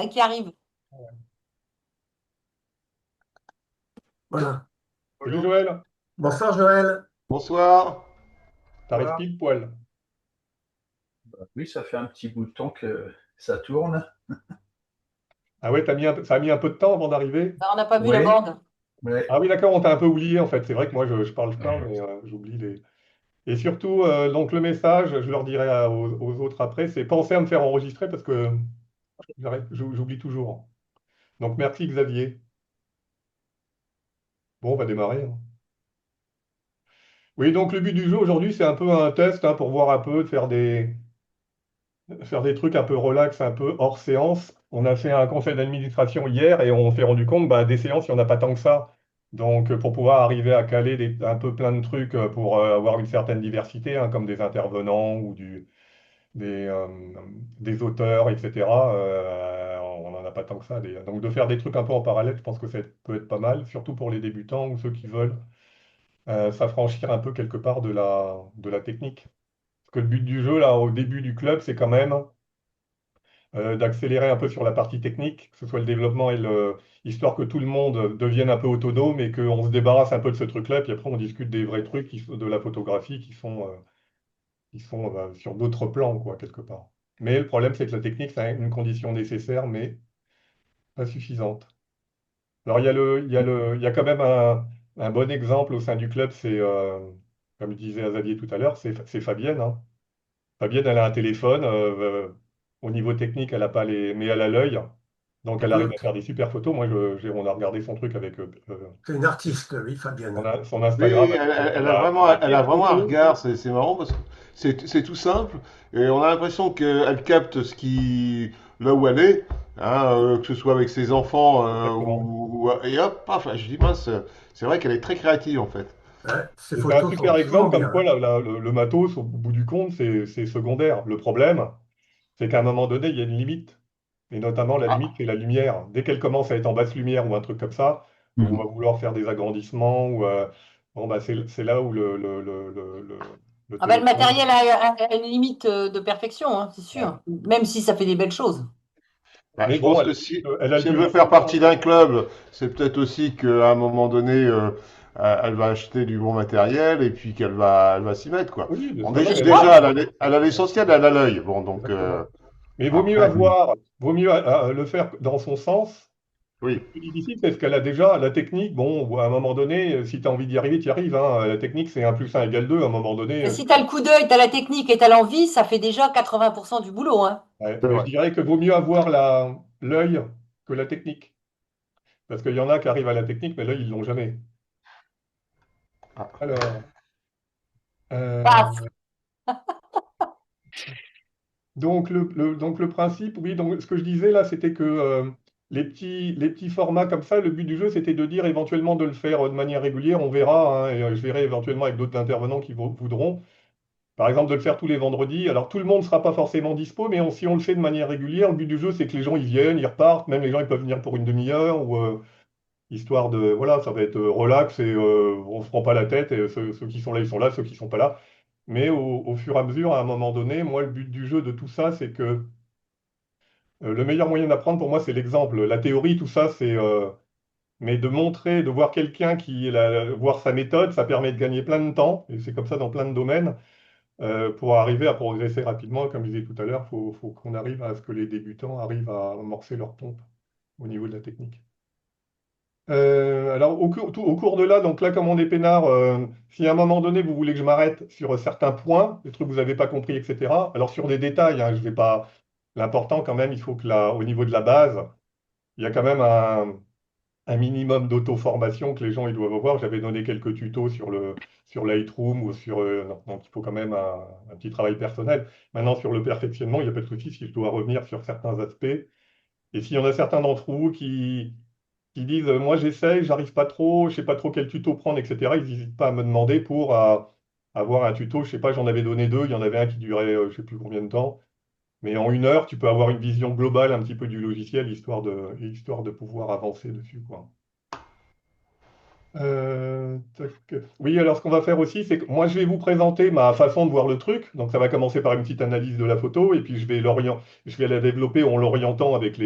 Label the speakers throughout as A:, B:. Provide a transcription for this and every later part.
A: qui arrive.
B: Voilà.
C: Salut
B: Bonjour.
C: Joël,
B: Bonsoir Joël.
D: Bonsoir.
C: t'arrives
B: Voilà.
C: pile poil.
B: Oui, ça fait un petit bout de temps que ça tourne.
C: Ah ouais, ça a mis un peu de temps avant d'arriver?
A: On n'a pas vu la
B: Oui,
A: bande.
B: mais
C: Ah oui, d'accord, on t'a un peu oublié en fait. C'est vrai que moi je parle, mais j'oublie les. Et surtout, donc le message, je leur dirai aux autres après, c'est pensez à me faire enregistrer parce que j'oublie toujours. Donc merci Xavier. Bon, on va démarrer, hein. Oui, donc le but du jeu aujourd'hui, c'est un peu un test hein, pour voir un peu, de faire des trucs un peu relax, un peu hors séance. On a fait un conseil d'administration hier et on s'est rendu compte, bah, des séances, il n'y en a pas tant que ça. Donc, pour pouvoir arriver à caler un peu plein de trucs pour avoir une certaine diversité, hein, comme des intervenants ou des, euh, des auteurs, etc., on n'en a pas tant que ça. Donc, de faire des trucs un peu en parallèle, je pense que ça peut être pas mal, surtout pour les débutants ou ceux qui veulent s'affranchir un peu quelque part de la technique. Parce que le but du jeu, là, au début du club, c'est quand même d'accélérer un peu sur la partie technique, que ce soit le développement histoire que tout le monde devienne un peu autonome et qu'on se débarrasse un peu de ce truc-là, puis après on discute des vrais trucs de la photographie qui sont sur d'autres plans, quoi, quelque part. Mais le problème, c'est que la technique, c'est une condition nécessaire, mais pas suffisante. Alors, il y a quand même un bon exemple au sein du club, c'est, comme je disais à Xavier tout à l'heure, c'est Fabienne, hein. Fabienne, elle a un téléphone. Au niveau technique, elle a pas les, mais elle a l'œil. Donc, elle arrive à faire des super photos. Moi, on a regardé son truc avec
B: c'est une artiste, oui, Fabienne.
C: son
D: Oui,
C: Instagram.
D: elle a vraiment un regard, c'est marrant parce que c'est tout simple et on a l'impression qu'elle capte là où elle est, hein, que ce soit avec ses enfants
C: Exactement.
D: et hop, paf, je dis mince, c'est vrai qu'elle est très créative en fait.
B: Ouais, ses
C: Et c'est un
B: photos
C: super
B: sont souvent
C: exemple comme
B: bien,
C: quoi
B: hein.
C: le matos, au bout du compte, c'est secondaire. Le problème, c'est qu'à un moment donné, il y a une limite. Et notamment, la limite, c'est la lumière. Dès qu'elle commence à être en basse lumière ou un truc comme ça, où on va vouloir faire des agrandissements, bon, bah, c'est là où le
A: Ah ben, le
C: téléphone.
A: matériel a une limite de perfection, hein, c'est
C: Ouais.
A: sûr. Même si ça fait des belles choses.
D: Bah,
C: Mais
D: je
C: bon,
D: pense
C: elle,
D: que
C: elle a le
D: si elle veut
C: public
D: faire
C: pour ça,
D: partie d'un club, c'est peut-être aussi qu'à un moment donné, elle va acheter du bon matériel et puis elle va s'y mettre, quoi.
C: oui,
D: Bon,
C: non, non, mais elle
A: Ouais,
D: déjà, elle a l'essentiel, elle a l'œil. Bon, donc
C: exactement. Mais
D: après,
C: vaut mieux le faire dans son sens.
D: oui.
C: Le plus difficile, c'est ce qu'elle a déjà, la technique. Bon, à un moment donné, si tu as envie d'y arriver, tu y arrives, hein. La technique, c'est 1 + 1 = 2. À un moment donné,
A: mais si tu as le coup d'œil, tu as la technique et tu as l'envie, ça fait déjà 80% du boulot, hein.
C: ouais.
D: C'est
C: Mais je
D: vrai.
C: dirais que vaut mieux avoir l'œil que la technique. Parce qu'il y en a qui arrivent à la technique, mais l'œil, ils l'ont jamais.
D: Ah.
C: Alors, euh,
A: Paf.
C: donc le principe, oui, donc ce que je disais là, c'était que les petits formats comme ça, le but du jeu, c'était de dire éventuellement de le faire de manière régulière. On verra, hein, et je verrai éventuellement avec d'autres intervenants qui voudront. Par exemple, de le faire tous les vendredis. Alors, tout le monde ne sera pas forcément dispo, mais si on le fait de manière régulière, le but du jeu, c'est que les gens, ils viennent, ils repartent. Même les gens, ils peuvent venir pour une demi-heure, ou histoire de... Voilà, ça va être relax, et on ne se prend pas la tête. Et ceux qui sont là, ils sont là, ceux qui ne sont pas là. Mais au fur et à mesure, à un moment donné, moi, le but du jeu de tout ça, c'est que le meilleur moyen d'apprendre, pour moi, c'est l'exemple. La théorie, tout ça, c'est... mais de montrer, de voir quelqu'un voir sa méthode, ça permet de gagner plein de temps. Et c'est comme ça dans plein de domaines. Pour arriver à progresser rapidement, comme je disais tout à l'heure, faut qu'on arrive à ce que les débutants arrivent à amorcer leur pompe au niveau de la technique. Alors, au cours de là, donc là, comme on est peinard, si à un moment donné, vous voulez que je m'arrête sur certains points, des trucs que vous n'avez pas compris, etc., alors sur des détails, hein, je vais pas... L'important, quand même, il faut que au niveau de la base, il y a quand même un minimum d'auto-formation que les gens ils doivent avoir. J'avais donné quelques tutos sur Lightroom ou donc il faut quand même un petit travail personnel. Maintenant, sur le perfectionnement, il n'y a pas de souci si je dois revenir sur certains aspects. Et s'il y en a certains d'entre vous qui disent moi j'essaye, j'arrive pas trop, je sais pas trop quel tuto prendre, etc., ils n'hésitent pas à me demander pour avoir un tuto. Je sais pas, j'en avais donné deux. Il y en avait un qui durait je sais plus combien de temps. Mais en 1 heure, tu peux avoir une vision globale un petit peu du logiciel, histoire de pouvoir avancer dessus, quoi. Oui, alors ce qu'on va faire aussi, c'est que moi je vais vous présenter ma façon de voir le truc. Donc ça va commencer par une petite analyse de la photo et puis je vais la développer en l'orientant avec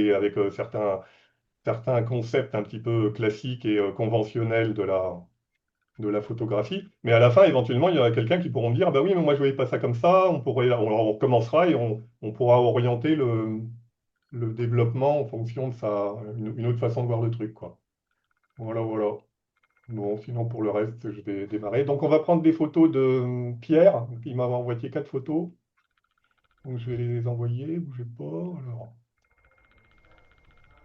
C: certains concepts un petit peu classiques et conventionnels de la photographie. Mais à la fin, éventuellement, il y aura quelqu'un qui pourra me dire, ah bah oui, mais moi je voyais pas ça comme ça. On recommencera et on pourra orienter le développement en fonction de une autre façon de voir le truc, quoi. Voilà, voilà. Bon, sinon pour le reste, je vais démarrer. Donc on va prendre des photos de Pierre. Il m'a envoyé 4 photos. Donc je vais les envoyer. Bougez pas. Alors,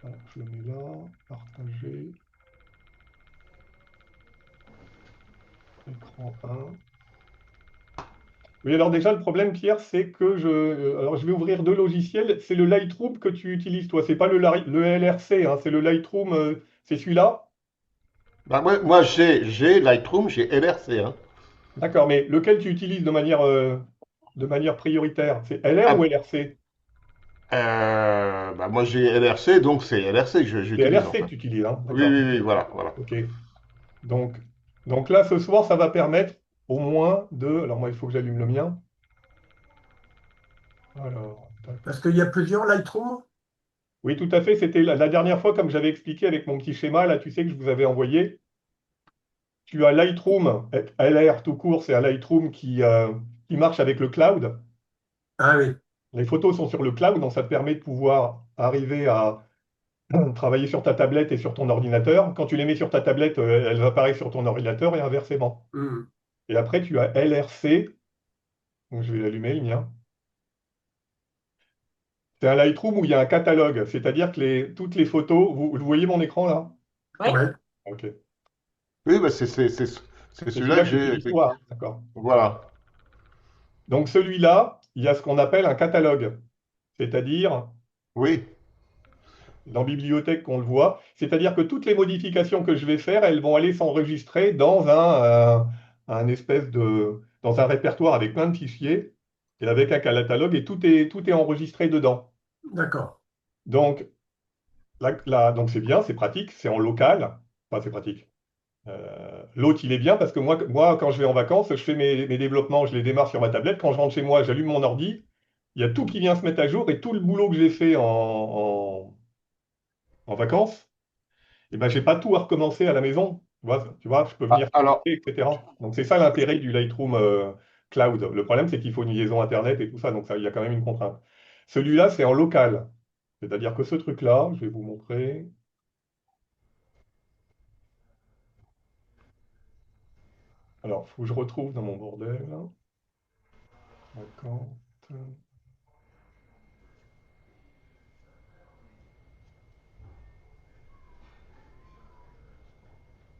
C: hop, je le mets là. Partager. Écran 1. Oui, alors déjà, le problème, Pierre, c'est que alors je vais ouvrir 2 logiciels. C'est le Lightroom que tu utilises, toi. C'est pas le LRC, hein, c'est le Lightroom, c'est celui-là.
D: Bah, moi j'ai Lightroom, j'ai LRC, hein.
C: D'accord, mais lequel tu utilises de manière prioritaire? C'est LR ou
D: Ah,
C: LRC?
D: bah, moi j'ai LRC, donc c'est LRC que
C: C'est
D: j'utilise en
C: LRC que
D: fait.
C: tu utilises, hein?
D: Oui,
C: D'accord.
D: oui, oui, voilà, voilà.
C: Ok. Donc, donc là, ce soir, ça va permettre au moins de. Alors moi, il faut que j'allume le mien. Alors, tac.
E: Parce qu'il y a plusieurs Lightroom.
C: Oui, tout à fait. C'était la dernière fois, comme j'avais expliqué avec mon petit schéma, là, tu sais que je vous avais envoyé. Tu as Lightroom, LR tout court, c'est un Lightroom qui marche avec le cloud.
E: Ah oui.
C: Les photos sont sur le cloud, donc ça te permet de pouvoir arriver à travailler sur ta tablette et sur ton ordinateur. Quand tu les mets sur ta tablette, elles apparaissent sur ton ordinateur et inversement.
E: Hmm.
C: Et après, tu as LRC. Donc, je vais l'allumer, le mien. C'est un Lightroom où il y a un catalogue, c'est-à-dire que toutes les photos, vous voyez mon écran là?
A: Oui.
E: Ouais.
C: Ok.
D: Oui, bah, c'est
C: C'est
D: celui-là
C: celui-là
D: que
C: que tu
D: j'ai.
C: utilises toi, hein, d'accord.
D: Voilà.
C: Donc celui-là, il y a ce qu'on appelle un catalogue, c'est-à-dire
D: Oui.
C: dans Bibliothèque qu'on le voit, c'est-à-dire que toutes les modifications que je vais faire, elles vont aller s'enregistrer dans un répertoire avec plein de fichiers et avec un catalogue et tout est enregistré dedans.
E: D'accord.
C: Donc, donc c'est bien, c'est pratique, c'est en local. Enfin, c'est pratique. L'autre, il est bien parce que moi, quand je vais en vacances, je fais mes développements, je les démarre sur ma tablette. Quand je rentre chez moi, j'allume mon ordi, il y a tout qui vient se mettre à jour et tout le boulot que j'ai fait en vacances, et ben, j'ai pas tout à recommencer à la maison. Tu vois, je peux
D: Ah,
C: venir
D: alors,
C: cliquer, etc. Donc c'est ça l'intérêt du Lightroom Cloud. Le problème, c'est qu'il faut une liaison Internet et tout ça, donc ça, il y a quand même une contrainte. Celui-là, c'est en local. C'est-à-dire que ce truc-là, je vais vous montrer. Alors, il faut que je retrouve dans mon bordel. D'accord.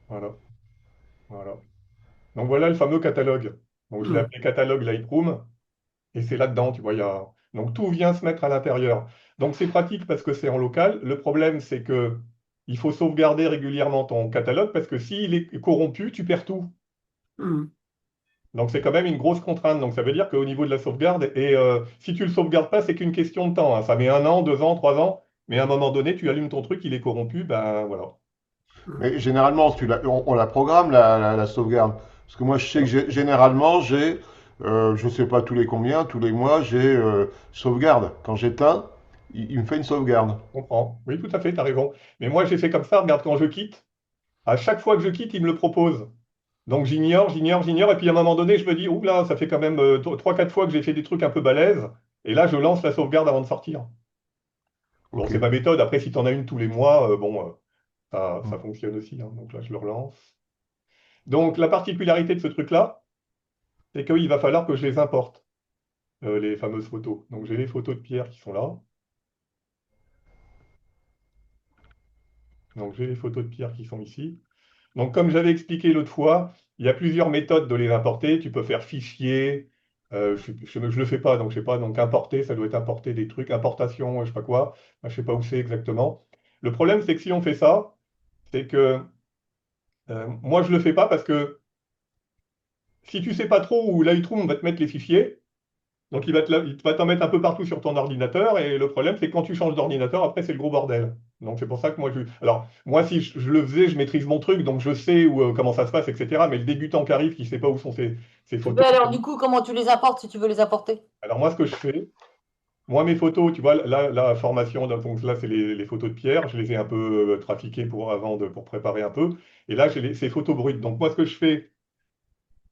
C: Voilà, voilà. Donc voilà le fameux catalogue. Donc je l'ai
E: Hmm.
C: appelé catalogue Lightroom et c'est là-dedans, tu vois, donc tout vient se mettre à l'intérieur. Donc c'est pratique parce que c'est en local. Le problème, c'est que il faut sauvegarder régulièrement ton catalogue parce que s'il est corrompu, tu perds tout.
E: Hmm.
C: Donc c'est quand même une grosse contrainte. Donc ça veut dire qu'au niveau de la sauvegarde, et si tu le sauvegardes pas, c'est qu'une question de temps, hein. Ça met 1 an, 2 ans, 3 ans, mais à un moment donné, tu allumes ton truc, il est corrompu, ben voilà.
E: Hmm.
D: mais généralement, on la programme, la sauvegarde. Parce que moi, je sais que généralement, je sais pas tous les combien, tous les mois, j'ai sauvegarde. Quand j'éteins, il me fait une sauvegarde.
C: Je comprends. Oui, tout à fait, tu as raison. Mais moi, j'ai fait comme ça, regarde, quand je quitte, à chaque fois que je quitte, il me le propose. Donc j'ignore, j'ignore, j'ignore, et puis à un moment donné, je me dis, ouh là, ça fait quand même 3, 4 fois que j'ai fait des trucs un peu balèzes, et là, je lance la sauvegarde avant de sortir. Bon,
D: Ok.
C: c'est ma méthode. Après, si tu en as une tous les mois, bon, ça
D: Hmm.
C: fonctionne aussi, hein. Donc là, je le relance. Donc la particularité de ce truc-là, c'est qu'il va falloir que je les importe, les fameuses photos. Donc j'ai les photos de Pierre qui sont là. Donc j'ai les photos de Pierre qui sont ici. Donc, comme j'avais expliqué l'autre fois, il y a plusieurs méthodes de les importer. Tu peux faire fichier. Je ne le fais pas, donc je sais pas. Donc, importer, ça doit être importer des trucs, importation, je sais pas quoi. Je ne sais pas où c'est exactement. Le problème, c'est que si on fait ça, c'est que moi, je ne le fais pas parce que si tu sais pas trop où Lightroom va te mettre les fichiers, donc il va t'en mettre un peu partout sur ton ordinateur. Et le problème, c'est que quand tu changes d'ordinateur, après, c'est le gros bordel. Donc c'est pour ça que moi, alors, moi, si je le faisais, je maîtrise mon truc, donc je sais où, comment ça se passe, etc. Mais le débutant qui arrive, qui ne sait pas où sont ses
A: Mais
C: photos.
A: alors, du coup, comment tu les importes si tu veux les importer?
C: Alors moi, ce que je fais, moi, mes photos, tu vois, là, la formation, donc là, c'est les photos de Pierre. Je les ai un peu trafiquées pour préparer un peu. Et là, j'ai ces photos brutes. Donc moi, ce que je fais,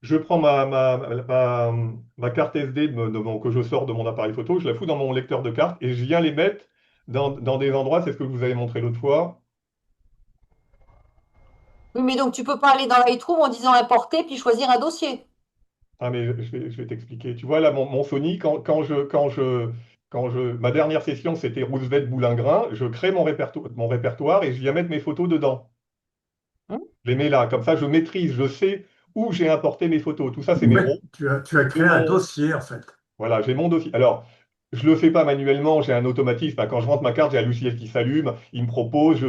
C: je prends ma carte SD que je sors de mon appareil photo, je la fous dans mon lecteur de carte et je viens les mettre dans des endroits, c'est ce que je vous avez montré l'autre fois.
A: Oui, mais donc tu peux pas aller dans Lightroom en disant importer puis choisir un dossier.
C: Ah, mais je vais t'expliquer. Tu vois, là, mon Sony, ma dernière session, c'était Roosevelt Boulingrin, je crée mon répertoire et je viens mettre mes photos dedans.
A: Hein.
C: Je les mets là, comme ça, je maîtrise, je sais où j'ai importé mes photos. Tout ça, c'est mes
E: Oui,
C: RAW.
E: tu as
C: J'ai
E: créé un
C: mon,
E: dossier, en fait.
C: Voilà, j'ai mon dossier. Alors, je le fais pas manuellement, j'ai un automatisme. Hein. Quand je rentre ma carte, j'ai un logiciel qui s'allume, il me propose,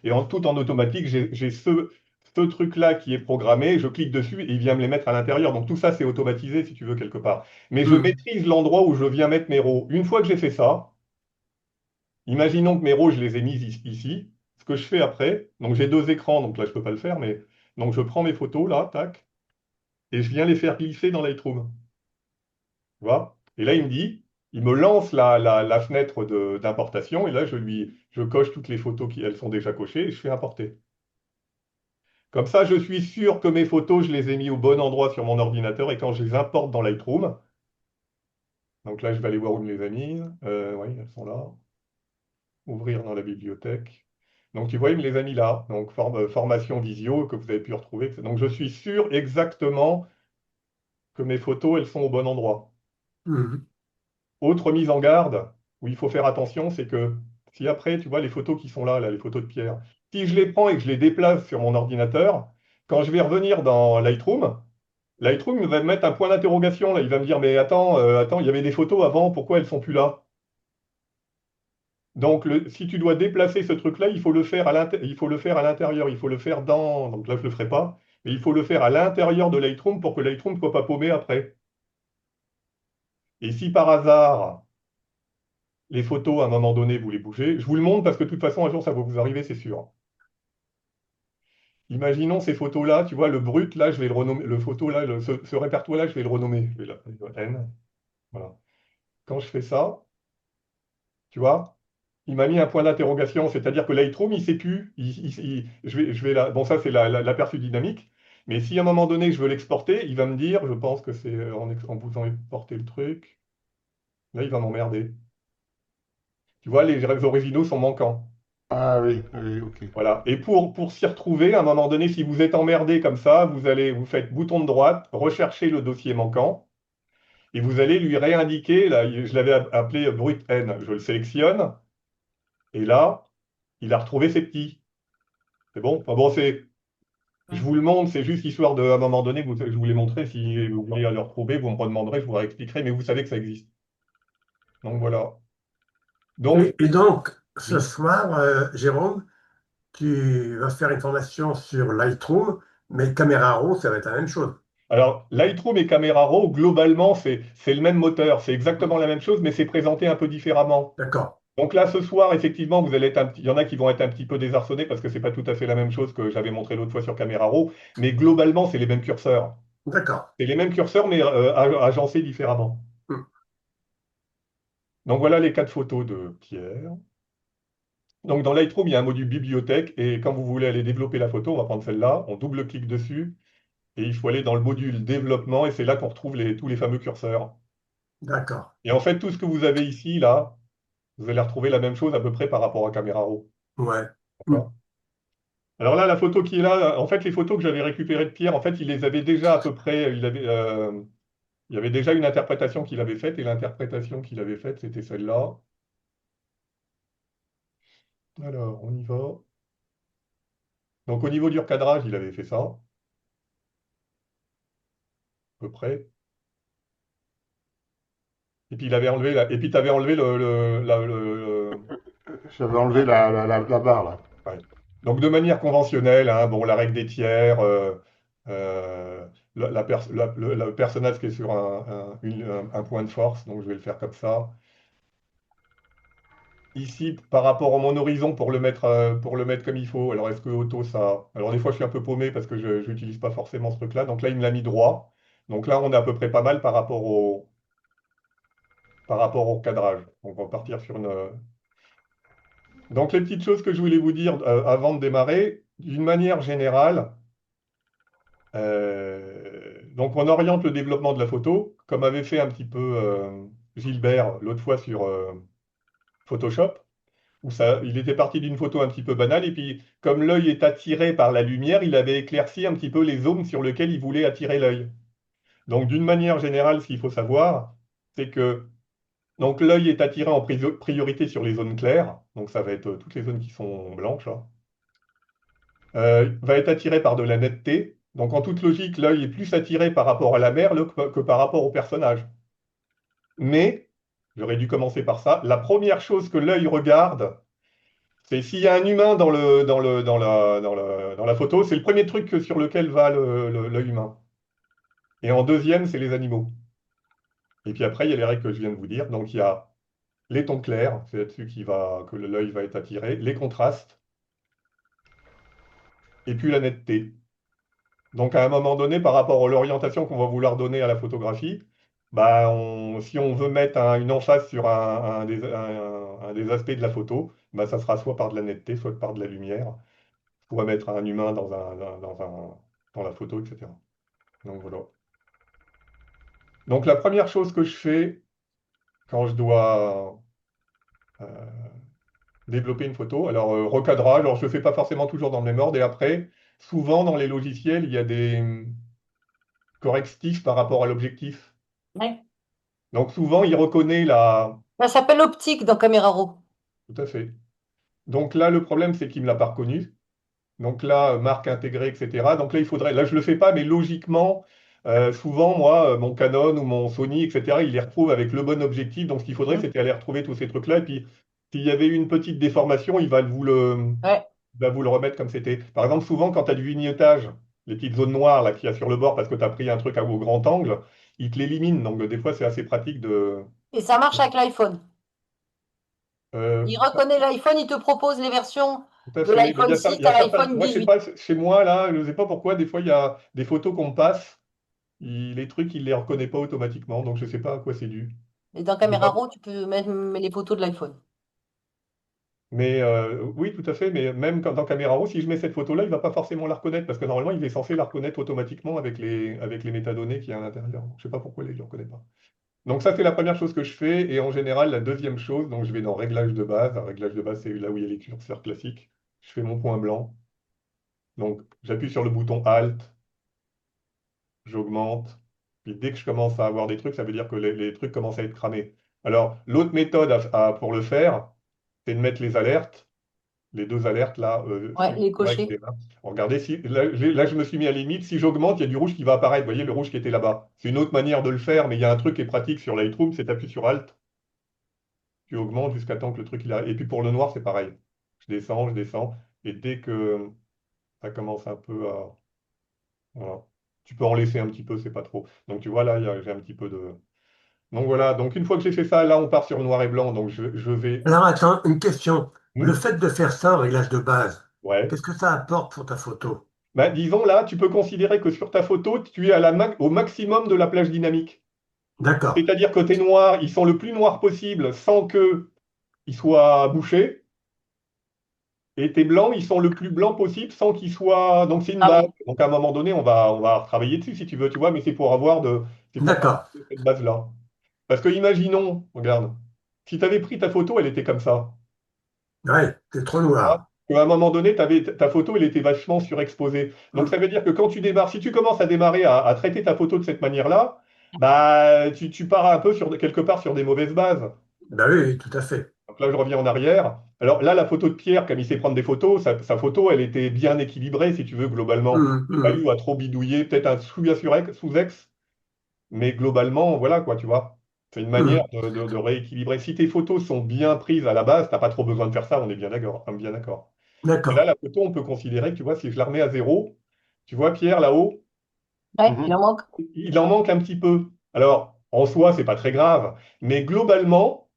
C: et tout en automatique, j'ai ce truc-là qui est programmé, je clique dessus et il vient me les mettre à l'intérieur. Donc tout ça, c'est automatisé si tu veux quelque part. Mais je
E: Hmm.
C: maîtrise l'endroit où je viens mettre mes RAW. Une fois que j'ai fait ça, imaginons que mes RAW, je les ai mis ici. Ce que je fais après, donc j'ai deux écrans, donc là je peux pas le faire, mais donc je prends mes photos là, tac, et je viens les faire glisser dans Lightroom. Tu vois? Et là, il me lance la fenêtre d'importation, et là, je coche toutes les photos qui, elles sont déjà cochées, et je fais importer. Comme ça, je suis sûr que mes photos, je les ai mis au bon endroit sur mon ordinateur, et quand je les importe dans Lightroom, donc là, je vais aller voir où je les ai mises. Oui, elles sont là. Ouvrir dans la bibliothèque. Donc, tu vois, il me les a mis là. Donc, formation visio que vous avez pu retrouver. Donc, je suis sûr exactement que mes photos, elles sont au bon endroit.
E: Hmm.
C: Autre mise en garde, où il faut faire attention, c'est que si après, tu vois, les photos qui sont là, les photos de Pierre, si je les prends et que je les déplace sur mon ordinateur, quand je vais revenir dans Lightroom, Lightroom va me mettre un point d'interrogation. Là, il va me dire, mais attends, il y avait des photos avant, pourquoi elles sont plus là? Donc, si tu dois déplacer ce truc-là, il faut le faire il faut le faire à l'intérieur, il faut le faire dans. Donc là, je ne le ferai pas, mais il faut le faire à l'intérieur de Lightroom pour que Lightroom ne soit pas paumé après. Et si par hasard, les photos, à un moment donné, vous les bougez. Je vous le montre parce que de toute façon, un jour, ça va vous arriver, c'est sûr. Imaginons ces photos-là, tu vois, le brut, là, je vais le renommer, le photo, là, ce répertoire-là, je vais le renommer. Je vais l'appeler N. Voilà. Quand je fais ça, tu vois, il m'a mis un point d'interrogation, c'est-à-dire que Lightroom, il ne sait plus. Je vais bon, ça, c'est l'aperçu dynamique. Mais si à un moment donné, je veux l'exporter, il va me dire, je pense que c'est en vous exporter le truc, là, il va m'emmerder. Tu vois, les originaux sont manquants.
D: Ah oui, oui, ok.
C: Voilà. Et pour s'y retrouver, à un moment donné, si vous êtes emmerdé comme ça, vous faites bouton de droite, recherchez le dossier manquant, et vous allez lui réindiquer, là, je l'avais appelé brut N, je le sélectionne, et là, il a retrouvé ses petits. C'est bon? Enfin bon, je vous le montre, c'est juste histoire de, à un moment donné, je vous l'ai montré, si vous voulez le retrouver, vous me redemanderez, je vous réexpliquerai, mais vous savez que ça existe. Donc voilà. Donc,
E: Et donc, ce
C: oui.
E: soir, Jérôme, tu vas faire une formation sur Lightroom, mais Camera Raw, ça va être la même chose.
C: Alors, Lightroom et Camera Raw, globalement, c'est le même moteur, c'est exactement la même chose, mais c'est présenté un peu différemment.
E: D'accord,
C: Donc là, ce soir, effectivement, vous allez être il y en a qui vont être un petit peu désarçonnés parce que c'est pas tout à fait la même chose que j'avais montré l'autre fois sur Camera Raw, mais globalement, c'est les mêmes curseurs.
E: d'accord.
C: C'est les mêmes curseurs, mais agencés différemment.
E: Hmm.
C: Donc voilà les quatre photos de Pierre. Donc dans Lightroom, il y a un module bibliothèque, et quand vous voulez aller développer la photo, on va prendre celle-là, on double-clique dessus, et il faut aller dans le module développement, et c'est là qu'on retrouve tous les fameux curseurs.
E: D'accord.
C: Et en fait, tout ce que vous avez ici, là, vous allez retrouver la même chose à peu près par rapport à Camera Raw.
E: Ouais. Hmm.
C: D'accord. Alors là, la photo qui est là, en fait, les photos que j'avais récupérées de Pierre, en fait, il les avait déjà à peu près, il y avait déjà une interprétation qu'il avait faite, et l'interprétation qu'il avait faite, c'était celle-là. Alors, on y va. Donc au niveau du recadrage, il avait fait ça, à peu près. Et puis il avait enlevé et puis tu avais enlevé
D: J'avais enlevé la barre là.
C: ouais. Donc de manière conventionnelle, hein, bon, la règle des tiers, euh, le personnage qui est sur un point de force, donc je vais le faire comme ça. ici, par rapport à mon horizon, pour le mettre comme il faut. Alors, est-ce que auto, ça... Alors, des fois, je suis un peu paumé parce que je n'utilise pas forcément ce truc-là. Donc là, il me l'a mis droit. Donc là, on est à peu près pas mal par rapport au cadrage. Donc, on va partir sur une... Donc, les petites choses que je voulais vous dire avant de démarrer, d'une manière générale, donc on oriente le développement de la photo, comme avait fait un petit peu Gilbert l'autre fois sur Photoshop, où il était parti d'une photo un petit peu banale, et puis comme l'œil est attiré par la lumière, il avait éclairci un petit peu les zones sur lesquelles il voulait attirer l'œil. Donc d'une manière générale, ce qu'il faut savoir, c'est que donc l'œil est attiré en priorité sur les zones claires, donc ça va être toutes les zones qui sont blanches, là. Va être attiré par de la netteté. Donc en toute logique, l'œil est plus attiré par rapport à la mer que par rapport au personnage. Mais, j'aurais dû commencer par ça, la première chose que l'œil regarde, c'est s'il y a un humain dans la photo, c'est le premier truc sur lequel va l'œil humain. Et en deuxième, c'est les animaux. Et puis après, il y a les règles que je viens de vous dire. Donc il y a les tons clairs, c'est là-dessus que l'œil va être attiré, les contrastes, et puis la netteté. Donc à un moment donné, par rapport à l'orientation qu'on va vouloir donner à la photographie, bah, si on veut mettre une emphase sur un des aspects de la photo, bah, ça sera soit par de la netteté, soit par de la lumière, soit mettre un humain dans la photo, etc. Donc voilà. Donc la première chose que je fais quand je dois développer une photo, alors recadrage, alors je ne le fais pas forcément toujours dans le même ordre, et après, souvent dans les logiciels, il y a des correctifs par rapport à l'objectif.
A: Ouais.
C: Donc souvent, il reconnaît la...
A: Ça s'appelle optique dans Camera Raw.
C: Tout à fait. Donc là, le problème, c'est qu'il ne me l'a pas reconnu. Donc là, marque intégrée, etc. Donc là, il faudrait... Là, je ne le fais pas, mais logiquement, souvent, moi, mon Canon ou mon Sony, etc., il les retrouve avec le bon objectif. Donc ce qu'il faudrait,
A: Mm.
C: c'était aller retrouver tous ces trucs-là. Et puis, s'il y avait eu une petite déformation,
A: Ouais.
C: il va vous le remettre comme c'était. Par exemple, souvent, quand tu as du vignettage, les petites zones noires là, qu'il y a sur le bord parce que tu as pris un truc au grand angle, il te l'élimine. Donc des fois, c'est assez pratique de...
A: Et ça marche avec l'iPhone.
C: Euh,
A: Il reconnaît l'iPhone, il te propose les versions
C: Tout à
A: de
C: fait. Mais
A: l'iPhone
C: il
A: 6
C: y a
A: à
C: certaines.
A: l'iPhone
C: Moi, je sais
A: 18.
C: pas, chez moi, là, je ne sais pas pourquoi, des fois, il y a des photos qu'on me passe, les trucs, il ne les reconnaît pas automatiquement, donc je ne sais pas à quoi c'est dû.
A: Et dans
C: Je sais
A: Camera
C: pas.
A: Raw, tu peux mettre les photos de l'iPhone.
C: Mais oui, tout à fait. Mais même dans Caméra Raw, si je mets cette photo-là, il ne va pas forcément la reconnaître, parce que normalement, il est censé la reconnaître automatiquement avec les métadonnées qu'il y a à l'intérieur. Je ne sais pas pourquoi il ne le reconnaît pas. Donc ça, c'est la première chose que je fais. Et en général, la deuxième chose, donc je vais dans Réglage de base. Alors, réglage de base, c'est là où il y a les curseurs classiques. Je fais mon point blanc. Donc j'appuie sur le bouton Alt. J'augmente. Puis dès que je commence à avoir des trucs, ça veut dire que les trucs commencent à être cramés. Alors, l'autre méthode pour le faire, c'est de mettre les alertes, les deux alertes là,
A: Ouais, les
C: avec
A: cocher.
C: les mains. Regardez, là, je me suis mis à la limite. Si j'augmente, il y a du rouge qui va apparaître. Vous voyez le rouge qui était là-bas. C'est une autre manière de le faire, mais il y a un truc qui est pratique sur Lightroom, c'est d'appuyer sur Alt, tu augmentes jusqu'à temps que le truc il a. Et puis pour le noir, c'est pareil. Je descends. Et dès que ça commence un peu à. Voilà. Tu peux en laisser un petit peu, c'est pas trop. Donc tu vois là, j'ai un petit peu de. Donc voilà, donc une fois que j'ai fait ça, là on part sur noir et blanc, donc je vais...
E: Alors attends, une question. Le
C: Hmm.
E: fait de faire ça en réglage de base,
C: Ouais.
E: qu'est-ce que ça apporte pour ta photo?
C: Bah, disons là, tu peux considérer que sur ta photo, tu es au maximum de la plage dynamique.
E: D'accord,
C: C'est-à-dire que tes noirs, ils sont le plus noirs possible sans qu'ils soient bouchés, et tes blancs, ils sont le plus blancs possible sans qu'ils soient... Donc c'est une
A: Ah
C: base.
A: oui.
C: Donc à un moment donné, on va retravailler dessus si tu veux, tu vois, mais c'est pour partir
E: d'accord.
C: de cette base-là. Parce que imaginons, regarde, si tu avais pris ta photo, elle était comme ça.
E: Ouais, c'est trop
C: Ah,
E: noir.
C: à un moment donné, ta photo, elle était vachement surexposée. Donc,
E: Hmm.
C: ça veut dire que quand tu démarres, si tu commences à démarrer à traiter ta photo de cette manière-là, bah, tu pars un peu quelque part sur des mauvaises bases.
E: Ben oui, oui, tout à fait.
C: Donc là, je reviens en arrière. Alors là, la photo de Pierre, comme il sait prendre des photos, sa photo, elle était bien équilibrée, si tu veux, globalement.
E: Hmm,
C: Il n'y a pas
E: hmm.
C: eu à trop bidouiller, peut-être un sous-ex, mais globalement, voilà quoi, tu vois. C'est une manière
E: Hmm.
C: de rééquilibrer. Si tes photos sont bien prises à la base, tu n'as pas trop besoin de faire ça, on est bien d'accord. Bien d'accord. Et là,
E: D'accord.
C: la photo, on peut considérer que, tu vois, si je la remets à zéro, tu vois, Pierre, là-haut,
A: Ouais, il en
D: Mhm.
A: manque.
C: il en manque un petit peu. Alors, en soi, c'est pas très grave, mais globalement,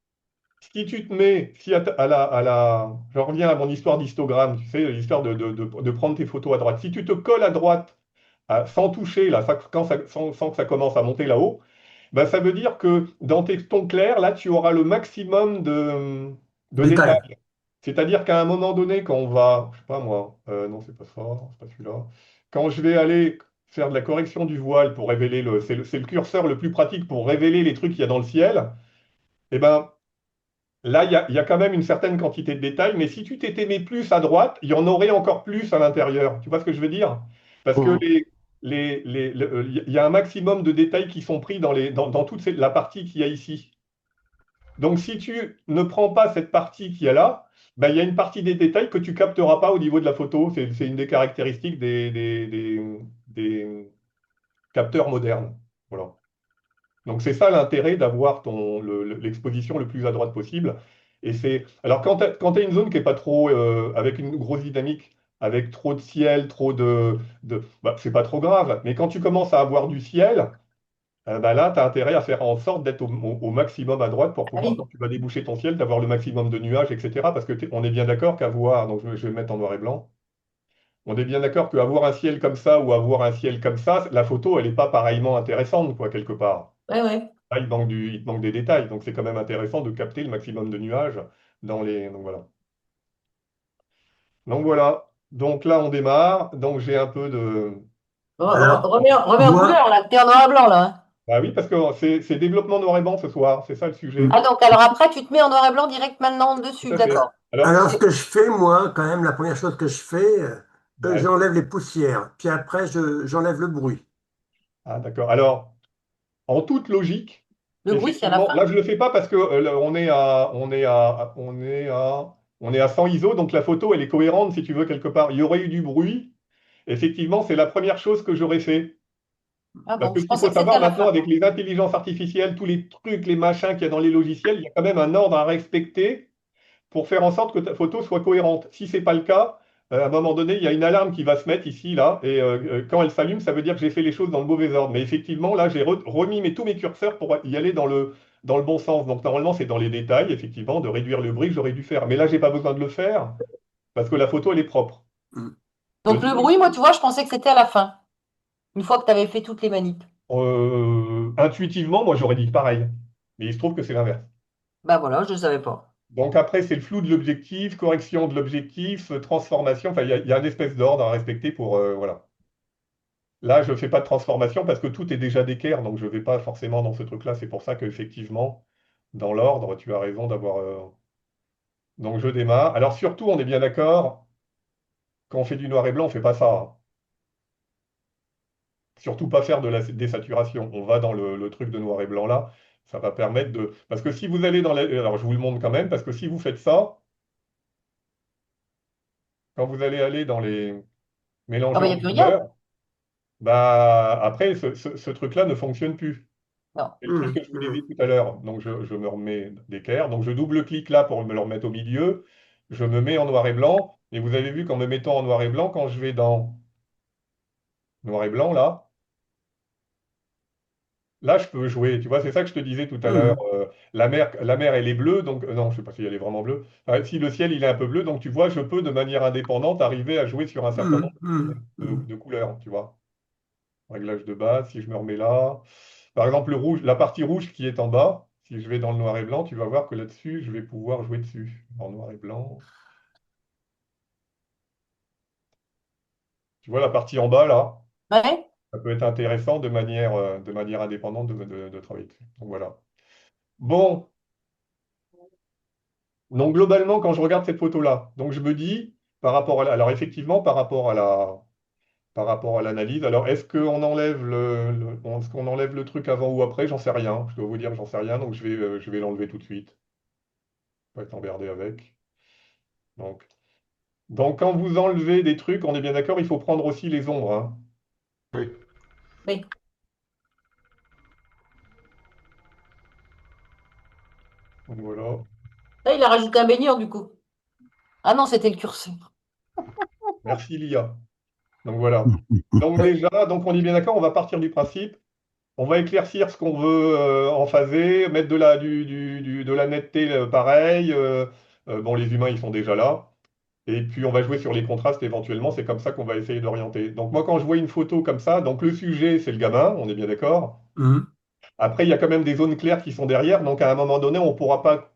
C: si tu te mets, si je reviens à mon histoire d'histogramme, tu sais, l'histoire de prendre tes photos à droite. Si tu te colles à droite sans toucher, là, sans que ça commence à monter là-haut, ben, ça veut dire que dans tes tons clairs, là, tu auras le maximum de
E: Détail.
C: détails. C'est-à-dire qu'à un moment donné, quand on va, je sais pas moi, non, c'est pas ça, c'est pas celui-là. Quand je vais aller faire de la correction du voile pour révéler c'est le curseur le plus pratique pour révéler les trucs qu'il y a dans le ciel, eh ben, là, il y a quand même une certaine quantité de détails, mais si tu t'étais mis plus à droite, il y en aurait encore plus à l'intérieur. Tu vois ce que je veux dire? Parce que
E: Mhm.
C: il y a un maximum de détails qui sont pris dans toute la partie qu'il y a ici. Donc, si tu ne prends pas cette partie qui est là, ben, il y a une partie des détails que tu capteras pas au niveau de la photo. C'est une des caractéristiques des capteurs modernes. Voilà. Donc c'est ça l'intérêt d'avoir l'exposition le plus à droite possible. Et c'est alors quand tu as une zone qui est pas trop avec une grosse dynamique, avec trop de ciel, bah, c'est pas trop grave. Mais quand tu commences à avoir du ciel, bah là, tu as intérêt à faire en sorte d'être au maximum à droite pour
A: Ah
C: pouvoir, quand
A: oui.
C: tu vas déboucher ton ciel, d'avoir le maximum de nuages, etc. Parce que on est bien d'accord qu'avoir, donc je vais le mettre en noir et blanc, on est bien d'accord qu'avoir un ciel comme ça ou avoir un ciel comme ça, la photo, elle n'est pas pareillement intéressante, quoi, quelque part.
A: Ouais, ouais.
C: Là, il te manque des détails, donc c'est quand même intéressant de capter le maximum de nuages dans les. Donc voilà. Donc voilà. Donc là, on démarre. Donc j'ai un peu de.
E: Alors,
A: Remets en
E: moi,
A: couleur, là. T'es en noir et blanc, là, hein.
C: Bah oui, parce que c'est développement noir et blanc ce soir, c'est ça le sujet.
A: Ah, donc, alors après, tu te mets en noir et blanc direct maintenant
C: Tout
A: dessus,
C: à fait.
A: d'accord.
C: Alors,
E: alors, ce que je fais, moi, quand même, la première chose que je fais,
C: ouais.
E: j'enlève les poussières. Puis après, j'enlève le bruit.
C: Ah, d'accord. Alors, en toute logique,
A: Le bruit, c'est à la
C: effectivement,
A: fin.
C: là je le fais pas parce que là, on est à 100 ISO, donc la photo elle est cohérente si tu veux quelque part. Il y aurait eu du bruit. Effectivement, c'est la première chose que j'aurais fait.
A: Ah
C: Parce
A: bon,
C: que
A: je
C: ce qu'il
A: pensais
C: faut
A: que c'était
C: savoir
A: à la
C: maintenant
A: fin,
C: avec
A: moi.
C: les intelligences artificielles, tous les trucs, les machins qu'il y a dans les logiciels, il y a quand même un ordre à respecter pour faire en sorte que ta photo soit cohérente. Si c'est pas le cas, à un moment donné, il y a une alarme qui va se mettre ici, là, et quand elle s'allume, ça veut dire que j'ai fait les choses dans le mauvais ordre. Mais effectivement, là, j'ai remis tous mes curseurs pour y aller dans le bon sens. Donc normalement, c'est dans les détails, effectivement, de réduire le bruit que j'aurais dû faire. Mais là, j'ai pas besoin de le faire parce que la photo, elle est propre.
E: Mm.
C: Le
A: Donc, le
C: seul-
A: bruit, moi, tu vois, je pensais que c'était à la fin, une fois que tu avais fait toutes les manips.
C: intuitivement, moi, j'aurais dit pareil. Mais il se trouve que c'est l'inverse.
A: Bah voilà, je ne savais pas.
C: Donc après, c'est le flou de l'objectif, correction de l'objectif, transformation. Enfin, il y a une espèce d'ordre à respecter pour voilà. Là, je ne fais pas de transformation parce que tout est déjà d'équerre, donc je ne vais pas forcément dans ce truc-là. C'est pour ça qu'effectivement, dans l'ordre, tu as raison d'avoir. Donc je démarre. Alors surtout, on est bien d'accord, quand on fait du noir et blanc, on ne fait pas ça, hein. Surtout pas faire de la désaturation. On va dans le truc de noir et blanc là. Ça va permettre de. Parce que si vous allez dans la. Alors je vous le montre quand même, parce que si vous faites ça, quand vous allez aller dans les
A: Ah bah, il
C: mélangeurs
A: n'y a
C: de
A: plus rien.
C: couleurs, bah, après, ce truc-là ne fonctionne plus.
A: Non.
C: C'est le truc
E: Mm,
C: que je vous disais
E: mm.
C: tout à l'heure. Donc, je me remets d'équerre. Donc, je double-clique là pour me le remettre au milieu. Je me mets en noir et blanc. Et vous avez vu qu'en me mettant en noir et blanc, quand je vais dans noir et blanc, là, je peux jouer. Tu vois, c'est ça que je te disais tout à l'heure.
E: Mm.
C: La mer, elle est bleue. Donc, non, je ne sais pas si elle est vraiment bleue. Si le ciel, il est un peu bleu. Donc, tu vois, je peux, de manière indépendante, arriver à jouer sur un certain
E: Mm,
C: nombre
E: mm, mm.
C: de couleurs. Tu vois. Réglage de base, si je me remets là. Par exemple, le rouge, la partie rouge qui est en bas, si je vais dans le noir et blanc, tu vas voir que là-dessus, je vais pouvoir jouer dessus. En noir et blanc. Tu vois la partie en bas là,
A: Ouais.
C: ça peut être intéressant de manière indépendante de travailler dessus. Donc voilà. Bon, donc globalement, quand je regarde cette photo-là, donc je me dis, alors effectivement, par rapport à l'analyse, alors est-ce qu'on enlève le truc avant ou après? J'en sais rien. Je dois vous dire, j'en sais rien, donc je vais l'enlever tout de suite. Pas être emmerdé avec. Donc, quand vous enlevez des trucs, on est bien d'accord, il faut prendre aussi les ombres, hein.
D: Oui.
A: Oui.
C: Donc voilà.
A: Là, il a rajouté un baigneur, du coup. Ah non, c'était le curseur.
C: Merci Lia. Donc voilà. Donc déjà, donc on est bien d'accord, on va partir du principe, on va éclaircir ce qu'on veut en phasé, mettre de la netteté pareil. Bon, les humains, ils sont déjà là. Et puis, on va jouer sur les contrastes éventuellement. C'est comme ça qu'on va essayer d'orienter. Donc, moi, quand je vois une photo comme ça, donc le sujet, c'est le gamin, on est bien d'accord.
E: Mhm.
C: Après, il y a quand même des zones claires qui sont derrière. Donc, à un moment donné, on ne pourra pas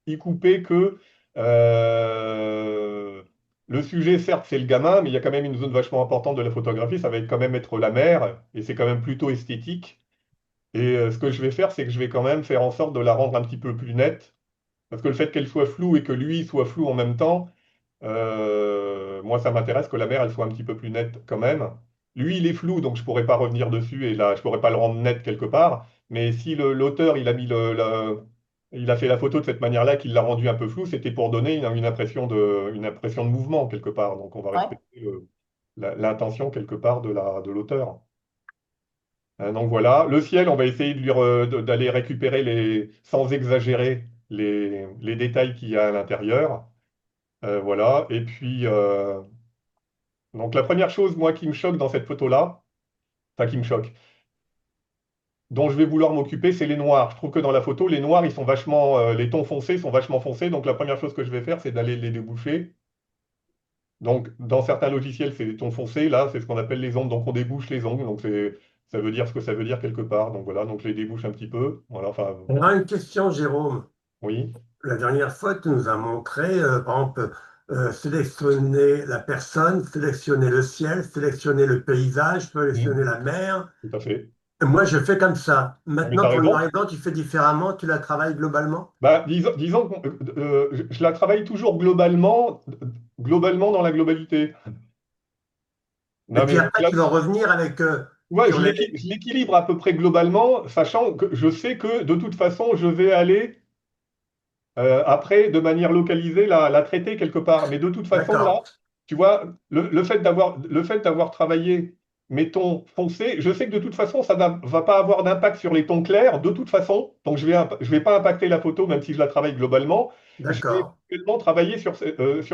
C: y couper que euh, le sujet, certes, c'est le gamin, mais il y a quand même une zone vachement importante de la photographie. Ça va quand même être la mer. Et c'est quand même plutôt esthétique. Et ce que je vais faire, c'est que je vais quand même faire en sorte de la rendre un petit peu plus nette. Parce que le fait qu'elle soit floue et que lui soit flou en même temps, moi, ça m'intéresse que la mer, elle soit un petit peu plus nette quand même. Lui, il est flou, donc je pourrais pas revenir dessus et là, je pourrais pas le rendre net quelque part. Mais si l'auteur, il a mis il a fait la photo de cette manière-là, qu'il l'a rendu un peu flou, c'était pour donner une impression de mouvement quelque part. Donc, on va
A: Ouais.
C: respecter l'intention quelque part de l'auteur. Donc voilà, le ciel, on va essayer d'aller récupérer sans exagérer les détails qu'il y a à l'intérieur. Voilà, et puis donc la première chose, moi, qui me choque dans cette photo-là, enfin qui me choque, dont je vais vouloir m'occuper, c'est les noirs. Je trouve que dans la photo, les noirs, les tons foncés sont vachement foncés. Donc la première chose que je vais faire, c'est d'aller les déboucher. Donc dans certains logiciels, c'est des tons foncés. Là, c'est ce qu'on appelle les ongles. Donc on débouche les ongles. Donc ça veut dire ce que ça veut dire quelque part. Donc voilà, donc je les débouche un petit peu. Voilà, enfin,
E: On a une question, Jérôme.
C: oui,
E: La dernière fois, tu nous as montré, par exemple, sélectionner la personne, sélectionner le ciel, sélectionner le paysage, sélectionner la mer.
C: tout à fait.
E: Et moi, je fais comme ça.
C: Ah, mais tu
E: Maintenant,
C: as
E: pour le noir
C: raison.
E: et blanc, tu fais différemment, tu la travailles globalement.
C: Bah, disons que je la travaille toujours globalement dans la globalité.
E: Et
C: Non,
E: puis
C: mais
E: après, tu vas revenir avec
C: ouais,
E: sur les.
C: je l'équilibre à peu près globalement, sachant que je sais que de toute façon, je vais aller après, de manière localisée, la traiter quelque part. Mais de toute façon, là,
E: D'accord,
C: tu vois, le fait d'avoir travaillé mes tons foncés, je sais que de toute façon, ça va pas avoir d'impact sur les tons clairs, de toute façon. Donc, je vais pas impacter la photo, même si je la travaille globalement. Je vais
E: d'accord,
C: éventuellement travailler sur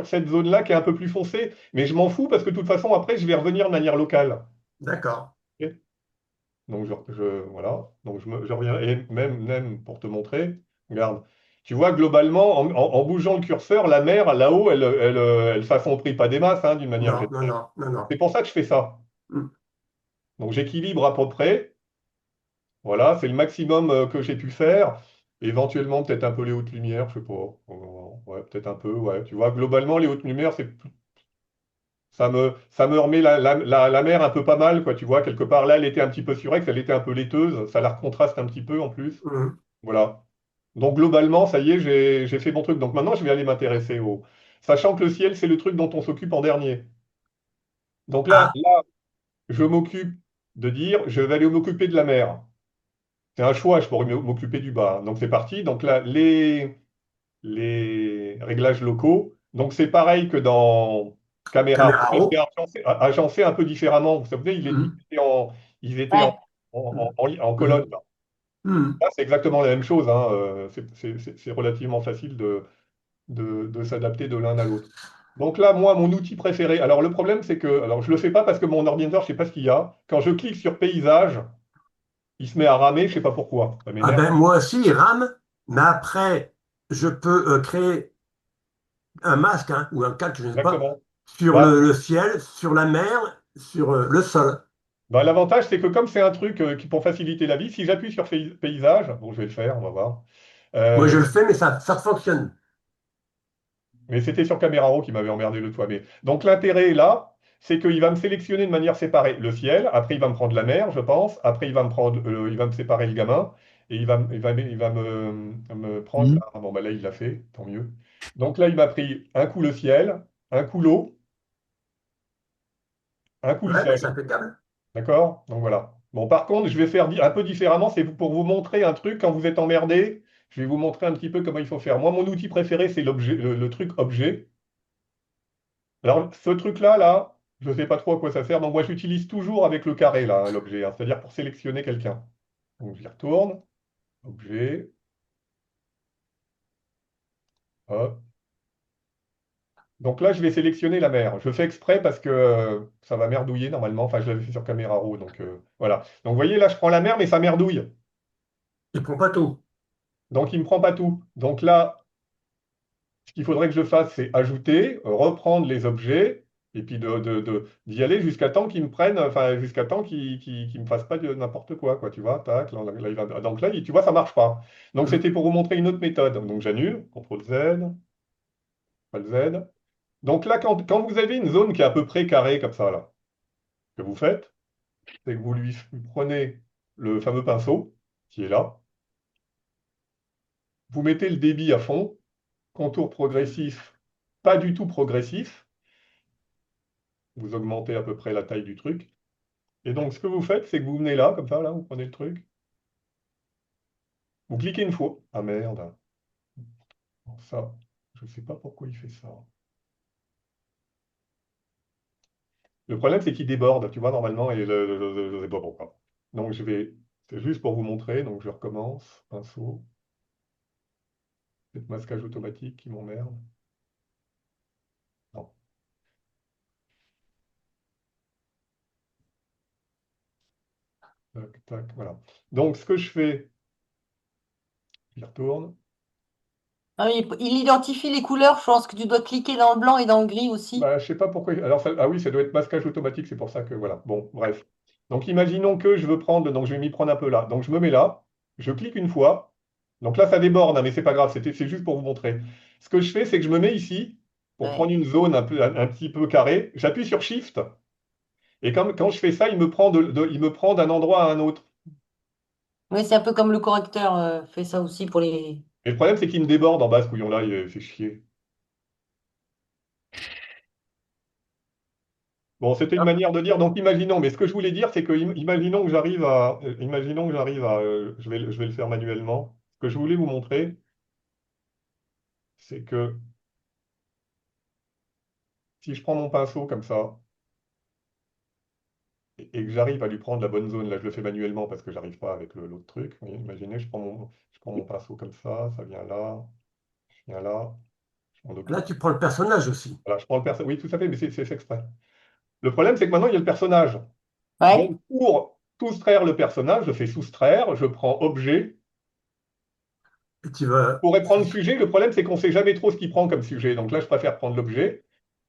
C: cette zone-là qui est un peu plus foncée. Mais je m'en fous parce que de toute façon, après, je vais revenir de manière locale.
E: d'accord.
C: Ok. Donc, voilà. Donc, je reviens. Et même pour te montrer, regarde. Tu vois, globalement, en bougeant le curseur, la mer, là-haut, elle façon pas des masses, hein, d'une manière
E: Non, non,
C: générale.
E: non, non, non.
C: C'est pour ça que je fais ça.
E: Hmm.
C: Donc, j'équilibre à peu près. Voilà, c'est le maximum que j'ai pu faire. Éventuellement, peut-être un peu les hautes lumières, je sais pas. Ouais, peut-être un peu, ouais. Tu vois, globalement, les hautes lumières, ça me remet la mer un peu pas mal, quoi. Tu vois, quelque part, là, elle était un petit peu surex, elle était un peu laiteuse. Ça la recontraste un petit peu en plus.
E: Hmm.
C: Voilà. Donc globalement, ça y est, j'ai fait mon truc. Donc maintenant, je vais aller m'intéresser au. Sachant que le ciel, c'est le truc dont on s'occupe en dernier. Donc
E: Ah,
C: là, je m'occupe de dire, je vais aller m'occuper de la mer. C'est un choix, je pourrais m'occuper du bas. Donc c'est parti. Donc là, les réglages locaux. Donc c'est pareil que dans Caméra Raw,
E: caméra
C: mais c'est
E: haut.
C: agencé un peu différemment. Vous savez,
E: Hmm.
C: ils étaient
A: Ouais.
C: en
E: Hmm.
C: colonne.
E: Hmm.
C: Là, c'est exactement la même chose, hein. C'est relativement facile de s'adapter de l'un à l'autre. Donc là, moi, mon outil préféré, alors le problème, c'est que, alors je ne le fais pas parce que mon ordinateur, je ne sais pas ce qu'il y a. Quand je clique sur paysage, il se met à ramer, je ne sais pas pourquoi. Ça
E: Ah
C: m'énerve.
E: ben moi aussi, il rame, mais après, je peux créer un masque hein, ou un cadre, je ne sais pas,
C: Exactement.
E: sur
C: Bah,
E: le ciel, sur la mer, sur le sol.
C: l'avantage, c'est que comme c'est un truc qui, pour faciliter la vie, si j'appuie sur paysage, bon, je vais le faire, on va voir.
E: Moi,
C: Euh,
E: je le fais, mais ça fonctionne.
C: Mais c'était sur Camera qui m'avait emmerdé le toit. Mais... Donc l'intérêt est là, c'est qu'il va me sélectionner de manière séparée le ciel, après il va me prendre la mer, je pense, après il va me séparer le gamin, et il va me prendre... Ah bon, bah là il l'a fait, tant mieux. Donc là il m'a pris un coup le ciel, un coup l'eau, un coup le
E: Ouais, ben,
C: sol,
E: c'est impeccable.
C: d'accord? Donc voilà. Bon, par contre, je vais faire un peu différemment, c'est pour vous montrer un truc, quand vous êtes emmerdé, je vais vous montrer un petit peu comment il faut faire. Moi, mon outil préféré, c'est le truc objet. Alors, ce truc-là, je ne sais pas trop à quoi ça sert. Donc, moi, j'utilise toujours avec le carré, là, hein, l'objet, hein, c'est-à-dire pour sélectionner quelqu'un. Donc, j'y retourne. Objet. Hop. Donc là, je vais sélectionner la mer. Je fais exprès parce que ça va merdouiller normalement. Enfin, je l'avais fait sur caméra raw, donc voilà. Donc vous voyez, là, je prends la mer, mais ça merdouille.
E: Il prend pas tout.
C: Donc il ne me prend pas tout. Donc là, ce qu'il faudrait que je fasse, c'est ajouter, reprendre les objets, et puis d'y aller jusqu'à temps qu'ils me prennent, enfin, jusqu'à temps qu'ils me fassent pas de n'importe quoi, tu vois, tac, donc là, tu vois, ça marche pas. Donc
E: Mm.
C: c'était pour vous montrer une autre méthode. Donc j'annule, CTRL Z, pas le Z. Donc là, quand vous avez une zone qui est à peu près carrée comme ça, là, que vous faites, c'est que vous prenez le fameux pinceau qui est là, vous mettez le débit à fond, contour progressif, pas du tout progressif, vous augmentez à peu près la taille du truc. Et donc, ce que vous faites, c'est que vous venez là, comme ça, là, vous prenez le truc, vous cliquez une fois. Ah merde, bon, ça, je ne sais pas pourquoi il fait ça. Le problème, c'est qu'il déborde, tu vois, normalement, et je ne sais pas pourquoi. Donc, c'est juste pour vous montrer, donc je recommence, pinceau, cette masquage automatique qui m'emmerde. Non. Tac, tac, voilà. Donc, ce que je fais, j'y retourne.
A: Ah, il identifie les couleurs, je pense que tu dois cliquer dans le blanc et dans le gris aussi.
C: Bah, je sais pas pourquoi. Alors, ah oui, ça doit être masquage automatique, c'est pour ça que voilà. Bon, bref. Donc, imaginons que je veux prendre, donc je vais m'y prendre un peu là. Donc, je me mets là, je clique une fois. Donc là, ça déborde, hein, mais c'est pas grave, c'est juste pour vous montrer. Ce que je fais, c'est que je me mets ici pour
A: Ouais.
C: prendre une zone un petit peu carrée. J'appuie sur Shift et quand je fais ça, il me prend d'un endroit à un autre.
A: Oui, c'est un peu comme le correcteur fait ça aussi pour les.
C: Et le problème, c'est qu'il me déborde en bas, ce couillon-là, il fait chier. Bon, c'était une manière de dire, donc imaginons, mais ce que je voulais dire, c'est que imaginons que j'arrive à, je vais le faire manuellement. Ce que je voulais vous montrer, c'est que si je prends mon pinceau comme ça, et que j'arrive à lui prendre la bonne zone, là je le fais manuellement parce que j'arrive pas avec l'autre truc. Vous voyez, imaginez, je prends mon pinceau comme ça vient là, je viens là, je m'en
E: Là,
C: occupe.
E: tu prends le personnage aussi.
C: Voilà, je prends le personnage. Oui, tout à fait, mais c'est exprès. Le problème, c'est que maintenant, il y a le personnage.
A: Ouais.
C: Donc, pour soustraire le personnage, je fais soustraire, je prends objet.
E: Et tu vas.
C: Pourrait prendre sujet, le problème c'est qu'on ne sait jamais trop ce qu'il prend comme sujet. Donc là, je préfère prendre l'objet.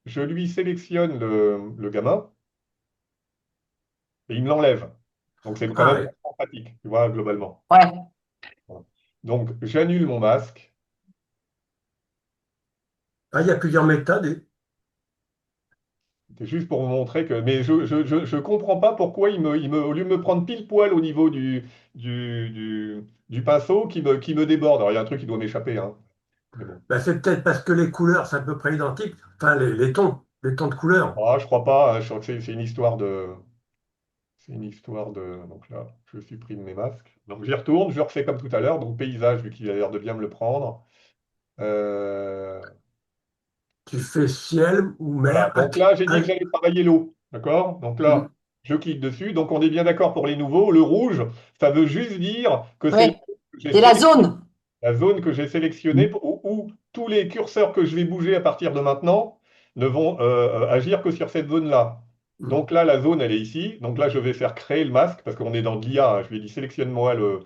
C: Je lui sélectionne le gamin et il me l'enlève. Donc c'est quand
E: Ah
C: même
E: oui.
C: vachement pratique, tu vois, globalement.
A: Ouais.
C: Voilà. Donc j'annule mon masque.
E: Ah, il y a plusieurs méthodes.
C: C'est juste pour vous montrer que. Mais je comprends pas pourquoi au lieu de me prendre pile poil au niveau du pinceau, qui me déborde. Alors il y a un truc qui doit m'échapper, hein. Mais bon.
E: Ben, c'est peut-être parce que les couleurs, c'est à peu près identique. Enfin, les tons de couleurs.
C: Ah, je crois pas, hein. Je crois que c'est une histoire de. C'est une histoire de. Donc là, je supprime mes masques. Donc j'y retourne, je refais comme tout à l'heure. Donc paysage, vu qu'il a l'air de bien me le prendre. Euh,
E: Tu fais ciel ou
C: voilà.
E: mer.
C: Donc là, j'ai dit que j'allais travailler l'eau. D'accord? Donc là,
E: Mm.
C: je clique dessus. Donc on est bien d'accord pour les nouveaux. Le rouge, ça veut juste dire que c'est
A: Ouais. C'est la zone.
C: la zone que j'ai sélectionnée où tous les curseurs que je vais bouger à partir de maintenant ne vont agir que sur cette zone-là.
E: Mm.
C: Donc là, la zone, elle est ici. Donc là, je vais faire créer le masque parce qu'on est dans de l'IA, hein. Je lui ai dit sélectionne-moi le,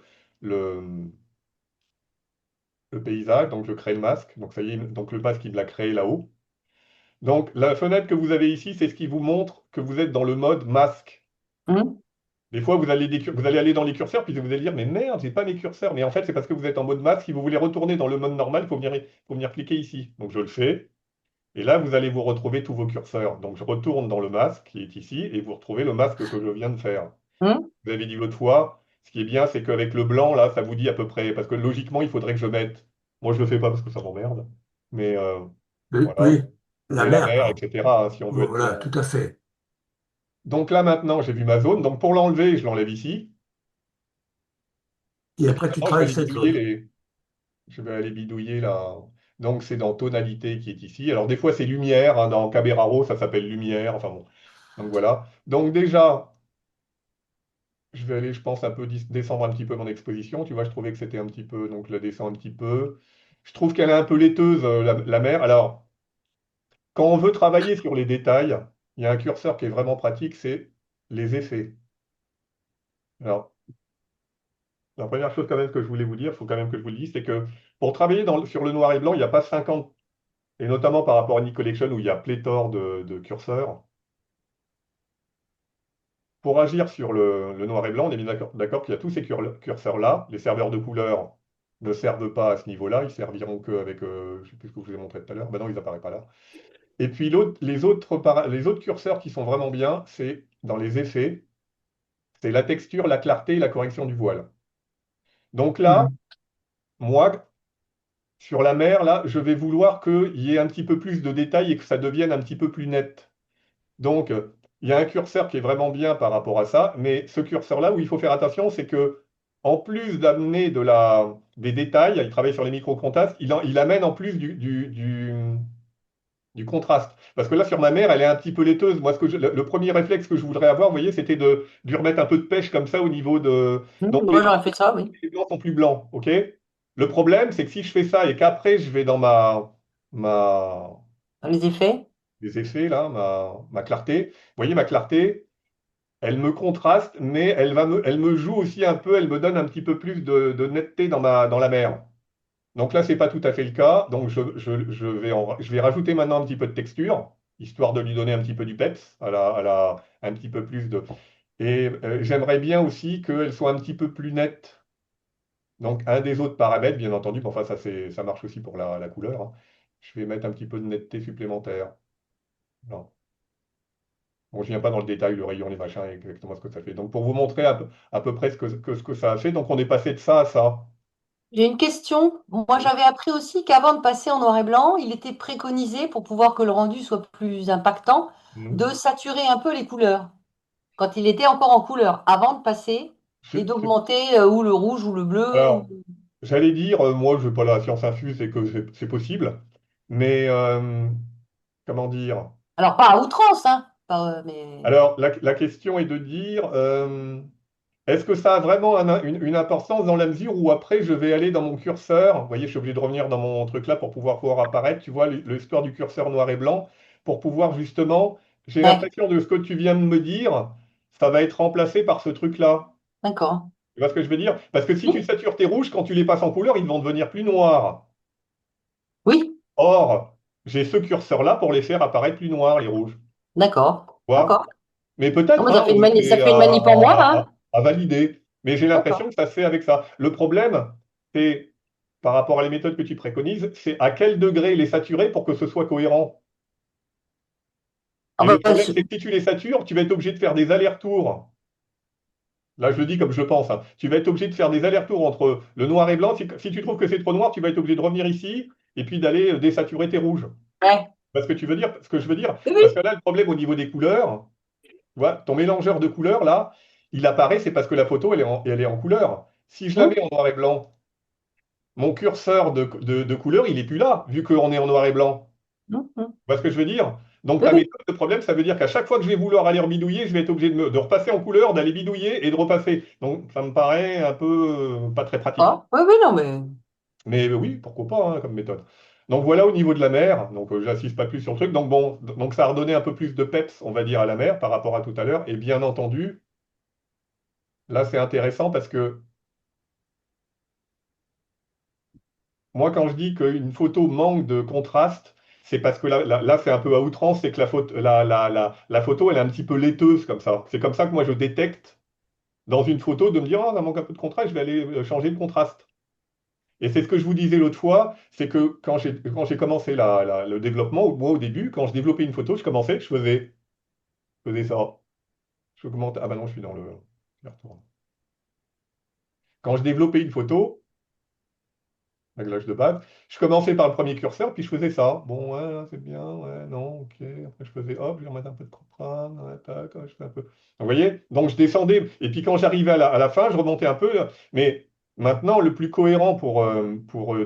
C: le paysage. Donc je crée le masque. Donc ça y est, donc le masque, il me l'a créé là-haut. Donc la fenêtre que vous avez ici, c'est ce qui vous montre que vous êtes dans le mode masque.
A: Hmm.
C: Des fois, vous allez aller dans les curseurs, puis vous allez dire, mais merde, j'ai pas mes curseurs. Mais en fait, c'est parce que vous êtes en mode masque. Si vous voulez retourner dans le mode normal, il faut venir cliquer ici. Donc je le fais. Et là, vous allez vous retrouver tous vos curseurs. Donc je retourne dans le masque qui est ici, et vous retrouvez le masque que je viens de faire.
A: Hmm.
C: Vous avez dit l'autre fois, ce qui est bien, c'est qu'avec le blanc, là, ça vous dit à peu près. Parce que logiquement, il faudrait que je mette. Moi, je le fais pas parce que ça m'emmerde. Mais
E: Oui,
C: voilà.
E: oui. La
C: Et la
E: mer,
C: mer,
E: par exemple.
C: etc., hein, si on veut être
E: Voilà,
C: clair.
E: tout à fait.
C: Donc là, maintenant, j'ai vu ma zone. Donc pour l'enlever, je l'enlève ici.
E: Et
C: Et puis
E: après, tu
C: maintenant, je vais
E: travailles
C: aller
E: cette
C: bidouiller
E: zone.
C: les. Je vais aller bidouiller là. Donc c'est dans tonalité qui est ici. Alors des fois c'est lumière, hein, dans Camera Raw ça s'appelle lumière. Enfin bon. Donc voilà. Donc déjà, je vais aller, je pense, un peu descendre un petit peu mon exposition. Tu vois, je trouvais que c'était un petit peu. Donc je la descends un petit peu. Je trouve qu'elle est un peu laiteuse, la mer. Alors, Quand on veut travailler sur les détails, il y a un curseur qui est vraiment pratique, c'est les effets. Alors, la première chose quand même que je voulais vous dire, il faut quand même que je vous le dise, c'est que pour travailler sur le noir et blanc, il n'y a pas 50, et notamment par rapport à Nick Collection où il y a pléthore de curseurs. Pour agir sur le noir et blanc, on est bien d'accord qu'il y a tous ces curseurs-là. Les serveurs de couleurs ne servent pas à ce niveau-là, ils serviront qu'avec, je ne sais plus ce que je vous ai montré tout à l'heure, ben non, ils n'apparaissent pas là. Et puis les autres curseurs qui sont vraiment bien, c'est dans les effets, c'est la texture, la clarté et la correction du voile. Donc là,
A: Mhm.
C: moi, sur la mer, là, je vais vouloir qu'il y ait un petit peu plus de détails et que ça devienne un petit peu plus net. Donc, il y a un curseur qui est vraiment bien par rapport à ça, mais ce curseur-là, où il faut faire attention, c'est que en plus d'amener des détails, il travaille sur les micro-contrastes, il amène en plus du contraste. Parce que là, sur ma mère, elle est un petit peu laiteuse. Moi, le premier réflexe que je voudrais avoir, vous voyez, c'était de lui remettre un peu de pêche comme ça au niveau de. Donc,
A: Moi, j'aurais fait ça, oui.
C: les blancs sont plus blancs, ok? Le problème, c'est que si je fais ça et qu'après, je vais dans ma,
A: Dans les effets.
C: les effets, là, ma clarté, vous voyez, ma clarté, elle me contraste, mais elle me joue aussi un peu, elle me donne un petit peu plus de netteté dans la mer. Donc là, c'est pas tout à fait le cas. Donc je vais rajouter maintenant un petit peu de texture, histoire de lui donner un petit peu du peps, un petit peu plus de. Et j'aimerais bien aussi qu'elle soit un petit peu plus nette. Donc un des autres paramètres, bien entendu, bon, enfin ça marche aussi pour la couleur, hein. Je vais mettre un petit peu de netteté supplémentaire. Non. Bon, je ne viens pas dans le détail, le rayon, les machins, exactement ce que ça fait. Donc pour vous montrer à peu près ce que ça a fait, donc on est passé de ça à ça.
A: J'ai une question. Moi,
C: Oui.
A: j'avais appris aussi qu'avant de passer en noir et blanc, il était préconisé, pour pouvoir que le rendu soit plus impactant, de
C: Mhm.
A: saturer un peu les couleurs. Quand il était encore en couleur, avant de passer, et d'augmenter ou le rouge ou le bleu.
C: Alors, j'allais dire, moi, je n'ai pas la science infuse et que c'est possible, mais comment dire?
A: Alors, pas à outrance, hein, mais...
C: Alors, la question est de dire, est-ce que ça a vraiment une importance dans la mesure où après, je vais aller dans mon curseur, vous voyez, je suis obligé de revenir dans mon truc là pour pouvoir voir apparaître, tu vois, l'histoire du curseur noir et blanc, pour pouvoir justement, j'ai
A: Ouais,
C: l'impression de ce que tu viens de me dire, ça va être remplacé par ce truc-là.
A: d'accord.
C: Tu vois ce que je veux dire? Parce que si tu
A: Oui,
C: satures tes rouges, quand tu les passes en couleur, ils vont devenir plus noirs.
A: oui,
C: Or, j'ai ce curseur-là pour les faire apparaître plus noirs, les rouges.
A: d'accord,
C: Tu vois?
A: d'accord.
C: Mais
A: Non,
C: peut-être,
A: mais
C: hein,
A: ça
C: c'est
A: fait une manip en moi, hein.
C: à valider. Mais j'ai
A: D'accord.
C: l'impression que ça se fait avec ça. Le problème, c'est, par rapport à les méthodes que tu préconises, c'est à quel degré les saturer pour que ce soit cohérent.
A: Ah
C: Et le
A: bah,
C: problème, c'est que si tu les satures, tu vas être obligé de faire des allers-retours. Là, je le dis comme je pense, hein. Tu vas être obligé de faire des allers-retours entre le noir et blanc. Si tu trouves que c'est trop noir, tu vas être obligé de revenir ici et puis d'aller désaturer tes rouges.
A: ouais.
C: Parce que tu veux dire, ce que je veux dire,
A: Oui,
C: parce que
A: oui.
C: là, le problème au niveau des couleurs, tu vois, ton mélangeur de couleurs, là, il apparaît, c'est parce que la photo, elle est en couleur. Si je la
A: Hum,
C: mets en noir et blanc, mon curseur de couleur, il n'est plus là, vu qu'on est en noir et blanc.
A: hum.
C: Tu vois ce que je veux dire? Donc
A: Oui,
C: ta
A: oui.
C: méthode de problème, ça veut dire qu'à chaque fois que je vais vouloir aller bidouiller, je vais être obligé de repasser en couleur, d'aller bidouiller et de repasser. Donc ça me paraît un peu pas très pratique.
A: Ah, oui, oui, non, mais...
C: Mais oui, pourquoi pas, hein, comme méthode. Donc voilà au niveau de la mer, donc j'insiste pas plus sur le truc. Donc bon, donc ça a redonné un peu plus de peps, on va dire, à la mer par rapport à tout à l'heure. Et bien entendu, là c'est intéressant parce que moi quand je dis qu'une photo manque de contraste, c'est parce que là, c'est un peu à outrance, c'est que la photo elle est un petit peu laiteuse comme ça. C'est comme ça que moi je détecte dans une photo de me dire, ah, ça manque un peu de contraste, je vais aller changer le contraste. Et c'est ce que je vous disais l'autre fois, c'est que quand j'ai commencé le développement, moi au début, quand je développais une photo, je faisais ça. Je augmente. Ah bah non, je suis dans le. Je retourne. Quand je développais une photo, réglage de base, je commençais par le premier curseur, puis je faisais ça. Bon, ouais, là, c'est bien, ouais, non, ok. Après, je faisais hop, je vais remettre un peu de contraste, ouais, tac, ouais, je fais un peu. Vous voyez? Donc, je descendais. Et puis, quand j'arrivais à la fin, je remontais un peu. Mais maintenant, le plus cohérent pour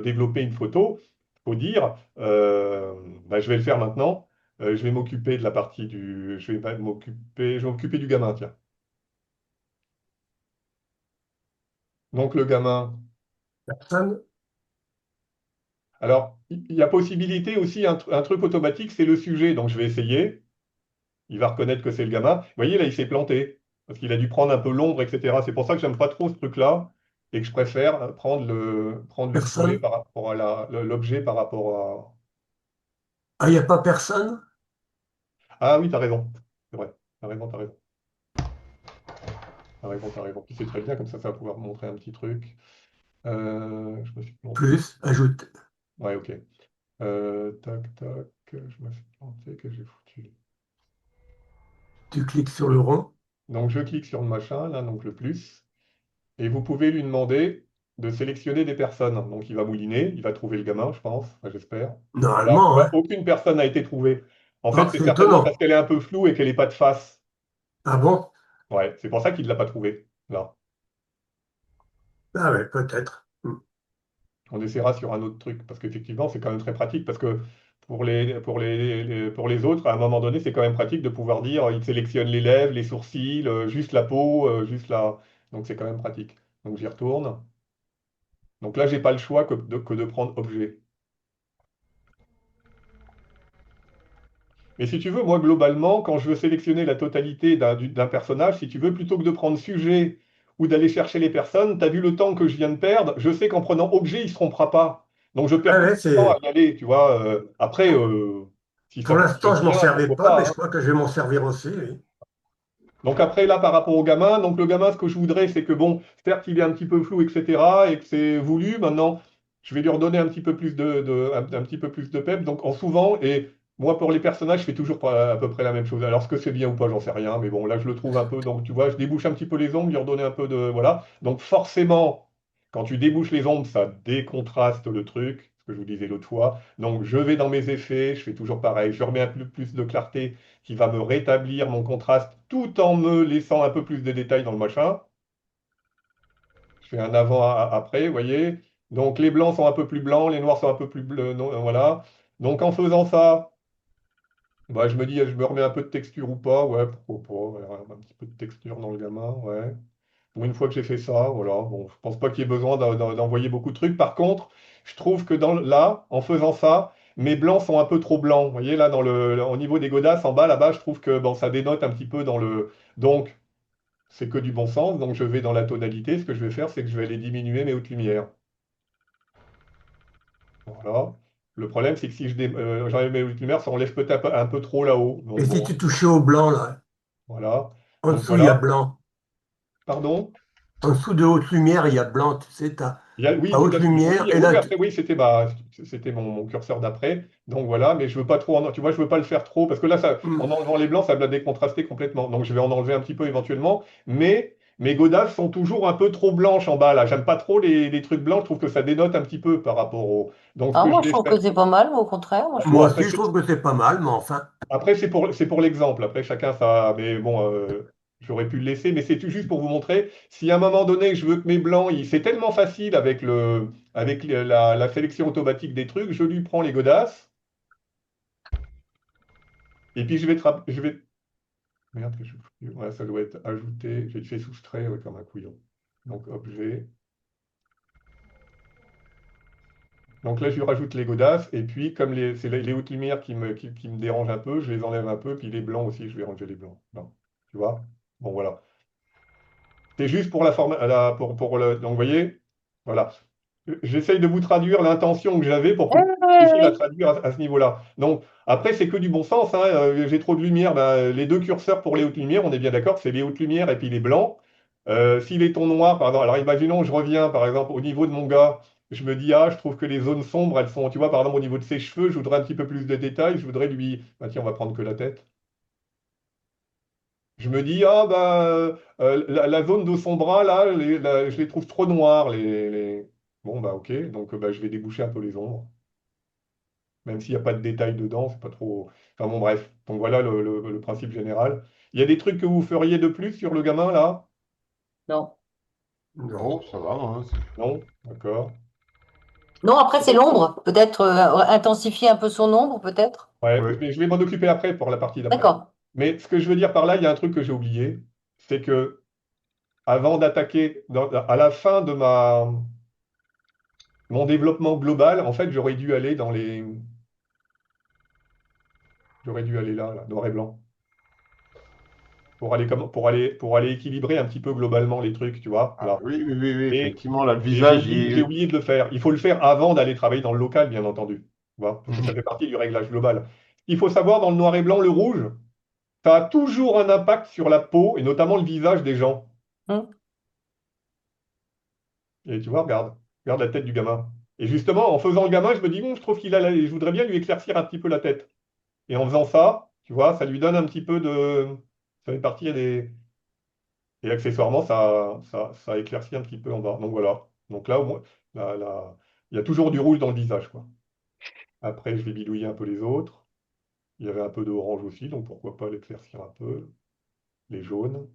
C: développer une photo, il faut dire, bah, je vais le faire maintenant. Je vais m'occuper de la partie du. Je vais m'occuper du gamin, tiens. Donc, le gamin.
E: Personne.
C: Alors, il y a possibilité aussi, un truc automatique, c'est le sujet. Donc, je vais essayer. Il va reconnaître que c'est le gamin. Vous voyez, là, il s'est planté. Parce qu'il a dû prendre un peu l'ombre, etc. C'est pour ça que j'aime pas trop ce truc-là. Et que je préfère prendre le sujet
E: Personne?
C: par rapport à l'objet par rapport
E: Ah, il n'y a pas personne?
C: à. Ah oui, t'as raison. C'est vrai. T'as raison, t'as raison. T'as raison, t'as raison. Puis c'est très bien, comme ça va pouvoir me montrer un petit truc. Je me suis planté.
E: Plus, ajoute.
C: Ouais, ok. Tac, tac. Je me suis planté, que j'ai foutu.
E: Tu cliques sur le rond.
C: Donc, je clique sur le machin, là, donc le plus. Et vous pouvez lui demander de sélectionner des personnes. Donc il va mouliner, il va trouver le gamin, je pense, enfin, j'espère. Voilà, tu
E: Normalement,
C: vois,
E: hein.
C: aucune personne n'a été trouvée. En fait,
E: Ah,
C: c'est
E: c'est
C: certainement parce
E: étonnant.
C: qu'elle est un peu floue et qu'elle n'est pas de face.
E: Ah bon?
C: Ouais, c'est pour ça qu'il ne l'a pas trouvée. Là,
E: Ah ouais, peut-être.
C: on essaiera sur un autre truc, parce qu'effectivement, c'est quand même très pratique, parce que pour les autres, à un moment donné, c'est quand même pratique de pouvoir dire, il sélectionne les lèvres, les sourcils, juste la peau, juste la. Donc c'est quand même pratique. Donc j'y retourne. Donc là, j'ai pas le choix que de prendre objet. Mais si tu veux, moi, globalement, quand je veux sélectionner la totalité d'un personnage, si tu veux, plutôt que de prendre sujet ou d'aller chercher les personnes, tu as vu le temps que je viens de perdre, je sais qu'en prenant objet, il ne se trompera pas. Donc je perds
E: Ah
C: plus
E: ouais,
C: de temps à
E: c'est.
C: y aller, tu vois. Après, si ça
E: Pour l'instant,
C: fonctionne
E: je m'en
C: bien,
E: servais
C: pourquoi
E: pas,
C: pas,
E: mais je
C: hein.
E: crois que je vais m'en servir aussi, oui.
C: Donc après, là, par rapport au gamin, donc le gamin, ce que je voudrais, c'est que, bon, certes, il est un petit peu flou, etc., et que c'est voulu, maintenant, je vais lui redonner un petit peu plus un petit peu plus de pep, donc en souvent, et moi, pour les personnages, je fais toujours pas à peu près la même chose. Alors, ce que c'est bien ou pas, j'en sais rien, mais bon, là, je le trouve un peu, donc tu vois, je débouche un petit peu les ombres, lui redonner un peu de, voilà. Donc forcément, quand tu débouches les ombres, ça décontraste le truc, ce que je vous disais l'autre fois. Donc, je vais dans mes effets, je fais toujours pareil, je remets un peu plus de clarté qui va me rétablir mon contraste tout en me laissant un peu plus de détails dans le machin. Je fais un avant-après, vous voyez. Donc les blancs sont un peu plus blancs, les noirs sont un peu plus bleus, voilà. Donc en faisant ça, bah, je me dis, je me remets un peu de texture ou pas, ouais, pourquoi pas, voilà, un petit peu de texture dans le gamin, ouais. Bon, une fois que j'ai fait ça, voilà, bon, je pense pas qu'il y ait besoin d'envoyer beaucoup de trucs. Par contre, je trouve que là, en faisant ça, mes blancs sont un peu trop blancs. Vous voyez, là, au niveau des godasses, en bas, là-bas, je trouve que bon, ça dénote un petit peu dans le. Donc, c'est que du bon sens. Donc, je vais dans la tonalité. Ce que je vais faire, c'est que je vais aller diminuer mes hautes lumières. Voilà. Le problème, c'est que si j'enlève mes hautes lumières, ça enlève peut-être un peu trop là-haut.
E: Et
C: Donc,
E: si
C: bon,
E: tu touchais au blanc, là,
C: voilà.
E: en
C: Donc,
E: dessous, il y a
C: voilà.
E: blanc.
C: Pardon?
E: En dessous de haute lumière, il y a blanc. Tu sais,
C: Oui,
E: t'as
C: tout
E: haute
C: à fait.
E: lumière,
C: Oui,
E: et
C: oui,
E: là,
C: mais après, oui, c'était mon curseur d'après. Donc voilà, mais je veux pas trop, tu vois, je veux pas le faire trop, parce que là, en enlevant les blancs, ça va la décontraster complètement. Donc je vais en enlever un petit peu éventuellement, mais mes godasses sont toujours un peu trop blanches en bas, là. J'aime pas trop les trucs blancs, je trouve que ça dénote un petit peu par rapport au. Donc ce
A: Ah,
C: que je
A: moi, je
C: vais
A: trouve que
C: faire.
A: c'est pas mal, moi, au contraire. Moi, je
C: Bon,
E: moi
A: trouve.
E: aussi, je trouve que c'est pas mal, mais enfin.
C: après, c'est pour l'exemple. Après, chacun ça. Mais bon, j'aurais pu le laisser. Mais c'est tout juste pour vous montrer. Si à un moment donné, je veux que mes blancs, c'est tellement facile avec la sélection automatique des trucs, je lui prends les godasses. Et puis, je vais. Merde, ouais, ça doit être ajouté. J'ai fait soustraire ouais, comme un couillon. Donc, objet. Donc là, je lui rajoute les godasses. Et puis, comme c'est les hautes lumières qui me dérangent un peu, je les enlève un peu. Puis les blancs aussi, je vais ranger les blancs. Non. Tu vois? Bon, voilà. C'est juste pour la forme, pour le. Donc, vous voyez, voilà. J'essaye de vous traduire l'intention que j'avais pour
A: Oui,
C: que vous
A: oui,
C: puissiez la
A: oui.
C: traduire à ce niveau-là. Donc, après, c'est que du bon sens, hein. J'ai trop de lumière. Ben, les deux curseurs pour les hautes lumières, on est bien d'accord, c'est les hautes lumières et puis les blancs. Si les tons noirs, par exemple, alors imaginons, je reviens, par exemple, au niveau de mon gars, je me dis, ah, je trouve que les zones sombres, elles sont, tu vois, par exemple, au niveau de ses cheveux, je voudrais un petit peu plus de détails, je voudrais lui. Bah, tiens, on va prendre que la tête. Je me dis, ah bah, la zone de son bras, là, je les trouve trop noirs. Bon, bah ok, donc bah, je vais déboucher un peu les ombres. Même s'il n'y a pas de détails dedans, c'est pas trop. Enfin bon, bref. Donc voilà le principe général. Il y a des trucs que vous feriez de plus sur le gamin, là?
A: Non.
D: Non, ça va, hein.
C: Non? D'accord.
A: Non, après, c'est l'ombre. Peut-être intensifier un peu son ombre, peut-être.
C: Ouais,
D: Oui.
C: mais je vais m'en occuper après pour la partie d'après.
A: D'accord.
C: Mais ce que je veux dire par là, il y a un truc que j'ai oublié, c'est que avant d'attaquer, à la fin mon développement global, en fait, j'aurais dû aller dans les... J'aurais dû aller là, noir et blanc. Pour aller équilibrer un petit peu globalement les trucs, tu vois,
D: Ah,
C: là.
D: oui, oui, oui, oui,
C: Et,
D: effectivement, là, le
C: et j'ai
D: visage,
C: oublié, j'ai oublié de le faire. Il faut le faire avant d'aller travailler dans le local, bien entendu. Tu vois, parce que ça fait partie du réglage global. Il faut savoir, dans le noir et blanc, le rouge, ça a toujours un impact sur la peau, et notamment le visage des gens.
A: Hum.
C: Et tu vois, regarde la tête du gamin. Et justement, en faisant le gamin, je me dis, bon, je trouve je voudrais bien lui éclaircir un petit peu la tête. Et en faisant ça, tu vois, ça lui donne un petit peu de... Ça fait partie des... Et accessoirement, ça éclaircit un petit peu en bas. Donc voilà. Donc là, au moins, il y a toujours du rouge dans le visage, quoi. Après, je vais bidouiller un peu les autres. Il y avait un peu d'orange aussi, donc pourquoi pas l'éclaircir un peu. Les jaunes.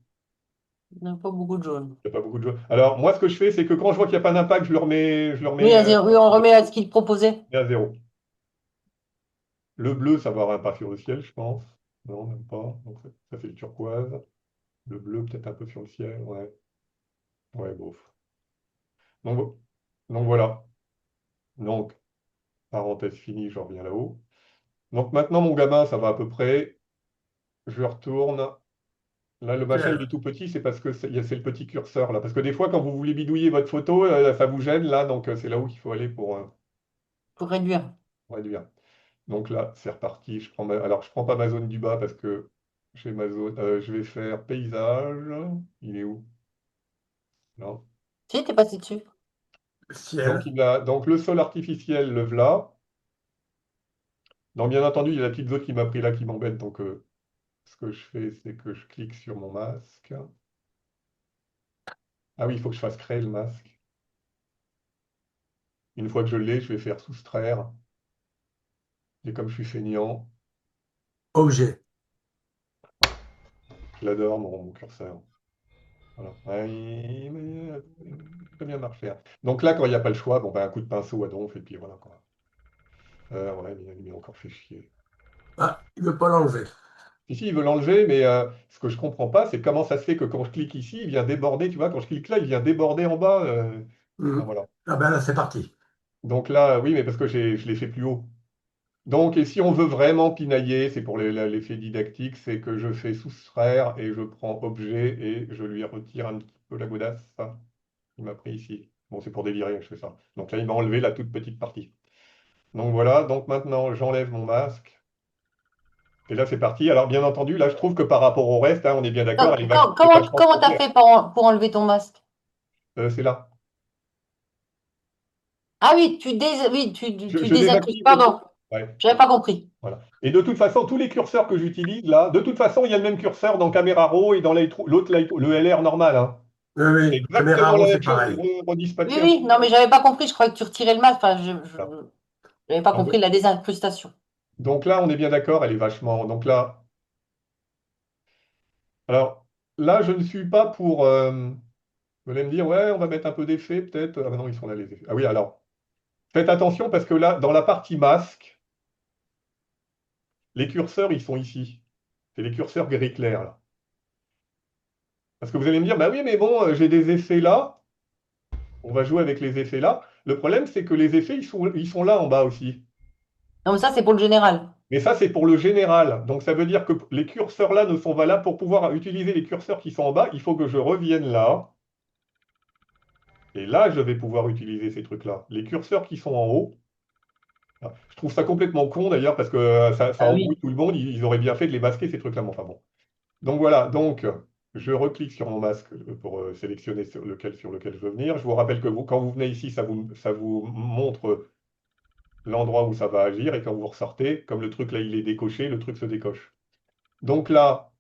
A: Il n'y a pas beaucoup de jaune.
C: Il n'y a pas beaucoup de jaunes. Alors, moi, ce que je fais, c'est que quand je vois qu'il n'y a pas d'impact, je le
A: Oui,
C: remets
A: oui, on remet à ce qu'il proposait.
C: à zéro. Le bleu, ça va avoir un impact sur le ciel, je pense. Non, même pas. Donc, ça fait le turquoise. Le bleu, peut-être un peu sur le ciel. Ouais, ouais, bof. Donc, donc voilà. Donc, parenthèse finie, je reviens là-haut. Donc maintenant, mon gamin, ça va à peu près. Je retourne. Là, le machin, il
E: Pierre,
C: est tout petit, c'est parce que c'est le petit curseur là. Parce que des fois, quand vous voulez bidouiller votre photo, ça vous gêne là. Donc, c'est là où il faut aller
A: Pour réduire.
C: pour réduire. Donc là, c'est reparti. Alors, je prends pas ma zone du bas parce que j'ai ma zone. Je vais faire paysage. Il est où? Non.
A: Si, t'es passé dessus.
C: Donc,
E: ciel,
C: donc le sol artificiel, le v'là. Donc, bien entendu, il y a la petite zone qui m'a pris là qui m'embête. Donc, ce que je fais, c'est que je clique sur mon masque. Ah oui, il faut que je fasse créer le masque. Une fois que je l'ai, je vais faire soustraire. Et comme je suis feignant,
E: objet.
C: je l'adore, mon curseur. Voilà. Ah, il peut bien marcher, hein. Donc là, quand il n'y a pas le choix, bon, ben, un coup de pinceau à donf, et puis voilà, quoi. Ouais, mais il m'a encore fait chier.
E: Ah, il ne veut pas l'enlever.
C: Ici, il veut l'enlever, mais ce que je comprends pas, c'est comment ça se fait que quand je clique ici, il vient déborder, tu vois, quand je clique là, il vient déborder en bas. Ah,
E: Mhm.
C: voilà.
E: Ah ben là, c'est parti.
C: Donc là, oui, mais parce que je l'ai fait plus haut. Donc, et si on veut vraiment pinailler, c'est pour l'effet didactique, c'est que je fais soustraire et je prends objet et je lui retire un petit peu la godasse, ça, il m'a pris ici. Bon, c'est pour délirer, je fais ça. Donc là, il m'a enlevé la toute petite partie. Donc voilà, donc maintenant, j'enlève mon masque. Et là, c'est parti. Alors, bien entendu, là, je trouve que par rapport au reste, hein, on est bien d'accord, c'est vachement
A: Comment
C: trop
A: t'as
C: clair.
A: fait pour enlever ton masque?
C: C'est là.
A: Ah oui, oui, tu
C: Je
A: désactives.
C: désactive le truc.
A: Pardon,
C: Ouais.
A: j'avais pas compris.
C: Voilà. Et de toute façon, tous les curseurs que j'utilise là, de toute façon, il y a le même curseur dans Camera Raw et dans l'autre, le LR normal, hein.
E: Oui,
C: C'est
E: oui, caméra
C: exactement la
E: raw, c'est
C: même chose,
E: pareil.
A: Oui,
C: redispatché un
A: oui,
C: petit
A: non, mais j'avais pas compris. Je croyais que tu retirais le masque. Enfin,
C: peu.
A: j'avais pas
C: Donc,
A: compris la désincrustation.
C: donc là, on est bien d'accord, elle est vachement. Donc là, alors là, je ne suis pas pour. Vous allez me dire, ouais, on va mettre un peu d'effet, peut-être. Ah ben non, ils sont là, les effets. Ah oui, alors, faites attention parce que là, dans la partie masque, les curseurs, ils sont ici. C'est les curseurs gris clair, là. Parce que vous allez me dire, bah oui, mais bon, j'ai des effets là. On va jouer avec les effets là. Le problème, c'est que les effets, ils sont là en bas aussi.
A: Non, mais ça, c'est pour le général.
C: Mais ça, c'est pour le général. Donc, ça veut dire que les curseurs là ne sont valables pour pouvoir utiliser les curseurs qui sont en bas. Il faut que je revienne là. Et là, je vais pouvoir utiliser ces trucs-là. Les curseurs qui sont en haut, je trouve ça complètement con d'ailleurs parce que ça
A: Ah
C: embrouille
A: oui.
C: tout le monde. Ils auraient bien fait de les masquer, ces trucs-là. Mais enfin bon. Donc voilà. Donc, je reclique sur mon masque pour sélectionner sur lequel je veux venir. Je vous rappelle que quand vous venez ici, ça vous montre l'endroit où ça va agir. Et quand vous ressortez, comme le truc là, il est décoché, le truc se décoche. Donc là,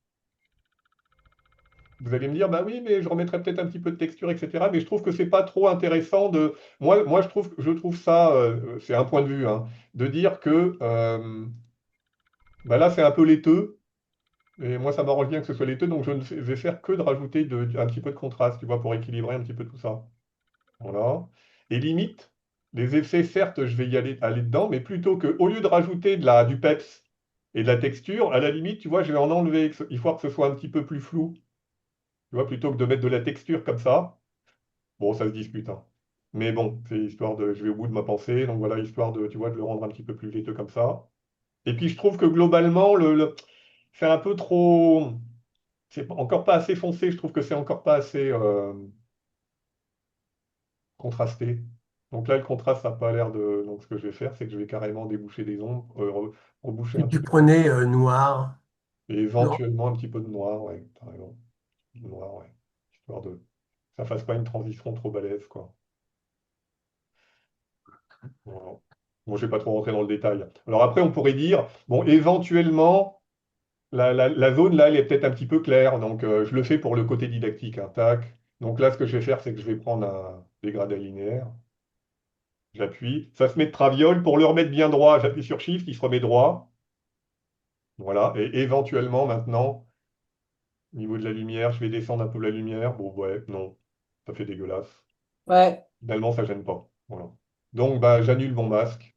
C: vous allez me dire, bah oui, mais je remettrai peut-être un petit peu de texture, etc. Mais je trouve que c'est pas trop intéressant de. Moi, je trouve ça, c'est un point de vue, hein, de dire que bah là, c'est un peu laiteux. Et moi, ça m'arrange bien que ce soit laiteux, donc je ne vais faire que de rajouter un petit peu de contraste, tu vois, pour équilibrer un petit peu tout ça. Voilà. Et limite, les effets, certes, je vais aller dedans, mais plutôt que, au lieu de rajouter du peps et de la texture, à la limite, tu vois, je vais en enlever. Il faut que ce soit un petit peu plus flou. Tu vois, plutôt que de mettre de la texture comme ça. Bon, ça se discute, hein. Mais bon, c'est histoire de, je vais au bout de ma pensée, donc voilà, histoire de, tu vois, de le rendre un petit peu plus laiteux comme ça. Et puis je trouve que globalement, c'est un peu trop, c'est encore pas assez foncé, je trouve que c'est encore pas assez contrasté. Donc là, le contraste, ça n'a pas l'air de. Donc ce que je vais faire, c'est que je vais carrément déboucher des ombres, reboucher
E: Si
C: un
E: tu
C: peu,
E: prenais noir,
C: et
E: non,
C: éventuellement un petit peu de noir, ouais, t'as raison. Du noir, ouais. Histoire de que ça fasse pas une transition trop balèze, quoi. Voilà. Bon, je vais pas trop rentrer dans le détail. Alors après, on pourrait dire, bon, éventuellement, la zone là, elle est peut-être un petit peu claire, donc je le fais pour le côté didactique, hein, tac. Donc là, ce que je vais faire, c'est que je vais prendre un dégradé linéaire. J'appuie, ça se met de traviole. Pour le remettre bien droit, j'appuie sur Shift, il se remet droit. Voilà, et éventuellement maintenant, au niveau de la lumière, je vais descendre un peu la lumière. Bon, ouais, non, ça fait dégueulasse.
A: Ouais.
C: Finalement, ça gêne pas. Voilà. Donc, bah, j'annule mon masque.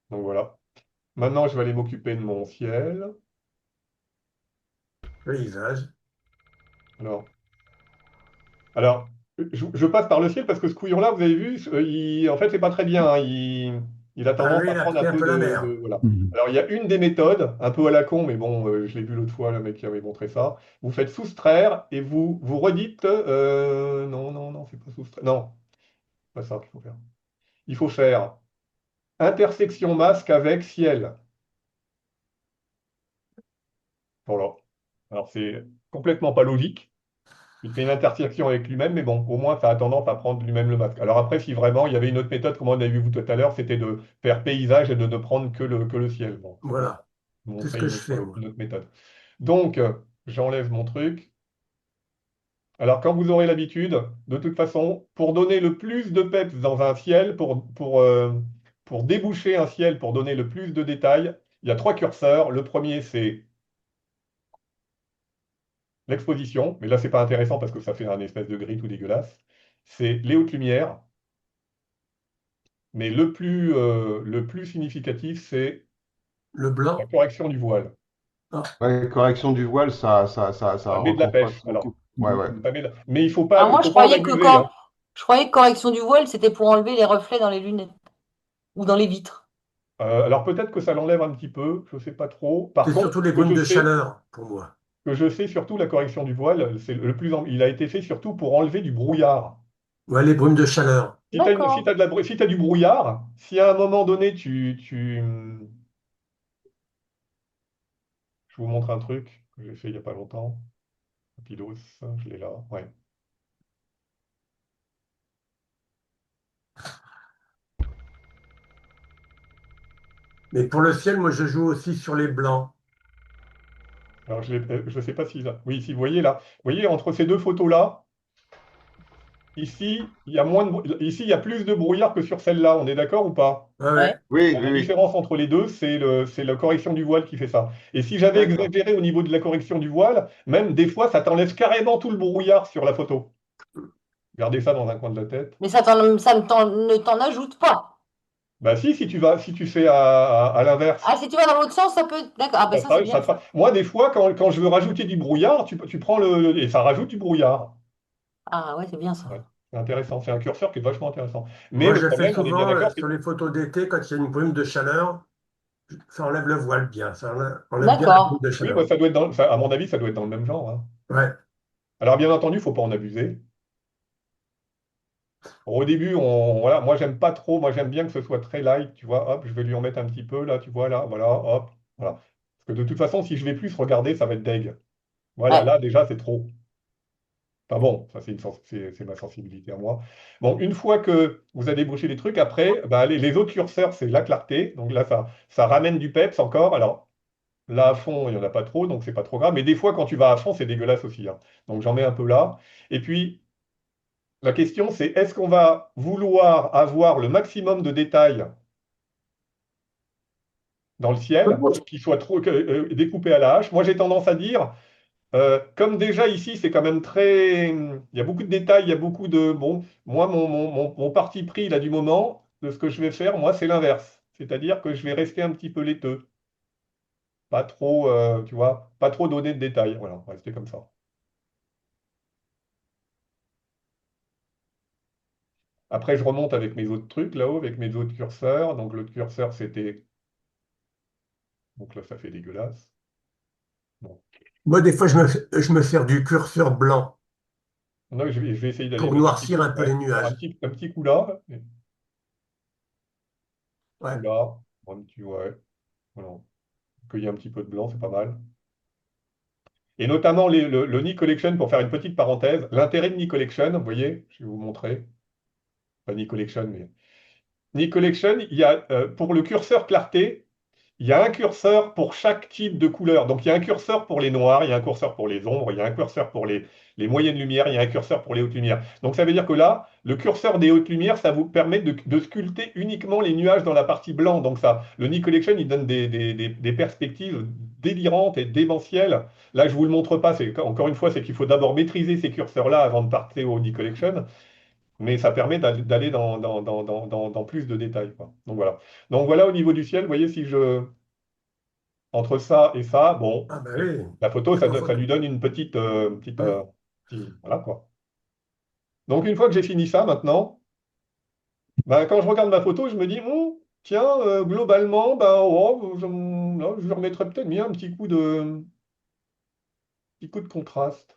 C: Donc voilà. Maintenant, je vais aller m'occuper de mon ciel.
E: paysage.
C: Alors, alors je passe par le ciel parce que ce couillon-là, vous avez vu, en fait, c'est pas très bien, hein. Il a
E: Ah
C: tendance
E: oui,
C: à
E: il a
C: prendre un
E: pris un
C: peu
E: peu la mer.
C: voilà.
B: Mhm.
C: Alors, il y a une des méthodes, un peu à la con, mais bon, je l'ai vu l'autre fois, le mec qui avait montré ça. Vous faites soustraire et vous redites. Non, non, non, c'est pas soustraire. Non, c'est pas ça qu'il faut faire. Il faut faire intersection masque avec ciel. Voilà. Alors, c'est complètement pas logique. Il fait une intersection avec lui-même, mais bon, au moins, ça a tendance à prendre lui-même le masque. Alors après, si vraiment, il y avait une autre méthode, comme on a vu vous tout à l'heure, c'était de faire paysage et de ne prendre que le ciel. Bon, je vais
E: Voilà,
C: vous
E: c'est ce
C: montrer
E: que je fais, moi.
C: une autre méthode. Donc, j'enlève mon truc. Alors, quand vous aurez l'habitude, de toute façon, pour donner le plus de peps dans un ciel, pour déboucher un ciel, pour donner le plus de détails, il y a trois curseurs. Le premier, c'est l'exposition, mais là, c'est pas intéressant parce que ça fait un espèce de gris tout dégueulasse. C'est les hautes lumières. Mais le plus significatif, c'est
E: Le
C: la
E: blanc,
C: correction du voile.
E: ah,
D: Ouais, correction du voile, ça
C: Ça met de la
D: recontraste
C: pêche. Alors,
D: beaucoup. Ouais, ouais.
C: mais
A: Alors
C: il
A: moi,
C: faut pas en abuser, hein.
A: je croyais que correction du voile, c'était pour enlever les reflets dans les lunettes ou dans les vitres.
C: Alors peut-être que ça l'enlève un petit peu, je ne sais pas trop. Par
E: c'est
C: contre,
E: surtout les brumes de chaleur pour moi.
C: je sais surtout la correction du voile, il a été fait surtout pour enlever du brouillard.
E: Ouais, les brumes de chaleur.
C: Si tu as, si
A: D'accord.
C: t'as si t'as du brouillard, si à un moment donné je vous montre un truc que j'ai fait il n'y a pas longtemps. Rapidos, je l'ai là. Ouais.
E: Mais pour le ciel, moi, je joue aussi sur les blancs.
C: Alors, je ne sais pas si là. Oui, si vous voyez là. Vous voyez, entre ces deux photos-là, ici, ici, il y a plus de brouillard que sur celle-là. On est d'accord ou pas?
E: Ouais,
A: Ouais.
E: ouais.
D: Oui,
C: Bon,
D: oui,
C: la
D: oui.
C: différence entre les deux, c'est la correction du voile qui fait ça. Et si j'avais
E: D'accord.
C: exagéré au niveau de la correction du voile, même des fois, ça t'enlève carrément tout le brouillard sur la photo. Gardez ça dans un coin de la tête.
A: Mais ne t'en ajoute pas.
C: Bah si tu fais à l'inverse.
A: Ah, si tu vas dans l'autre sens, ça peut. D'accord. Ah, ben ça, c'est bien ça.
C: Moi, des fois, quand je veux rajouter du brouillard, tu prends et ça rajoute du brouillard.
A: Ah, ouais, c'est bien
C: Ouais,
A: ça.
C: c'est intéressant. C'est un curseur qui est vachement intéressant. Mais
E: Moi,
C: le
E: je fais
C: problème, on est bien
E: souvent
C: d'accord, c'est
E: sur les photos d'été, quand il y a une brume de chaleur, ça enlève le voile bien. Ça enlève bien la brume
A: D'accord.
E: de
C: oui, bah,
E: chaleur.
C: ça doit être à mon avis, ça doit être dans le même genre, hein.
E: Ouais.
C: Alors, bien entendu, il ne faut pas en abuser. Bon, au début, voilà, moi, j'aime pas trop. Moi, j'aime bien que ce soit très light. Tu vois, hop, je vais lui en mettre un petit peu, là, tu vois, là, voilà, hop, voilà. Parce que de toute façon, si je vais plus regarder, ça va être deg. Voilà,
A: Ouais.
C: là, déjà, c'est trop. Enfin bon, ça, c'est ma sensibilité à moi. Bon, une fois que vous avez débouché les trucs, après, bah, les autres curseurs, c'est la clarté. Donc là, ça ramène du peps encore. Alors, là, à fond, il n'y en a pas trop, donc c'est pas trop grave. Mais des fois, quand tu vas à fond, c'est dégueulasse aussi, hein. Donc j'en mets un peu là. Et puis, la question, c'est est-ce qu'on va vouloir avoir le maximum de détails dans le ciel, qui soit trop découpé à la hache? Moi, j'ai tendance à dire, comme déjà ici, c'est quand même très. Il y a beaucoup de détails, il y a beaucoup de. Bon, moi, mon parti pris là du moment, de ce que je vais faire, moi, c'est l'inverse. C'est-à-dire que je vais rester un petit peu laiteux. Pas trop, tu vois, pas trop donner de détails. Voilà, on va rester comme ça. Après, je remonte avec mes autres trucs là-haut, avec mes autres curseurs. Donc, l'autre curseur, c'était. Donc là, ça fait dégueulasse. Bon.
E: Moi, des fois, je me sers du curseur blanc
C: Non, je vais essayer d'aller
E: pour
C: mettre un petit
E: noircir
C: coup.
E: un peu
C: Ouais,
E: les
C: faire
E: nuages.
C: un petit coup là, un coup
E: Ouais.
C: là, un petit, ouais, voilà. Qu'il y ait un petit peu de blanc, c'est pas mal. Et notamment le Nik Collection, pour faire une petite parenthèse, l'intérêt de Nik Collection, vous voyez, je vais vous montrer, pas Nik Collection, mais Nik Collection, il y a, pour le curseur clarté, il y a un curseur pour chaque type de couleur. Donc, il y a un curseur pour les noirs, il y a un curseur pour les ombres, il y a un curseur pour les moyennes lumières, il y a un curseur pour les hautes lumières. Donc, ça veut dire que là, le curseur des hautes lumières, ça vous permet de sculpter uniquement les nuages dans la partie blanc. Donc, ça, le Nik Collection, il donne des perspectives délirantes et démentielles. Là, je ne vous le montre pas. Encore une fois, c'est qu'il faut d'abord maîtriser ces curseurs-là avant de partir au Nik Collection. Mais ça permet d'aller dans plus de détails, quoi. Donc voilà au niveau du ciel, vous voyez, si je entre ça et ça, bon,
E: Ah ben oui,
C: la photo,
E: très bonne
C: ça lui
E: photo.
C: donne une petite
E: Ouais.
C: voilà quoi. Donc une fois que j'ai fini ça, maintenant, ben, quand je regarde ma photo, je me dis, tiens, globalement, ben, oh, là, je remettrais peut-être bien un petit coup de contraste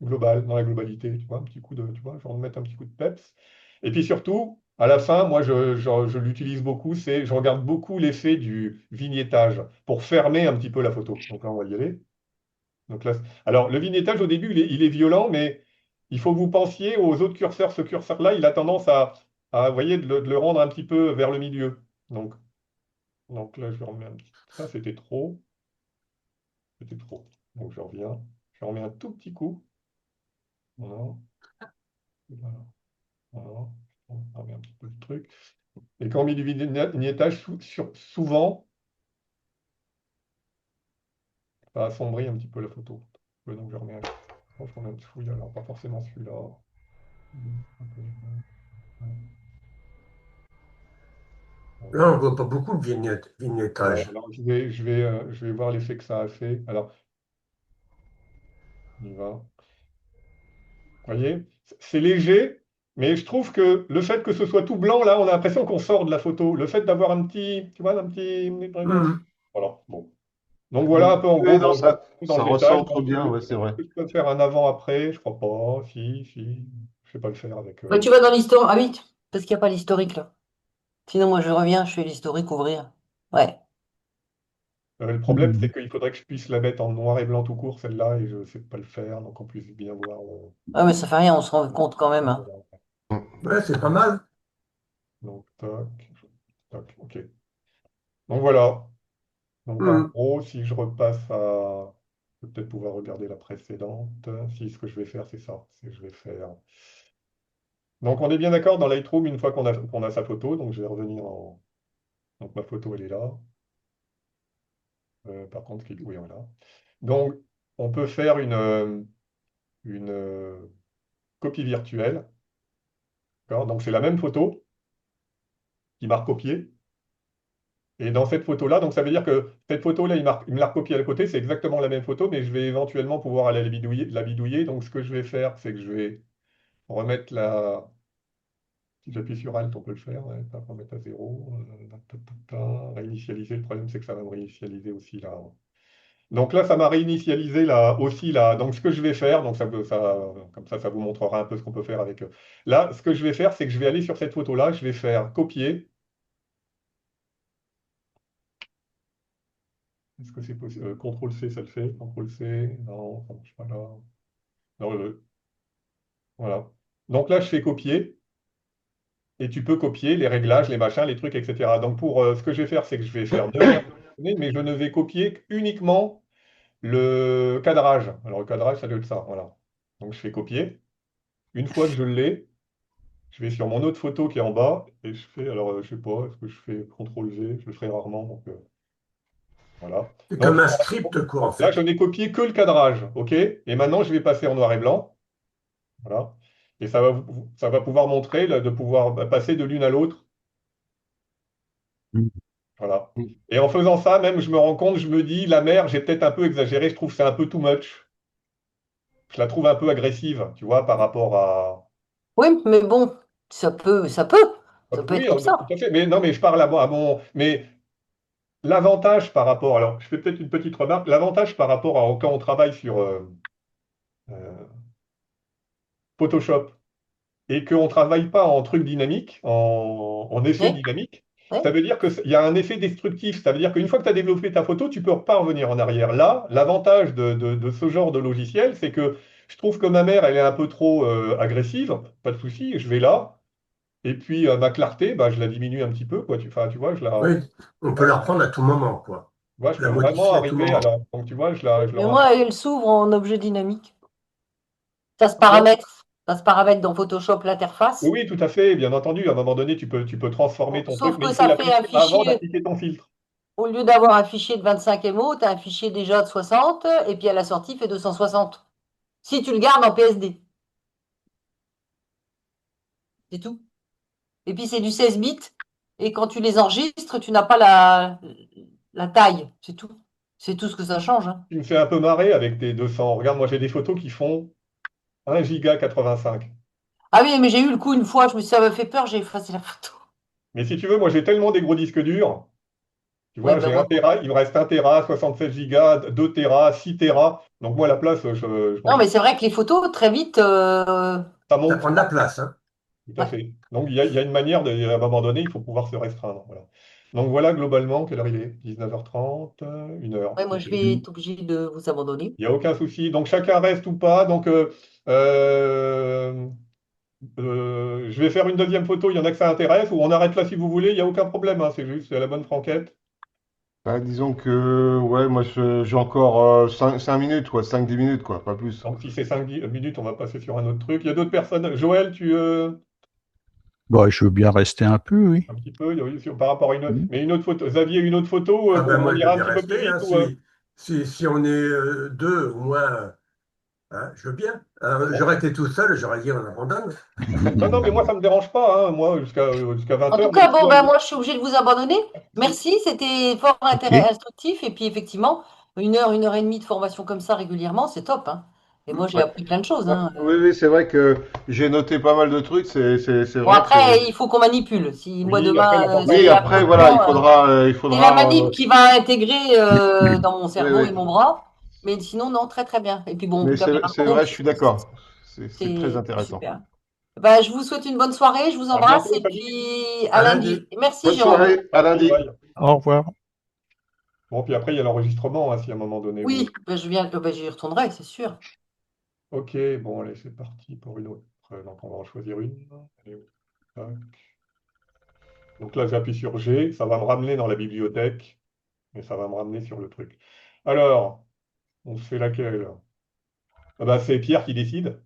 C: global, dans la globalité, tu vois, un petit coup de, tu vois, je vais remettre un petit coup de peps. Et puis surtout, à la fin, moi, je l'utilise beaucoup, je regarde beaucoup l'effet du vignettage pour fermer un petit peu la photo. Donc là, on va y aller. Donc là, alors, le vignettage, au début, il est violent, mais il faut que vous pensiez aux autres curseurs. Ce curseur-là, il a tendance vous voyez, de le rendre un petit peu vers le milieu. Donc, donc là, je remets un petit. Ça, c'était trop. C'était trop. Donc, je reviens. Je remets un tout petit coup. Voilà. Voilà. Voilà. On remet un petit peu le truc. Et quand on met du vignettage, souvent, ça assombrit un petit peu la photo. Donc, je remets je remets un petit fouille, alors pas forcément celui-là. Un peu, ouais.
E: Là,
C: Voilà.
E: on voit pas beaucoup le
C: Ouais,
E: vignettage.
C: alors je vais voir l'effet que ça a fait. Alors, on y va. Vous voyez, c'est léger, mais je trouve que le fait que ce soit tout blanc, là, on a l'impression qu'on sort de la photo. Le fait d'avoir un petit, tu vois, un petit.
E: Mhm.
C: Voilà, bon. Donc voilà un peu en gros,
D: Oui, non,
C: bon, je rentre dans
D: ça
C: le détail.
D: recentre bien, ouais, c'est vrai.
C: Est-ce que je peux faire un avant-après? Je crois pas. Si, si. Je sais pas le faire avec.
A: Ouais, tu vas dans l'historique. Ah oui, parce qu'il n'y a pas l'historique là. Sinon, moi, je reviens, je fais l'historique, ouvrir. Ouais.
C: Le problème, c'est qu'il faudrait que je puisse la mettre en noir et blanc tout court, celle-là, et je ne sais pas le faire, donc on puisse bien voir.
A: Ah, mais ça fait rien, on se rend compte quand même, hein.
C: Voilà.
E: Ouais, c'est pas mal.
C: Donc, tac, tac, ok. Donc voilà. Donc en
E: Mhm.
C: gros, si je repasse à. Je vais peut-être pouvoir regarder la précédente. Si ce que je vais faire, c'est ça. C'est que je vais faire. Donc on est bien d'accord dans Lightroom, une fois qu'on a sa photo. Donc je vais revenir en. Donc ma photo, elle est là. Par contre, oui, voilà. Donc on peut faire une copie virtuelle. D'accord. Donc c'est la même photo qui m'a recopié. Et dans cette photo-là, donc ça veut dire que cette photo-là, il me l'a recopiée à côté, c'est exactement la même photo, mais je vais éventuellement pouvoir aller la bidouiller. Donc ce que je vais faire, c'est que je vais remettre la. Si j'appuie sur Alt, on peut le faire, ouais, remettre à zéro, réinitialiser. Le problème, c'est que ça va me réinitialiser aussi là. Donc là, ça m'a réinitialisé là aussi là. Donc ce que je vais faire, donc comme ça vous montrera un peu ce qu'on peut faire avec eux. Là, ce que je vais faire, c'est que je vais aller sur cette photo-là, je vais faire copier. Est-ce que c'est possible? CTRL-C, ça le fait. CTRL-C, non, ça ne marche pas là. Non, voilà. Donc là, je fais copier. Et tu peux copier les réglages, les machins, les trucs, etc. Donc pour ce que je vais faire, c'est que je vais faire ne rien copier, mais je ne vais copier uniquement le cadrage. Alors le cadrage, ça doit être ça. Voilà. Donc je fais copier. Une fois que je l'ai, je vais sur mon autre photo qui est en bas et je fais, alors je sais pas, est-ce que je fais CTRL-V? Je le ferai rarement. Donc, voilà.
E: C'est
C: Donc
E: comme un script, quoi, en
C: là, je
E: fait.
C: n'ai copié que le cadrage. OK? Et maintenant, je vais passer en noir et blanc. Voilà. Et ça va pouvoir montrer là, de pouvoir passer de l'une à l'autre. Voilà. Et en faisant ça, même, je me rends compte, je me dis, la mer, j'ai peut-être un peu exagéré, je trouve que c'est un peu too much. Je la trouve un peu agressive, tu vois, par rapport à.
A: Oui, mais bon. Ça peut, ça peut. Ça peut être
C: Oui,
A: comme ça.
C: tout à fait. Mais non, mais je parle mais l'avantage par rapport, alors je fais peut-être une petite remarque, l'avantage par rapport à quand on travaille sur euh, Photoshop et qu'on ne travaille pas en truc dynamique, en effet
A: Oui,
C: dynamique,
A: oui.
C: ça veut dire qu'il y a un effet destructif. Ça veut dire qu'une fois que tu as développé ta photo, tu peux pas revenir en arrière. Là, l'avantage de ce genre de logiciel, c'est que je trouve que ma mère, elle est un peu trop agressive, pas de souci, je vais là, et puis ma clarté, bah, je la diminue un petit peu, quoi. Enfin, tu vois,
E: Oui, on peut la reprendre à tout moment, quoi.
C: je
E: La
C: peux vraiment
E: modifier à tout
C: arriver,
E: moment.
C: alors, donc tu vois, je la
A: Mais
C: rends.
A: moi, elle s'ouvre en objet dynamique. Ça se
C: Pardon.
A: paramètre. Ça se paramètre dans Photoshop
C: Oui,
A: l'interface.
C: oui, tout à fait, bien entendu. À un moment donné, tu peux transformer
A: Bon,
C: ton truc,
A: sauf
C: mais
A: que
C: il faut
A: ça fait un
C: l'appliquer avant
A: fichier,
C: d'appliquer ton filtre.
A: au lieu d'avoir un fichier de 25 MO, tu as un fichier déjà de 60, et puis à la sortie, il fait 260. Si tu le gardes en PSD, c'est tout. Et puis c'est du 16 bits, et quand tu les enregistres, tu n'as pas la taille, c'est tout. C'est tout ce que ça change, hein.
C: Tu me fais un peu marrer avec tes 200. Regarde, moi j'ai des photos qui font 1 giga 85.
A: Ah oui, mais j'ai eu le coup une fois, ça m'a fait peur, j'ai effacé la photo.
C: Mais si tu veux, moi j'ai tellement des gros disques durs. Tu
A: Oui,
C: vois,
A: ben
C: j'ai 1
A: moi.
C: Tera, il me reste 1 Tera, 76 gigas, 2 Tera, 6 Tera. Donc moi, à la place, je m'en
A: Non, mais
C: fous.
A: c'est vrai que les photos, très vite,
C: Ça
E: Ça
C: monte.
E: prend de la place, hein.
C: Tout à
A: ouais.
C: fait. Donc il y a une manière, à un moment donné, il faut pouvoir se restreindre. Voilà. Donc voilà, globalement, quelle heure il est? 19h30, 1 heure.
A: Ouais, moi, je vais être obligée de vous abandonner.
C: Il n'y a aucun souci. Donc chacun reste ou pas. Donc euh, je vais faire une deuxième photo. Il y en a que ça intéresse. Ou on arrête là si vous voulez. Il n'y a aucun problème, hein. C'est juste, c'est la bonne franquette.
D: Bah, disons que, ouais, moi, j'ai encore 5 minutes, quoi, 5-10 minutes, quoi, pas plus.
C: Donc si c'est 5 minutes, on va passer sur un autre truc. Il y a d'autres personnes. Joël,
B: Bah, je veux bien rester un peu, oui.
C: un petit peu, par rapport à une autre.
B: Mm.
C: Mais une autre photo. Xavier, une autre photo,
E: Ah ben
C: on
E: moi, je veux
C: ira un
E: bien
C: petit peu plus
E: rester,
C: vite
E: hein. Si on est deux, au moins, hein, je veux bien. J'aurais été tout seul, j'aurais dit on abandonne.
C: Non, non, mais moi, ça ne me dérange pas, hein, moi, jusqu'à
A: En
C: 20
A: tout
C: heures. Mais
A: cas,
C: si
A: bon,
C: on
A: ben
C: est...
A: moi, je suis obligée de vous abandonner. Merci, c'était fort
B: Ok.
A: instructif. Et puis, effectivement, 1 heure et demie de formation comme ça régulièrement, c'est top, hein. Et moi, j'ai
D: Ouais.
A: appris plein de choses,
D: Ouais,
A: hein.
D: oui, oui, c'est vrai que j'ai noté pas mal de trucs, c'est
A: Bon,
D: vrai que...
A: après, il faut qu'on manipule. Si moi,
C: Oui, après,
A: demain,
C: l'important,
D: Oui,
A: j'ai
C: c'est
A: un
C: de...
D: après,
A: peu de
D: voilà,
A: temps,
D: il
A: c'est la
D: faudra...
A: manip qui va intégrer dans mon
D: oui,
A: cerveau
D: oui.
A: et mon bras. Mais sinon, non, très, très bien. Et puis, bon,
D: Mais
A: caméra
D: c'est
A: pro,
D: vrai, je suis d'accord. C'est très
A: c'est
D: intéressant.
A: super. Ben, je vous souhaite une bonne soirée, je vous
C: À
A: embrasse
C: bientôt,
A: et
C: salut.
A: puis à
E: À
A: lundi.
E: lundi.
A: Merci,
D: Bonne
A: Jérôme.
D: soirée, à
C: Merci,
D: lundi.
C: bye.
B: Au revoir.
C: Bon, puis après, il y a l'enregistrement, hein, si à un moment donné,
A: Oui, ben, j'y retournerai, c'est sûr.
C: Ok, bon, allez, c'est parti pour une autre. Donc, on va en choisir une. Allez, tac. Donc là, j'appuie sur G, ça va me ramener dans la bibliothèque, et ça va me ramener sur le truc. Alors, on fait laquelle? Ah bah, c'est Pierre qui décide.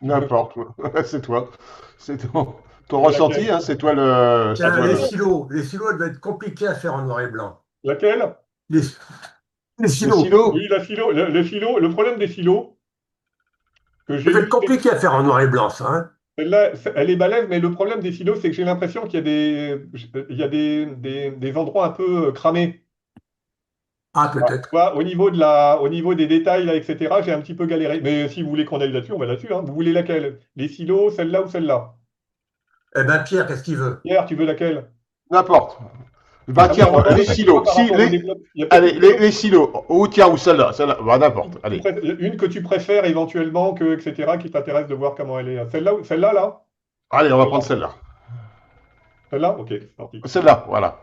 C: Tu veux
D: N'importe. C'est toi. C'est ton
C: tu veux
D: ressenti,
C: laquelle?
D: hein, c'est toi le... C'est
C: Ah
E: Tiens,
D: toi
C: non,
E: les
D: le...
C: non,
E: silos. Les silos, elles doivent être compliquées à faire en noir et blanc.
C: laquelle?
E: Les, les
D: Le
E: silos.
C: Oui,
D: silo?
C: la philo, le philo, le problème des silos que
E: Ça
C: j'ai
E: va
C: eu,
E: être
C: c'est
E: compliqué à faire en noir et blanc, ça, hein.
C: celle-là, elle est balèze, mais le problème des silos, c'est que j'ai l'impression qu'il y a il y a des endroits un peu cramés.
E: Ah,
C: Ah, tu
E: peut-être.
C: vois, au niveau des détails, là, etc., j'ai un petit peu galéré. Mais si vous voulez qu'on aille là-dessus, on va là-dessus, hein. Vous voulez laquelle? Les silos, celle-là ou celle-là?
E: Eh ben, Pierre, qu'est-ce qu'il veut?
C: Pierre, tu veux laquelle?
D: N'importe. Bah
C: Ah, mais
D: tiens,
C: ça dépend
D: les
C: peut-être, tu vois,
D: silos.
C: par
D: Si,
C: rapport au développement. Il y a peut-être
D: allez,
C: une photo
D: les silos. Ou tiens, ou celle-là, celle-là. Bah n'importe. Allez.
C: une que tu préfères éventuellement, etc., qui t'intéresse de voir comment elle est. Celle-là, celle-là, là?
D: Allez, on va
C: Celle-là?
D: prendre celle-là.
C: Celle-là? Ok, c'est parti.
D: Celle-là, voilà.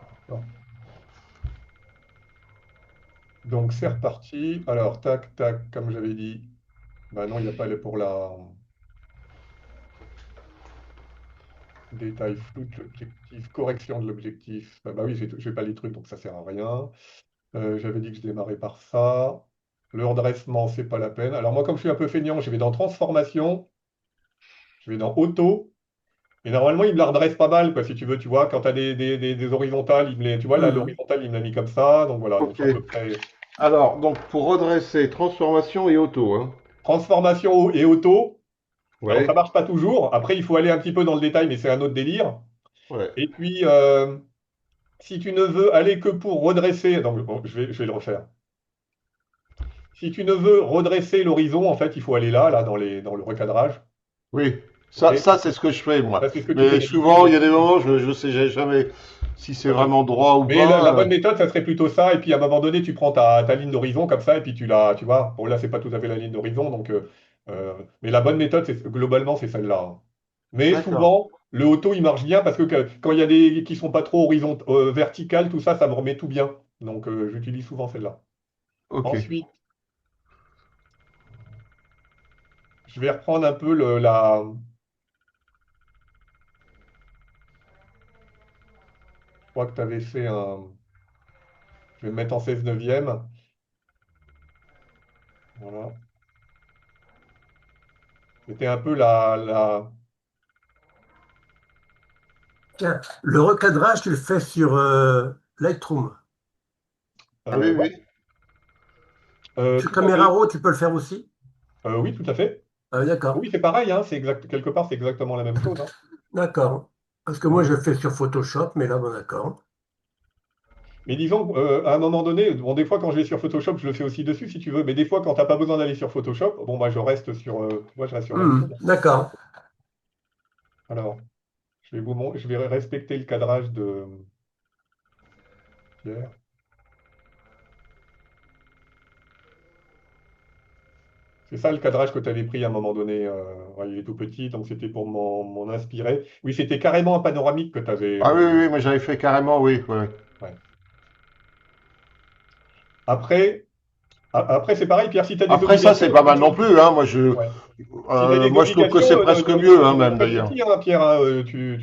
C: Donc c'est reparti. Alors, tac, tac, comme j'avais dit. Bah non, il n'y a pas les pour la détail flou de l'objectif, correction de l'objectif. Ah bah oui, j'ai pas les trucs, donc ça sert à rien. J'avais dit que je démarrais par ça. Le redressement, c'est pas la peine. Alors moi, comme je suis un peu feignant, je vais dans transformation, je vais dans auto. Et normalement, il me la redresse pas mal, quoi, si tu veux, tu vois, quand tu as des horizontales, tu vois, là,
E: Mhm.
C: l'horizontale, il me l'a mis comme ça, donc voilà, donc je
D: Ok.
C: suis à peu près
D: Alors, donc, pour redresser, transformation et auto, hein.
C: transformation et auto. Alors, ça
D: Ouais,
C: marche pas toujours. Après, il faut aller un petit peu dans le détail, mais c'est un autre délire.
D: ouais.
C: Et puis, si tu ne veux aller que pour redresser, donc bon, je vais le refaire. Si tu ne veux redresser l'horizon, en fait, il faut aller là, dans le recadrage.
D: Oui.
C: Ok?
D: Ça c'est ce que je fais, moi.
C: Ça, c'est ce que tu fais
D: Mais
C: d'habitude.
D: souvent, il y a des moments, je sais jamais si c'est
C: Ok.
D: vraiment droit ou
C: Mais la
D: pas.
C: bonne méthode, ça serait plutôt ça. Et puis à un moment donné, tu prends ta ligne d'horizon comme ça, et puis tu vois. Bon, là, c'est pas tout à fait la ligne d'horizon, mais la bonne méthode, globalement, c'est celle-là, hein. Mais
D: D'accord.
C: souvent, le auto, il marche bien parce que quand il y a des qui sont pas trop verticales, tout ça, ça me remet tout bien. Donc, j'utilise souvent celle-là.
D: Ok.
C: Ensuite, je vais reprendre un peu je crois que tu avais fait un. Je vais me mettre en 16 neuvième. Voilà. C'était un peu
E: Tiens, le recadrage, tu le fais sur Lightroom.
D: Ah oui,
C: Ouais,
D: oui.
E: Sur
C: tout à fait.
E: Camera Raw, tu peux le faire aussi?
C: Oui, tout à fait.
E: Ah, d'accord,
C: Oui, c'est pareil, hein, quelque part, c'est exactement la même chose, hein.
E: d'accord. Parce que moi,
C: Ouais.
E: je le fais sur Photoshop, mais là, bon, d'accord.
C: Mais disons, à un moment donné, bon, des fois, quand je vais sur Photoshop, je le fais aussi dessus, si tu veux, mais des fois, quand tu n'as pas besoin d'aller sur Photoshop, bon, bah, je reste sur Lightroom.
E: D'accord.
C: Alors, je vais respecter le cadrage de Pierre. C'est ça le cadrage que tu avais pris à un moment donné. Ouais, il est tout petit, donc c'était pour m'en inspirer. Oui, c'était carrément un panoramique que tu avais.
D: Ah oui, oui, moi j'avais fait carrément, oui. Ouais.
C: Ouais. Après, après c'est pareil, Pierre, si tu as des
D: Après ça,
C: obligations,
D: c'est pas mal non plus, hein.
C: ouais. Si tu as des
D: Moi je trouve que
C: obligations,
D: c'est presque mieux, hein,
C: il n'y a
D: même
C: pas de
D: d'ailleurs.
C: souci, hein, Pierre, hein, tu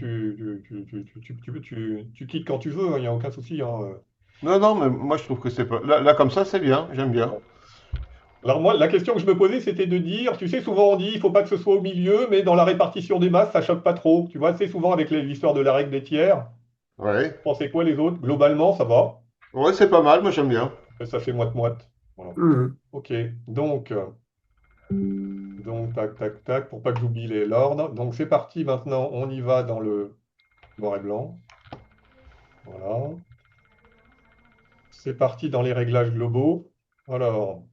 C: quittes quand tu veux, hein, il n'y a aucun souci, hein.
D: Non, non, mais moi je trouve que c'est pas. Là, comme ça, c'est bien. J'aime bien.
C: Bon. Alors moi, la question que je me posais, c'était de dire, tu sais, souvent on dit, il faut pas que ce soit au milieu, mais dans la répartition des masses, ça choque pas trop. Tu vois, c'est souvent avec l'histoire de la règle des tiers.
D: Ouais.
C: Vous pensez quoi les autres? Globalement, ça va.
D: Ouais, c'est pas mal. Moi j'aime bien.
C: Ça fait moite-moite. Voilà.
E: Mhm.
C: Ok, donc, tac, tac, tac, pour pas que j'oublie l'ordre. Donc c'est parti maintenant, on y va dans le noir et blanc. Voilà. C'est parti dans les réglages globaux. Alors,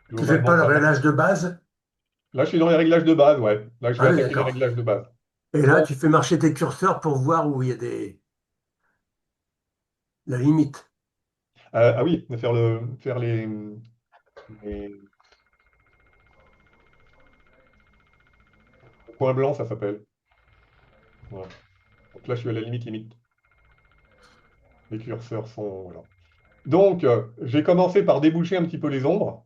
E: Tu fais pas
C: globalement,
E: le
C: ça va.
E: réglage de base?
C: Là, je suis dans les réglages de base, ouais. Là, je vais
E: Ah oui,
C: attaquer les
E: d'accord.
C: réglages de base.
E: Et là,
C: Donc,
E: tu fais marcher tes curseurs pour voir où il y a la limite.
C: ah oui, mais faire les points blancs, ça s'appelle. Voilà. Donc là, je suis à la limite. Les curseurs sont, voilà. Donc, j'ai commencé par déboucher un petit peu les ombres.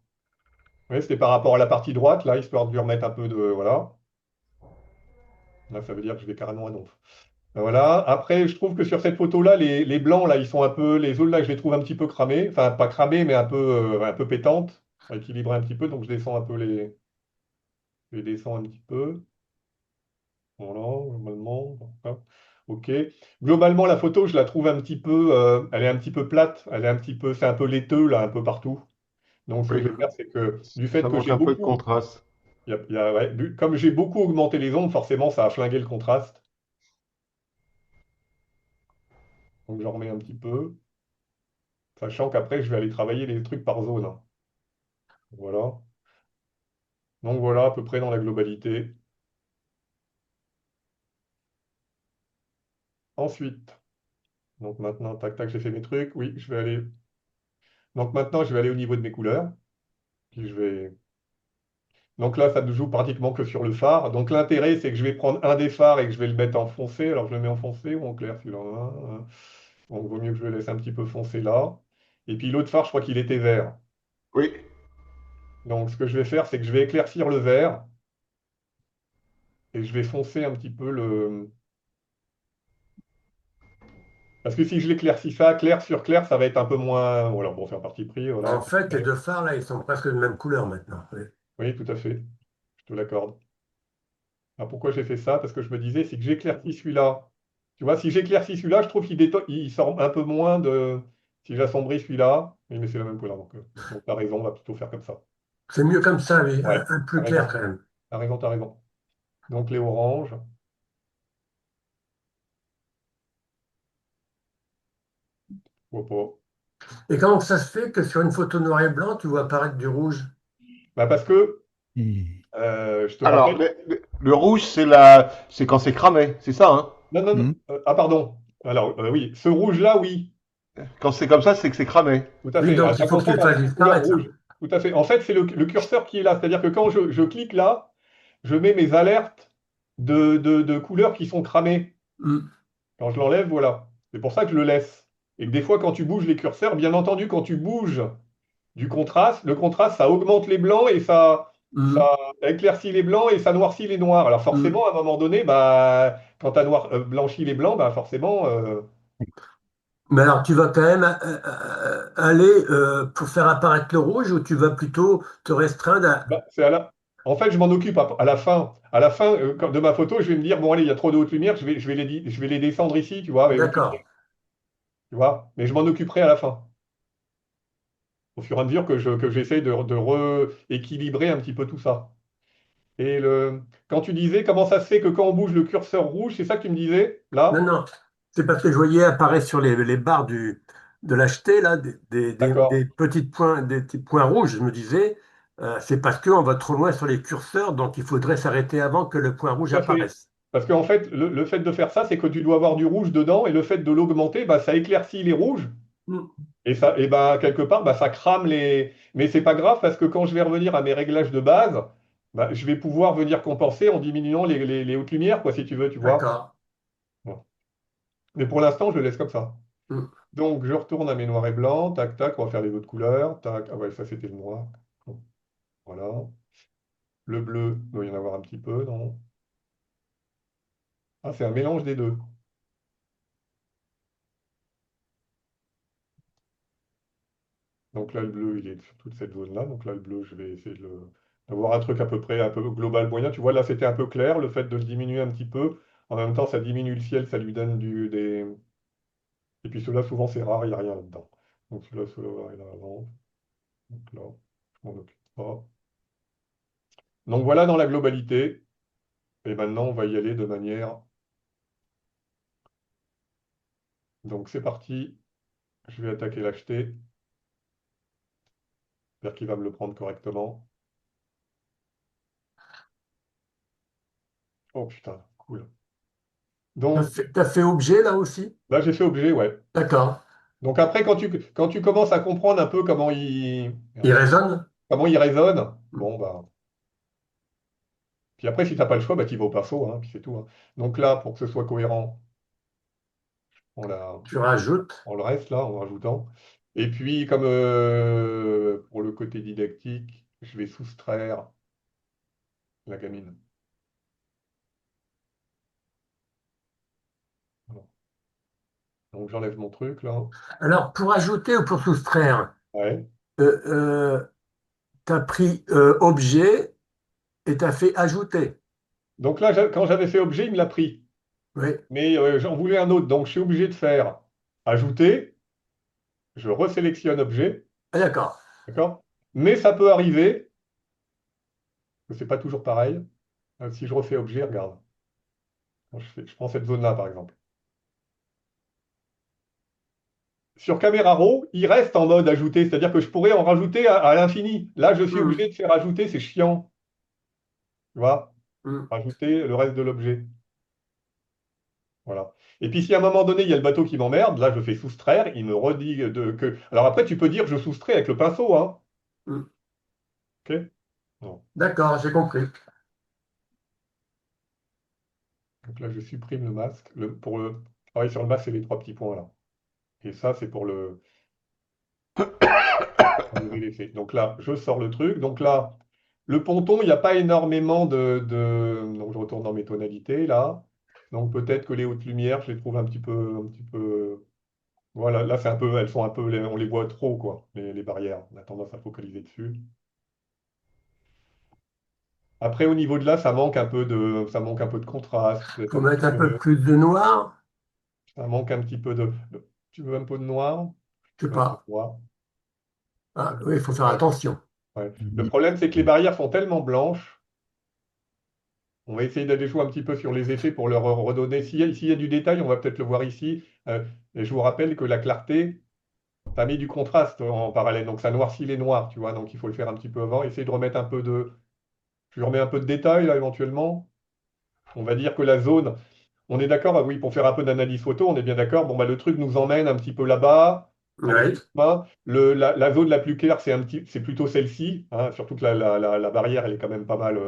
C: Ouais, c'était par rapport à la partie droite, là, histoire de lui remettre un peu de, voilà. Là, ça veut dire que je vais carrément à donf. Voilà. Après, je trouve que sur cette photo-là, les blancs, là, ils sont un peu. Les autres, là, je les trouve un petit peu cramés. Enfin, pas cramés, mais un peu pétantes. Équilibrés un petit peu. Donc, je descends un peu je les descends un petit peu. Voilà, normalement. Hop. OK. Globalement, la photo, je la trouve un petit peu. Elle est un petit peu plate. Elle est un petit peu. C'est un peu laiteux, là, un peu partout. Donc, ce que je
D: Oui.
C: vais faire, c'est que du fait
D: Ça
C: que
D: manque
C: j'ai
D: un peu de
C: beaucoup.
D: contraste.
C: Ouais, comme j'ai beaucoup augmenté les ombres, forcément, ça a flingué le contraste. Donc, j'en remets un petit peu. Sachant qu'après, je vais aller travailler les trucs par zone, hein. Voilà. Donc voilà, à peu près dans la globalité. Ensuite, donc maintenant, tac, tac, j'ai fait mes trucs. Oui, je vais aller. Donc maintenant, je vais aller au niveau de mes couleurs. Puis je vais. Donc là, ça ne joue pratiquement que sur le phare. Donc l'intérêt, c'est que je vais prendre un des phares et que je vais le mettre en foncé. Alors je le mets en foncé ou en clair, celui-là, hein. Donc vaut mieux que je le laisse un petit peu foncé là. Et puis l'autre phare, je crois qu'il était vert.
D: Oui.
C: Donc ce que je vais faire, c'est que je vais éclaircir le vert et je vais foncer un petit peu le. Parce que si je l'éclaircis ça, clair sur clair, ça va être un peu moins. Voilà, bon, c'est un parti pris, voilà.
E: En fait, les deux phares, là, ils sont presque de même couleur maintenant. Oui.
C: Oui, tout à fait. Je te l'accorde. Alors pourquoi j'ai fait ça? Parce que je me disais, si que j'éclaircis celui-là, tu vois, si j'éclaircis celui-là, je trouve il sort un peu moins de. Si j'assombris celui-là, oui, mais c'est la même couleur, donc t'as raison, on va plutôt faire comme ça.
E: C'est mieux comme ça, oui.
C: Ouais,
E: Un
C: t'as
E: plus clair
C: raison,
E: quand même.
C: t'as raison, t'as raison. Donc les oranges, pourquoi pas.
E: Et comment ça se fait que sur une photo noir et blanc, tu vois apparaître du rouge?
C: Bah parce que, je te
D: Alors,
C: rappelle,
D: Le rouge, c'est quand c'est cramé, c'est ça, hein?
C: Non, non, non.
F: Hmm.
C: Ah, pardon. Alors, oui, ce rouge-là, oui,
D: Quand c'est comme ça, c'est que c'est cramé.
C: tout à
E: Oui,
C: fait.
E: donc
C: Ah,
E: il
C: ça
E: faut que tu
C: correspond
E: le
C: à
E: fasses
C: la couleur
E: disparaître, ça.
C: rouge. Tout à fait. En fait, c'est le curseur qui est là. C'est-à-dire que quand je clique là, je mets mes alertes de couleurs qui sont cramées.
E: Hmm.
C: Quand je l'enlève, voilà. C'est pour ça que je le laisse. Et que des fois, quand tu bouges les curseurs, bien entendu, quand tu bouges du contraste, le contraste, ça augmente les blancs et
E: Hmm.
C: ça éclaircit les blancs et ça noircit les noirs. Alors
E: Hmm.
C: forcément, à un moment donné, bah, quand tu as blanchi les blancs, bah, forcément,
E: Mais alors, tu vas quand même aller pour faire apparaître le rouge ou tu vas plutôt te restreindre à...
C: bah, c'est à la... En fait, je m'en occupe à la fin. À la fin de ma photo, je vais me dire, bon, allez, il y a trop de haute lumière, je vais les descendre ici, tu vois, avec haute lumière,
E: D'accord.
C: tu vois. Mais je m'en occuperai à la fin, au fur et à mesure que j'essaie de rééquilibrer un petit peu tout ça. Et quand tu disais comment ça se fait que quand on bouge le curseur rouge, c'est ça que tu me disais,
E: Non,
C: là?
E: non. C'est parce que je voyais apparaître sur les barres de l'acheter, là,
C: D'accord.
E: des petits points rouges. Je me disais, c'est parce qu'on va trop loin sur les curseurs, donc il faudrait s'arrêter avant que le point rouge
C: Tout à fait.
E: apparaisse.
C: Parce qu'en fait, le fait de faire ça, c'est que tu dois avoir du rouge dedans, et le fait de l'augmenter, bah, ça éclaircit les rouges.
E: Hmm.
C: Et ça, et bah, quelque part, bah, ça crame les. Mais c'est pas grave parce que quand je vais revenir à mes réglages de base, bah, je vais pouvoir venir compenser en diminuant les hautes lumières, quoi, si tu veux, tu vois.
E: D'accord.
C: Bon. Mais pour l'instant, je le laisse comme ça.
E: Hmm.
C: Donc, je retourne à mes noirs et blancs, tac, tac, on va faire les autres couleurs, tac. Ah ouais, ça c'était le noir. Bon, voilà. Le bleu, il doit y en avoir un petit peu, non? Ah, c'est un mélange des deux. Donc là, le bleu, il est sur toute cette zone-là. Donc là, le bleu, je vais essayer d'avoir un truc à peu près un peu global moyen. Tu vois, là, c'était un peu clair. Le fait de le diminuer un petit peu, en même temps, ça diminue le ciel, ça lui donne des. Et puis ceux-là, souvent, c'est rare, il n'y a rien là-dedans. Donc celui-là, il a la lampe. Donc là, je m'en occupe pas. Donc voilà dans la globalité. Et maintenant, on va y aller de manière. Donc c'est parti. Je vais attaquer l'acheter. J'espère qu'il va me le prendre correctement. Oh putain, cool. Donc
E: T'as fait objet là aussi?
C: là, j'ai fait objet, ouais.
E: D'accord.
C: Donc après, quand tu commences à comprendre un peu
E: Il résonne?
C: comment il résonne, bon, bah. Puis après, si tu n'as pas le choix, bah, tu vas au pinceau, hein, puis c'est tout, hein. Donc là, pour que ce soit cohérent, on, la,
E: Tu rajoutes.
C: on le reste là, en rajoutant. Et puis, comme pour le côté didactique, je vais soustraire la gamine. Voilà. Donc j'enlève mon truc là.
E: Alors, pour ajouter ou pour soustraire,
C: Ouais.
E: tu as pris objet et tu as fait ajouter.
C: Donc là, quand j'avais fait objet, il me l'a pris.
E: Oui.
C: Mais j'en voulais un autre, donc je suis obligé de faire ajouter, je resélectionne objet,
E: Ah, d'accord.
C: d'accord? Mais ça peut arriver, que c'est pas toujours pareil. Si je refais objet, regarde. Quand je prends cette zone-là, par exemple. Sur Camera Raw, il reste en mode ajouter, c'est-à-dire que je pourrais en rajouter à l'infini. Là, je suis
E: Hmm.
C: obligé de faire ajouter, c'est chiant. Tu vois?
E: Hmm.
C: Rajouter le reste de l'objet. Voilà. Et puis si à un moment donné, il y a le bateau qui m'emmerde, là, je fais soustraire, il me redit que. Alors après, tu peux dire je soustrais avec le pinceau, hein.
E: Hmm.
C: OK? Non.
E: D'accord, j'ai compris.
C: Donc là, je supprime le masque. Pour le travail sur le masque, c'est les trois petits points là. Et ça, c'est pour enlever l'effet. Donc là, je sors le truc. Donc là, le ponton, il n'y a pas énormément Donc je retourne dans mes tonalités là. Donc peut-être que les hautes lumières, je les trouve un petit peu. Voilà, là c'est un peu, elles sont un peu, on les voit trop quoi, les barrières. On a tendance à focaliser dessus. Après au niveau de là, ça manque un peu de contraste, peut-être
E: Faut
C: un petit
E: mettre un peu
C: peu.
E: plus de noir.
C: Ça manque un petit peu de. Tu veux un peu de noir?
E: Je sais
C: Un peu de
E: pas.
C: noir.
E: Ah, oui, il faut faire
C: Ouais,
E: attention.
C: ouais. Le problème, c'est que les barrières sont tellement blanches. On va essayer d'aller jouer un petit peu sur les effets pour leur redonner. S'il y a du détail, on va peut-être le voir ici. Et je vous rappelle que la clarté, ça met du contraste en parallèle. Donc ça noircit les noirs, tu vois. Donc il faut le faire un petit peu avant. Essayer de remettre un peu de. Je lui remets un peu de détail là éventuellement. On va dire que la zone, on est d'accord, oui, pour faire un peu d'analyse photo, on est bien d'accord. Bon, bah, le truc nous emmène un petit peu là-bas, avec
E: Oui.
C: le chemin. La zone la plus claire, c'est plutôt celle-ci, hein, surtout que la barrière, elle est quand même pas mal.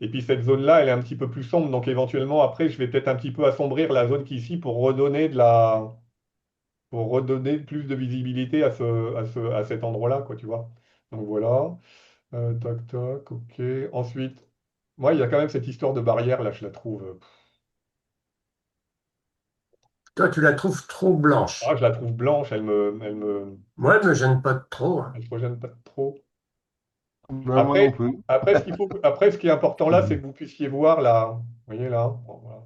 C: Et puis cette zone-là, elle est un petit peu plus sombre, donc éventuellement, après, je vais peut-être un petit peu assombrir la zone qui est ici pour redonner plus de visibilité à cet endroit-là, quoi, tu vois. Donc voilà. Tac, tac, ok. Ensuite, moi, il y a quand même cette histoire de barrière, là, je la trouve.
E: Toi, tu la trouves trop
C: Ah,
E: blanche.
C: je la trouve blanche,
E: Moi, elle me gêne pas trop, hein.
C: elle se gêne pas trop.
D: Ben, moi
C: Après,
D: non plus.
C: après, ce qui est important là, c'est que vous puissiez voir vous voyez là, bon, voilà.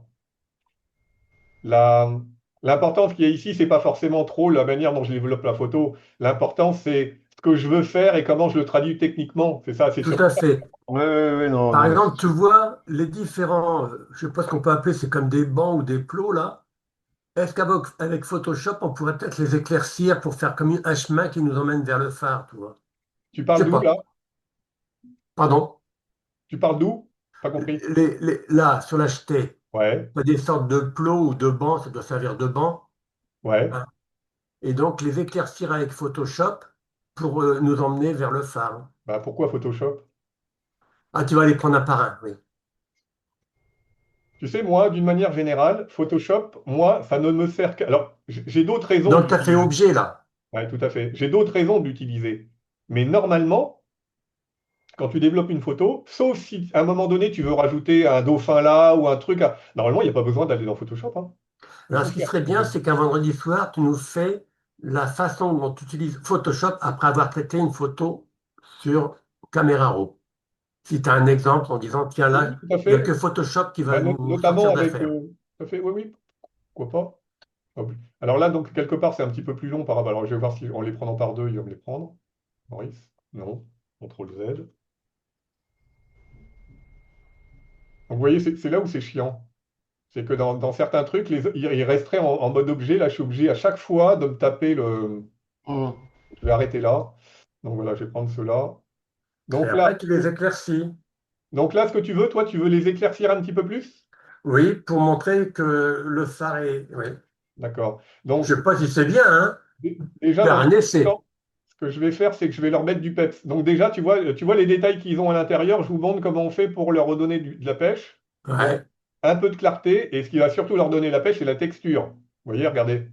C: La- L'important, ce qu'il y a ici, c'est pas forcément trop la manière dont je développe la photo. L'important, c'est ce que je veux faire et comment je le traduis techniquement. C'est ça, c'est
E: Tout
C: surtout
E: à
C: ça.
E: fait.
D: Ouais, ouais, ouais, non,
E: Par
D: non, mais
E: exemple, tu vois les différents, je sais pas ce qu'on peut appeler, c'est comme des bancs ou des plots là. Est-ce qu'avec Photoshop, on pourrait peut-être les éclaircir pour faire comme un chemin qui nous emmène vers le phare, tu vois?
C: Tu
E: Je
C: parles
E: sais
C: d'où
E: pas.
C: là?
E: Pardon.
C: Tu parles d'où? Pas compris.
E: Là, sur la jetée,
C: Ouais,
E: il y a des sortes de plots ou de bancs, ça doit servir de banc,
C: ouais.
E: hein. Et donc les éclaircir avec Photoshop pour nous emmener vers le phare.
C: Bah, pourquoi Photoshop?
E: Ah, tu vas les prendre un par un, oui.
C: Tu sais, moi, d'une manière générale, Photoshop, moi, ça ne me sert qu'à... Alors, j'ai d'autres raisons de
E: Donc tu as fait
C: l'utiliser.
E: objet là.
C: Ouais, tout à fait. J'ai d'autres raisons de l'utiliser. Mais normalement, quand tu développes une photo, sauf si à un moment donné, tu veux rajouter un dauphin là ou un truc, normalement, il n'y a pas besoin d'aller dans Photoshop, hein. C'est
E: Alors
C: tout
E: ce qui
C: faire.
E: serait bien, c'est qu'un vendredi soir, tu nous fais la façon dont tu utilises Photoshop après avoir traité une photo sur Camera Raw. Si tu as un exemple en disant, tiens
C: Oui,
E: là,
C: oui, tout à
E: il n'y a
C: fait.
E: que Photoshop qui va
C: Bah,
E: nous
C: notamment
E: sortir
C: avec...
E: d'affaire.
C: tout à fait, oui, oui, pourquoi pas. Hop. Alors là, donc, quelque part, c'est un petit peu plus long par rapport... Alors, je vais voir si en les prenant par deux, il va me les prendre. Maurice? Non. CTRL Z. Donc, vous voyez, c'est là où c'est chiant. C'est que dans certains trucs, il resterait en mode objet. Là, je suis obligé à chaque fois de me taper le.
D: hum.
C: Je vais arrêter là. Donc voilà, je vais prendre cela.
E: Et
C: Donc là,
E: après, tu les éclaircis.
C: donc là, ce que tu veux, toi, tu veux les éclaircir un petit peu plus?
E: Oui, pour montrer que le phare est. Oui.
C: D'accord.
E: Je
C: Donc,
E: sais pas si c'est bien, hein.
C: déjà,
E: Faire
C: dans un
E: un
C: premier
E: essai.
C: temps, ce que je vais faire, c'est que je vais leur mettre du peps. Donc déjà, tu vois les détails qu'ils ont à l'intérieur. Je vous montre comment on fait pour leur redonner de la pêche. Donc,
E: Ouais.
C: un peu de clarté. Et ce qui va surtout leur donner la pêche, c'est la texture. Vous voyez, regardez.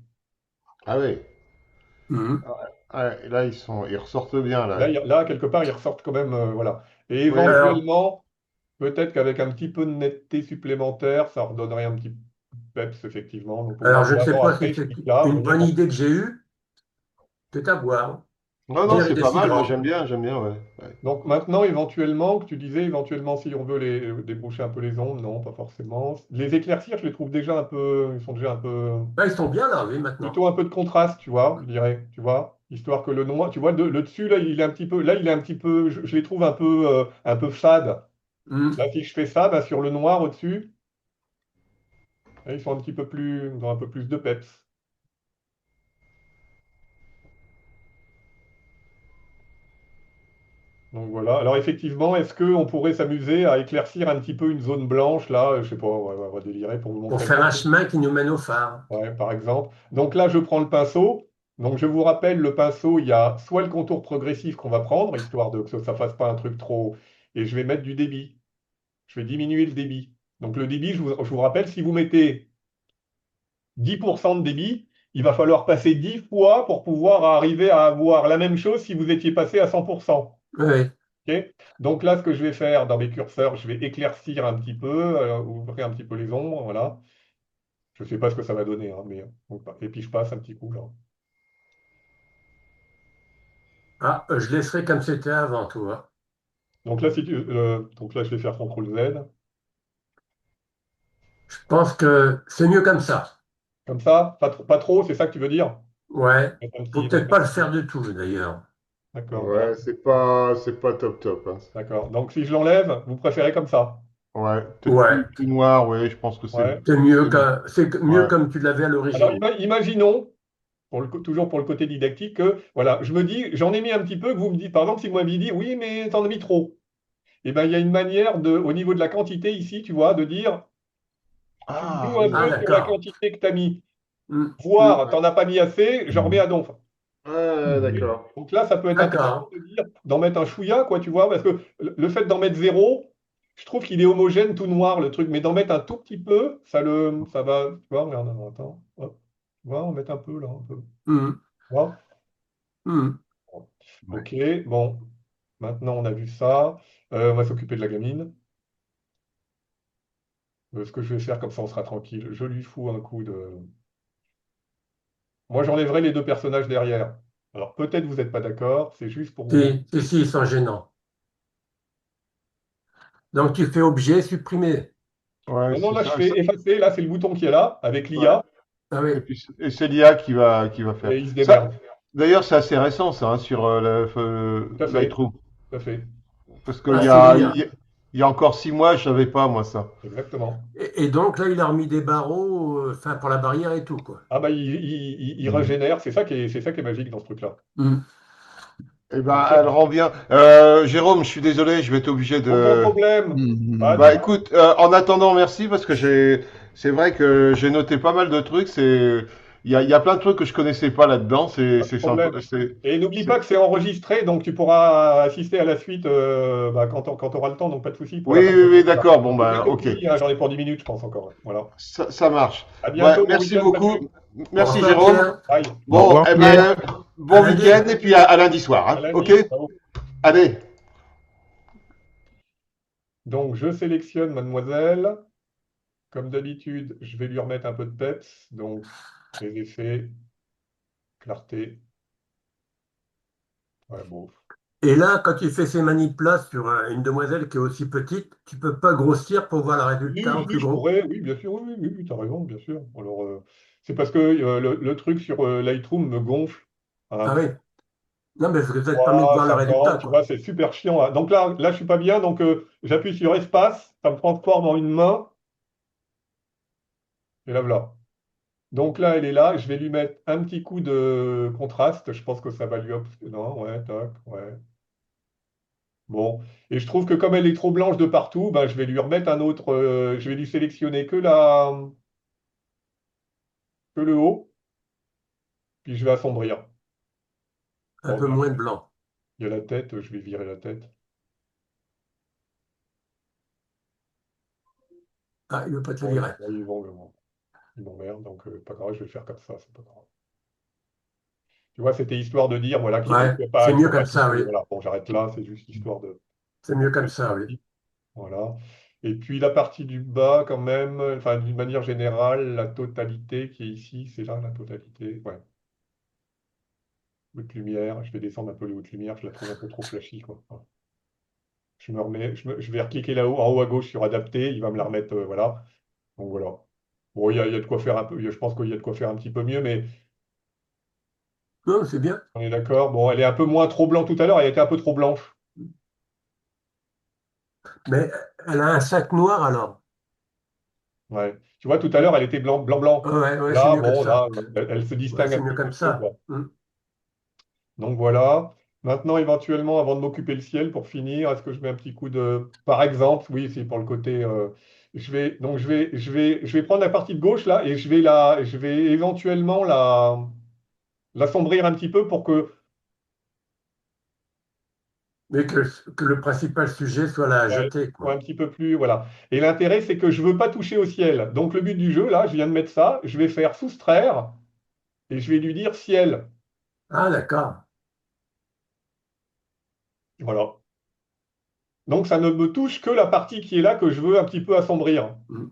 D: Ah oui.
E: Mhm.
D: Ouais, là, ils ressortent bien, là.
C: Là, quelque part, ils ressortent quand même, voilà. Et
D: Oui, oui.
E: Alors,
C: éventuellement, peut-être qu'avec un petit peu de netteté supplémentaire, ça redonnerait un petit peps, effectivement. Donc, pour
E: alors,
C: voir
E: je ne sais
C: avant,
E: pas si
C: après, je
E: c'est
C: clique là, vous
E: une
C: voyez,
E: bonne idée que j'ai eue. C'est à voir.
D: Non, non,
E: L'air y
D: c'est pas mal. Moi,
E: décidera.
D: j'aime bien, ouais. Ouais.
C: donc maintenant, éventuellement, que tu disais, éventuellement, si on veut déboucher un peu les ombres, non, pas forcément. Les éclaircir, je les trouve déjà un peu, ils sont déjà un peu,
E: Ah, ils sont bien là, oui, maintenant.
C: plutôt un peu de contraste, tu vois, je dirais, tu vois, histoire que le noir, tu vois, le dessus, là, il est un petit peu, je les trouve un peu fades.
E: Mhm.
C: Là, si je fais ça, bah, sur le noir au-dessus, là, ils sont un petit peu plus, ils ont un peu plus de peps. Donc voilà. Alors effectivement, est-ce qu'on pourrait s'amuser à éclaircir un petit peu une zone blanche là? Je sais pas, on va délirer pour vous
E: Pour
C: montrer le
E: faire un
C: principe.
E: chemin qui nous mène au phare.
C: Ouais, par exemple. Donc là, je prends le pinceau. Donc je vous rappelle, le pinceau, il y a soit le contour progressif qu'on va prendre, histoire de que ça ne fasse pas un truc trop. Et je vais mettre du débit. Je vais diminuer le débit. Donc le débit, je vous rappelle, si vous mettez 10% de débit, il va falloir passer 10 fois pour pouvoir arriver à avoir la même chose si vous étiez passé à 100%.
E: Oui.
C: Ok. Donc là, ce que je vais faire dans mes curseurs, je vais éclaircir un petit peu, ouvrir un petit peu les ombres, voilà. Je ne sais pas ce que ça va donner, hein, mais et puis je passe un petit coup là.
E: Ah, je laisserai comme c'était avant, tu vois.
C: Donc là, donc là, je vais faire CTRL Z.
E: Je pense que c'est mieux comme ça.
C: Comme ça, pas trop, c'est ça que tu veux dire?
E: Ouais. Faut peut-être
C: Mettre un
E: pas le
C: petit-
E: faire du tout, d'ailleurs.
C: D'accord.
D: Ouais, c'est pas top top, hein.
C: D'accord. Donc si je l'enlève, vous préférez comme ça?
D: Ouais, peut-être
E: Ouais.
D: plus noir, ouais, je pense que
C: Ouais.
D: c'est mieux.
E: C'est mieux
D: Ouais.
E: comme tu l'avais à
C: Alors
E: l'origine.
C: imaginons, toujours pour le côté didactique, que voilà, je me dis, j'en ai mis un petit peu, que vous me dites, par exemple, si vous m'aviez dit, oui, mais t'en as mis trop. Eh ben, il y a une manière au niveau de la quantité ici, tu vois, de dire, Tu
D: Ah
C: joues un
D: oui,
E: Ah,
C: peu sur la
E: d'accord.
C: quantité que tu as mis.
E: Hmm, hmm,
C: Voire,
D: ouais.
C: t'en as pas mis assez, je remets à donf.
D: Ouais, d'accord.
C: Donc là, ça peut être intéressant
E: d'accord.
C: de dire, d'en mettre un chouïa, quoi, tu vois, parce que le fait d'en mettre zéro, je trouve qu'il est homogène, tout noir, le truc, mais d'en mettre un tout petit peu, ça va, tu vois, regarde, attends, hop, tu vois, en mettre un peu, là, un peu, tu
E: Hmm,
C: vois.
E: hmm.
C: Bon.
B: Ouais.
C: Ok, bon, maintenant on a vu ça. On va s'occuper de la gamine. Ce que je vais faire, comme ça on sera tranquille, je lui fous un coup de... Moi j'enlèverai les deux personnages derrière. Alors peut-être vous n'êtes pas d'accord, c'est juste pour vous montrer.
E: Si, ils sont gênants. Donc, tu fais objet, supprimer.
D: Ouais,
C: Non, non,
D: c'est
C: là je
D: ça.
C: fais effacer, là c'est le bouton qui est là, avec
D: Ouais.
C: l'IA,
E: Ah oui,
D: Et puis c'est l'IA qui va faire.
C: et il se
D: Ça,
C: démerde.
D: d'ailleurs, c'est assez récent ça hein, sur
C: Tout à fait,
D: Lightroom.
C: tout à fait,
D: Parce
E: ah,
D: qu'il y
E: c'est
D: a,
E: l'IA.
D: il y a encore 6 mois, je savais pas moi ça.
C: exactement.
E: Et donc, là, il a remis des barreaux, enfin, pour la barrière et tout, quoi.
C: Ah bah il régénère, c'est ça qui est magique dans ce truc-là.
E: Hmm.
D: Eh
C: Donc,
D: ben,
C: ça,
D: elle rend bien. Jérôme, je suis désolé, je vais être obligé
C: aucun
D: de.
C: problème.
D: Bah
C: Vas-y,
D: écoute, en attendant, merci parce que c'est vrai que j'ai noté pas mal de trucs. Il y a plein de trucs que je connaissais pas là-dedans.
C: pas de
D: C'est sympa.
C: problème. Et n'oublie pas que c'est enregistré, donc tu pourras assister à la suite bah, quand tu auras le temps, donc pas de souci pour la
D: Oui,
C: fin de
D: oui,
C: journée.
D: oui,
C: Voilà.
D: d'accord. Bon
C: C'est
D: bah,
C: bientôt
D: ok,
C: fini, hein, j'en ai pour 10 minutes, je pense encore. Voilà.
D: ça marche.
C: À
D: Ouais,
C: bientôt, bon
D: merci
C: week-end, salut.
D: beaucoup.
E: Au
D: Merci
E: revoir,
D: Jérôme.
E: Pierre.
C: Bye.
B: Au
D: Bon,
B: revoir,
D: eh
B: Pierre.
D: ben,
E: À
D: bon
E: lundi.
D: week-end et puis à lundi soir.
C: À
D: Hein, ok?
C: lundi. Ciao.
D: Allez.
C: Donc, je sélectionne mademoiselle. Comme d'habitude, je vais lui remettre un peu de peps. Donc, les effets, clarté. Ouais, bon.
E: Et là, quand tu fais ces manips-là sur une demoiselle qui est aussi petite, tu peux pas grossir pour voir le résultat en
C: Oui,
E: plus
C: je
E: gros.
C: pourrais, oui, bien sûr, oui, oui, oui, tu as raison, bien sûr. Alors, c'est parce que le truc sur Lightroom me gonfle à un
E: Ah oui.
C: point
E: Non, mais ça te permet de
C: 3,
E: voir le résultat,
C: 50, tu vois,
E: quoi.
C: c'est super chiant, hein. Donc là, je suis pas bien, donc j'appuie sur espace, ça me transforme en une main, et là, voilà. Donc là, elle est là, je vais lui mettre un petit coup de contraste, je pense que ça va lui... Non, ouais, tac, ouais. Bon, et je trouve que comme elle est trop blanche de partout, ben, je vais lui remettre un autre, je vais lui sélectionner que le haut, puis je vais assombrir.
E: Un
C: Bon,
E: peu moins de blanc.
C: il y a la tête, je vais virer la tête.
E: Ah, il ne veut pas te le
C: Bon,
E: virer.
C: ils m'emmerdent, donc pas grave, je vais le faire comme ça, c'est pas grave. Tu vois, c'était histoire de dire voilà,
E: Ouais, c'est
C: qu'il
E: mieux
C: faut pas
E: comme ça,
C: toucher.
E: oui.
C: Voilà, bon, j'arrête là, c'est juste histoire de
E: C'est mieux comme
C: mettre
E: ça, oui.
C: ici. Voilà. Et puis la partie du bas, quand même, enfin, d'une manière générale, la totalité qui est ici, c'est là la totalité. Ouais. Haute lumière, je vais descendre un peu les hautes lumières, je la trouve un peu trop flashy, quoi. Voilà. Je vais recliquer là-haut, en haut à gauche sur adapter, il va me la remettre, voilà. Donc voilà. Bon, il y a de quoi faire un peu, je pense qu'il y a de quoi faire un petit peu mieux, mais
E: Non, c'est bien.
C: on est d'accord. Bon, elle est un peu moins trop blanche tout à l'heure, elle était un peu trop blanche.
E: Mais elle a un sac noir alors.
C: Ouais. Tu vois, tout à l'heure, elle était blanc, blanc, blanc.
E: Ouais, ouais, c'est
C: Là,
E: mieux comme
C: bon,
E: ça.
C: là, elle se
E: Ouais,
C: distingue un
E: c'est mieux
C: petit
E: comme
C: peu mieux,
E: ça.
C: quoi. Donc voilà. Maintenant, éventuellement, avant de m'occuper le ciel, pour finir, est-ce que je mets un petit coup de... Par exemple, oui, c'est pour le côté... je vais prendre la partie de gauche, là, et je vais éventuellement l'assombrir un petit peu pour que...
E: Mais que le principal sujet soit la
C: Ouais,
E: jetée,
C: soit un
E: quoi.
C: petit peu plus... Voilà. Et l'intérêt, c'est que je ne veux pas toucher au ciel. Donc le but du jeu, là, je viens de mettre ça, je vais faire soustraire, et je vais lui dire ciel.
E: Ah, d'accord.
C: Voilà. Donc ça ne me touche que la partie qui est là que je veux un petit peu assombrir.
E: Mm.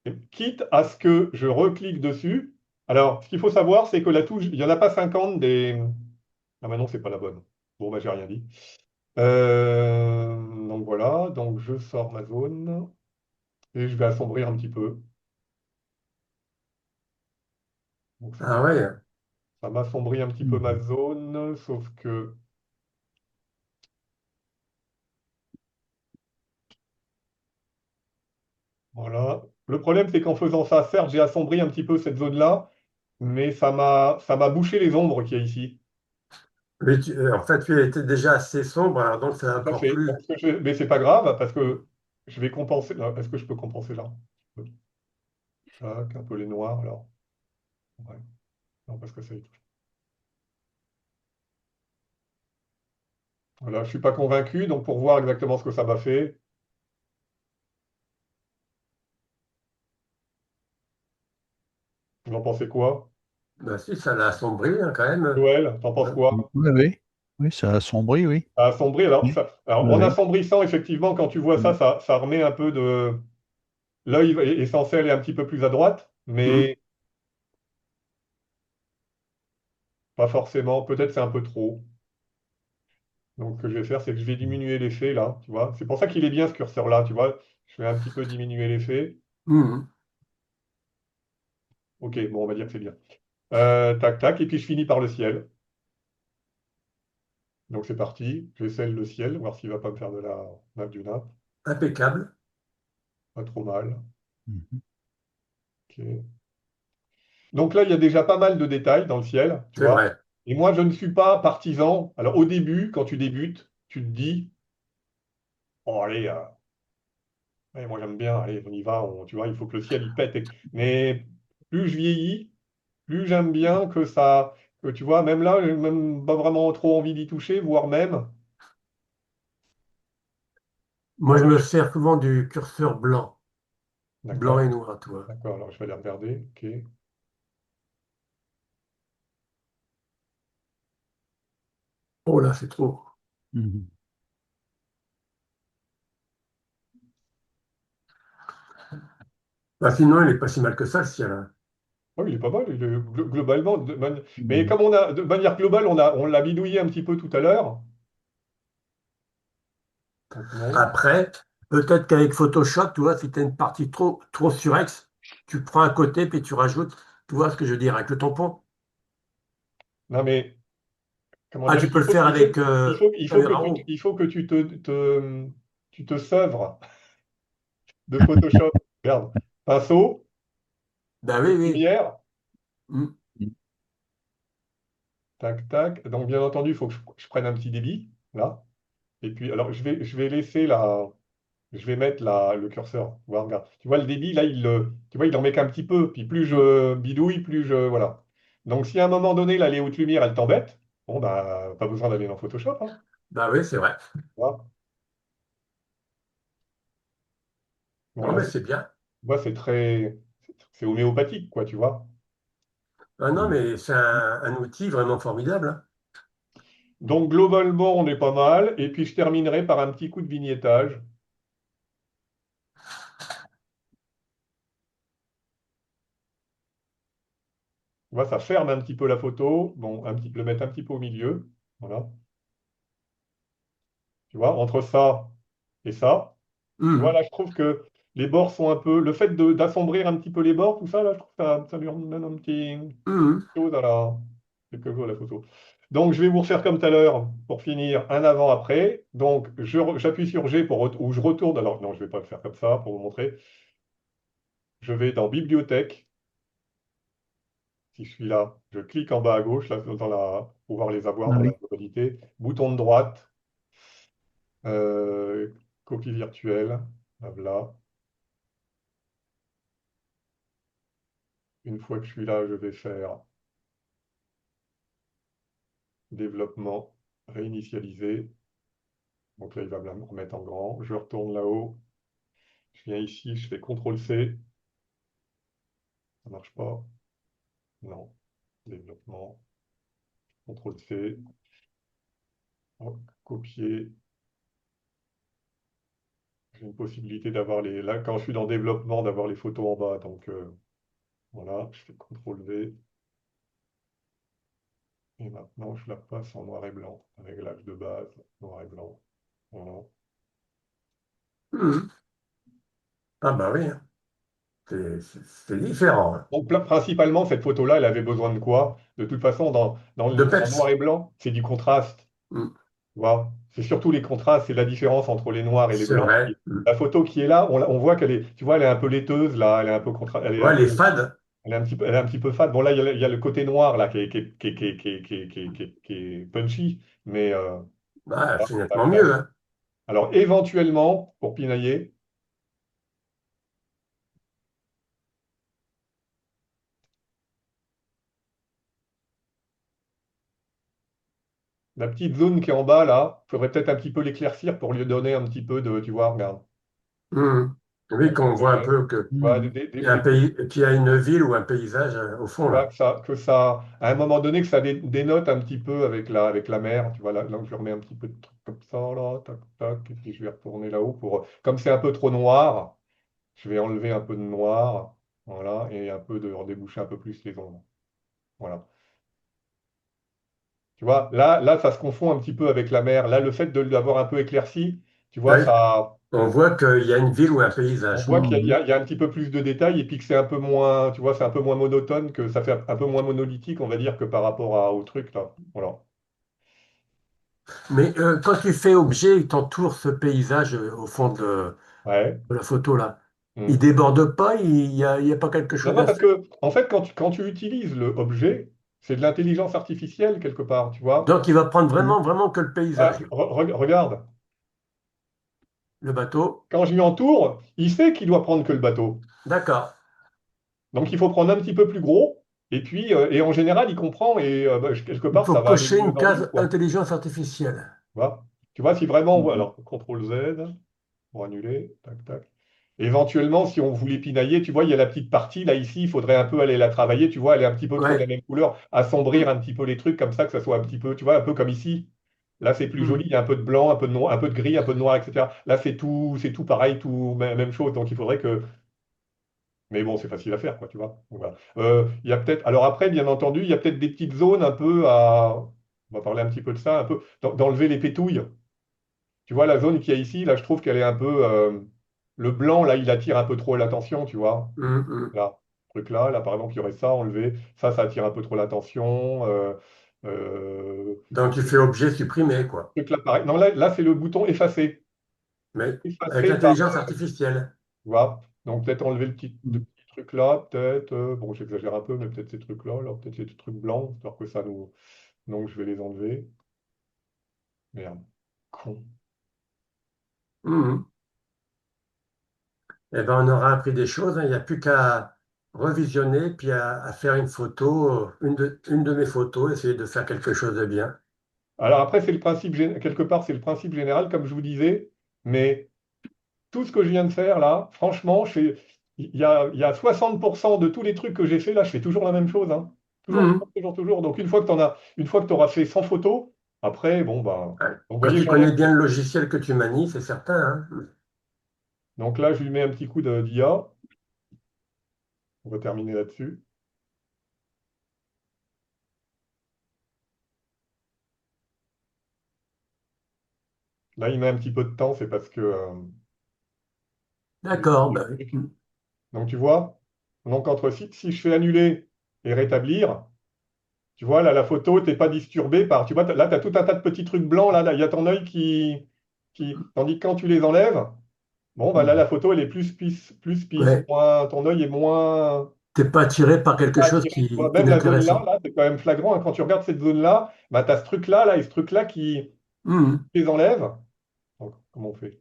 C: Et quitte à ce que je reclique dessus. Alors, ce qu'il faut savoir, c'est que la touche, il n'y en a pas 50 des... Ah mais non, c'est pas la bonne. Bon, bah j'ai rien dit. Donc voilà, donc je sors ma zone et je vais assombrir un petit peu. Donc
E: Ah ouais.
C: ça m'assombrit un petit peu ma zone, sauf que... Voilà. Le problème, c'est qu'en faisant ça, certes, j'ai assombri un petit peu cette zone-là, mais ça m'a bouché les ombres qu'il y a ici.
E: Mais en fait, tu étais déjà assez sombre, alors donc c'est
C: Tout à
E: encore
C: fait.
E: plus.
C: Donc, mais c'est pas grave parce que je vais compenser. Est-ce que je peux compenser là? Tac, un peu les noirs alors. Ouais. Non, parce que ça y touche. Voilà, je suis pas convaincu, donc pour voir exactement ce que ça m'a fait, vous en pensez quoi?
E: Ben si, ça l'a assombri hein, quand même.
C: Joël, t'en penses
E: Hein.
C: quoi?
B: Oui, oui. Oui, ça assombrit, oui.
C: Ça a assombri, alors,
B: Oui,
C: alors
B: oui,
C: en
B: oui.
C: assombrissant, effectivement, quand tu vois ça,
B: Mm.
C: ça remet un peu de. L'œil est censé aller un petit peu plus à droite,
E: Mhm.
C: mais pas forcément. Peut-être c'est un peu trop. Donc, ce que je vais faire, c'est que je vais diminuer l'effet là, tu vois. C'est pour ça qu'il est bien ce curseur-là, tu vois. Je vais un petit peu diminuer l'effet.
E: Mhm.
C: Ok, bon, on va dire que c'est bien. Tac, tac, et puis je finis par le ciel. Donc c'est parti. J'essaie le ciel, voir s'il va pas me faire de la nappe du nappe.
E: Impeccable,
C: Pas trop mal.
B: Mhm.
C: Ok. Donc là, il y a déjà pas mal de détails dans le ciel, tu
E: c'est
C: vois.
E: vrai.
C: Et moi, je ne suis pas partisan. Alors au début, quand tu débutes, tu te dis, oh allez, allez, moi j'aime bien, allez, on y va, tu vois, il faut que le ciel il pète. Mais plus je vieillis, plus j'aime bien que ça, que tu vois, même là, j'ai même pas vraiment trop envie d'y toucher, voire même.
E: Moi, je me sers souvent du curseur blanc, blanc
C: D'accord,
E: et noir, tu vois.
C: d'accord, alors je vais aller regarder. Ok.
E: Oh là, c'est trop.
B: Mhm.
E: Bah, sinon, il est pas si mal que ça, le ciel. Hein.
C: Oui, il est pas mal, globalement. Mais
B: Mhm.
C: comme on a, de manière globale, on l'a bidouillé un petit peu tout à l'heure. Donc non.
E: Après, peut-être qu'avec Photoshop, tu vois, si tu as une partie trop surex, tu prends un côté puis tu rajoutes, tu vois ce que je veux dire, avec le tampon.
C: Non, mais comment
E: Ah,
C: dire,
E: tu peux le faire avec
C: il faut que
E: Camera Raw.
C: il faut que tu te sevres de Photoshop. Regarde, pinceau,
E: Ben oui, oui.
C: lumière,
E: Mm.
C: tac, tac. Donc, bien entendu, il faut que je prenne un petit débit, là. Et puis, alors, je vais laisser je vais mettre le curseur. Voilà, regarde. Tu vois, le débit, là, tu vois, il en met qu'un petit peu. Puis plus
E: Mm.
C: je bidouille, plus je. Voilà. Donc, si à un moment donné, là, les hautes lumières, elles t'embêtent, bon, bah, pas besoin d'aller dans Photoshop, hein.
E: Ben oui, c'est vrai.
C: Voilà. Bon,
E: Non,
C: là,
E: mais c'est bien.
C: tu vois, c'est homéopathique, quoi, tu vois.
E: Ah non,
B: Mhm.
E: mais c'est un outil vraiment formidable. Hein.
C: Donc, globalement, on est pas mal. Et puis, je terminerai par un petit coup de vignettage. Tu vois, ça ferme un petit peu la photo. Bon, le mettre un petit peu au milieu. Voilà. Tu vois, entre ça et ça. Tu vois,
E: Mm.
C: là, je trouve que les bords sont un peu. Le fait d'assombrir un petit peu les bords, tout ça, là, je trouve que ça lui donne
E: Mm.
C: chose à quelque chose à la photo. Donc, je vais vous refaire comme tout à l'heure pour finir un avant-après. Donc, j'appuie sur G ou je retourne. Alors, non, je ne vais pas le faire comme ça pour vous montrer. Je vais dans Bibliothèque. Si je suis là, je clique en bas à gauche, là, pour pouvoir les avoir
B: Ah
C: dans la
B: oui.
C: globalité. Bouton de droite, euh, copie virtuelle. Là. Une fois que je suis là, je vais faire développement, réinitialiser. Donc là, il va me la remettre en grand. Je retourne là-haut. Je viens ici, je fais CTRL-C. Ça marche pas. Non. Développement, CTRL-C. Copier. J'ai une possibilité d'avoir là, quand je suis dans développement, d'avoir les photos en bas. Donc voilà, je fais CTRL-V. Et maintenant, je la passe en noir et blanc. Réglage de base, noir et blanc. Voilà.
E: Mm. Ah bah oui, hein. C'est différent. Hein.
C: Donc, principalement, cette photo-là, elle avait besoin de quoi? De toute façon,
E: De
C: en noir
E: peps.
C: et blanc, c'est du contraste.
E: Mm.
C: Tu vois? C'est surtout les contrastes, c'est la différence entre les noirs et les
E: C'est
C: blancs.
E: vrai. Mm.
C: La photo qui est là, on voit qu'elle est, tu vois, elle est un peu laiteuse, là, elle est un peu elle est un
E: Ouais,
C: peu,
E: les fades,
C: elle est un petit peu fade. Bon, là, il y a le côté noir, là, qui est punchy, mais
E: bah,
C: voilà.
E: c'est nettement mieux. Hein.
C: Alors, éventuellement, pour pinailler, la petite zone qui est en bas là, il faudrait peut-être un petit peu l'éclaircir pour lui donner un petit peu de, tu vois, regarde.
E: Mhm. Oui, qu'on voit un peu qu'il
C: Tu vois,
E: y a un pays, qu'il y a une ville ou un paysage au fond
C: tu vois,
E: là.
C: à un moment donné, que ça dénote un petit peu avec la mer. Tu vois, là, je remets un petit peu de trucs comme ça, là, tac, tac, et puis je vais retourner là-haut pour, comme c'est un peu trop noir, je vais enlever un peu de noir, voilà, et un peu de redéboucher un peu plus les ombres. Voilà. Tu vois, là, ça se confond un petit peu avec la mer. Là, le fait de l'avoir un peu éclairci, tu vois,
E: Oui,
C: ça,
E: on voit qu'il y a une ville ou un
C: on
E: paysage.
C: voit qu'il y a un petit peu plus de détails et puis que c'est un peu moins, tu vois, c'est un peu moins monotone, que ça fait un peu moins monolithique, on va dire, que par rapport au truc là. Voilà.
E: Mais quand tu fais objet, il t'entoure ce paysage au fond
C: Ouais.
E: de la photo là. Il
C: Hmm.
E: déborde pas, il y a pas quelque
C: Non,
E: chose
C: non,
E: à
C: parce
E: faire.
C: que, en fait, quand tu utilises le objet, c'est de l'intelligence artificielle quelque part, tu vois.
E: Donc il va prendre vraiment, vraiment que le
C: Ah,
E: paysage.
C: regarde,
E: Le bateau,
C: quand je lui entoure, il sait qu'il doit prendre que le bateau.
E: d'accord.
C: Donc il faut prendre un petit peu plus gros, et puis, et en général, il comprend, et bah, quelque
E: Il
C: part,
E: faut
C: ça va aller
E: cocher
C: mieux
E: une
C: dans l'île,
E: case
C: quoi.
E: intelligence artificielle.
C: Tu vois, si vraiment,
B: Mhm.
C: alors, CTRL Z pour annuler, tac, tac. Éventuellement, si on voulait pinailler, tu vois, il y a la petite partie, là, ici, il faudrait un peu aller la travailler, tu vois, elle est un petit peu trop de la
E: Ouais.
C: même couleur, assombrir
E: Mm,
C: un petit peu les trucs comme ça, que ça soit un petit peu, tu vois, un peu comme ici. Là, c'est plus
E: mm.
C: joli, il y a un peu de blanc, un peu de noir, un peu de gris, un peu de noir, etc. Là, c'est tout pareil, tout même chose. Donc, il faudrait que. Mais bon, c'est facile à faire, quoi, tu vois. Donc, voilà. Il y a peut-être. Alors après, bien entendu, il y a peut-être des petites zones un peu à. On va parler un petit peu de ça, un peu d'enlever les pétouilles. Tu vois, la zone qu'il y a ici, là, je trouve qu'elle est un peu. Le blanc, là, il attire un peu trop l'attention, tu vois.
E: Mm, mm.
C: Là, là, par exemple, il y aurait ça enlevé. Ça attire un peu trop l'attention. Euh,
E: Donc tu fais objet supprimé, quoi.
C: truc là, pareil. Non, là c'est le bouton effacer.
E: Mais avec
C: Effacer par.
E: l'intelligence artificielle.
C: Tu vois. Donc, peut-être enlever le petit truc là, peut-être. Bon, j'exagère un peu, mais peut-être ces trucs-là, là, peut-être ces trucs blancs, alors que ça nous. Donc, je vais les enlever. Merde. Con.
E: Mm. Eh ben, on aura appris des choses, hein. Il n'y a plus qu'à revisionner, puis à faire une photo, une de mes photos, essayer de faire quelque chose de bien.
C: Alors, après, c'est le principe, quelque part, c'est le principe général, comme je vous disais, mais. Tout ce que je viens de faire là, franchement, il y a 60% de tous les trucs que j'ai fait là, je fais toujours la même chose, hein. Toujours,
E: Mhm.
C: toujours, toujours, toujours. Donc une fois que tu auras fait 100 photos, après, bon bah,
E: Ouais.
C: donc, vous
E: Quand
C: voyez,
E: tu connais bien le logiciel que tu manies, c'est certain, hein.
C: donc là, je lui mets un petit coup d'IA. On va terminer là-dessus. Là, il met un petit peu de temps, c'est parce que
E: D'accord. Ben oui.
C: donc tu vois, donc si je fais annuler et rétablir, tu vois, là, la photo, t'es pas disturbé par. Tu vois, là, tu as tout un tas de petits trucs blancs, là, il y a ton œil Tandis que quand tu les enlèves, bon, bah là, la photo, elle est plus,
E: Ouais.
C: moins, ton œil est moins
E: T'es pas attiré par quelque
C: pas
E: chose
C: attiré. Tu vois, même la zone là,
E: inintéressant.
C: c'est quand même flagrant, hein. Quand tu regardes cette zone-là, bah, tu as ce truc-là, là, et ce truc-là qui
E: Mhm.
C: les enlève. Donc, comment on fait?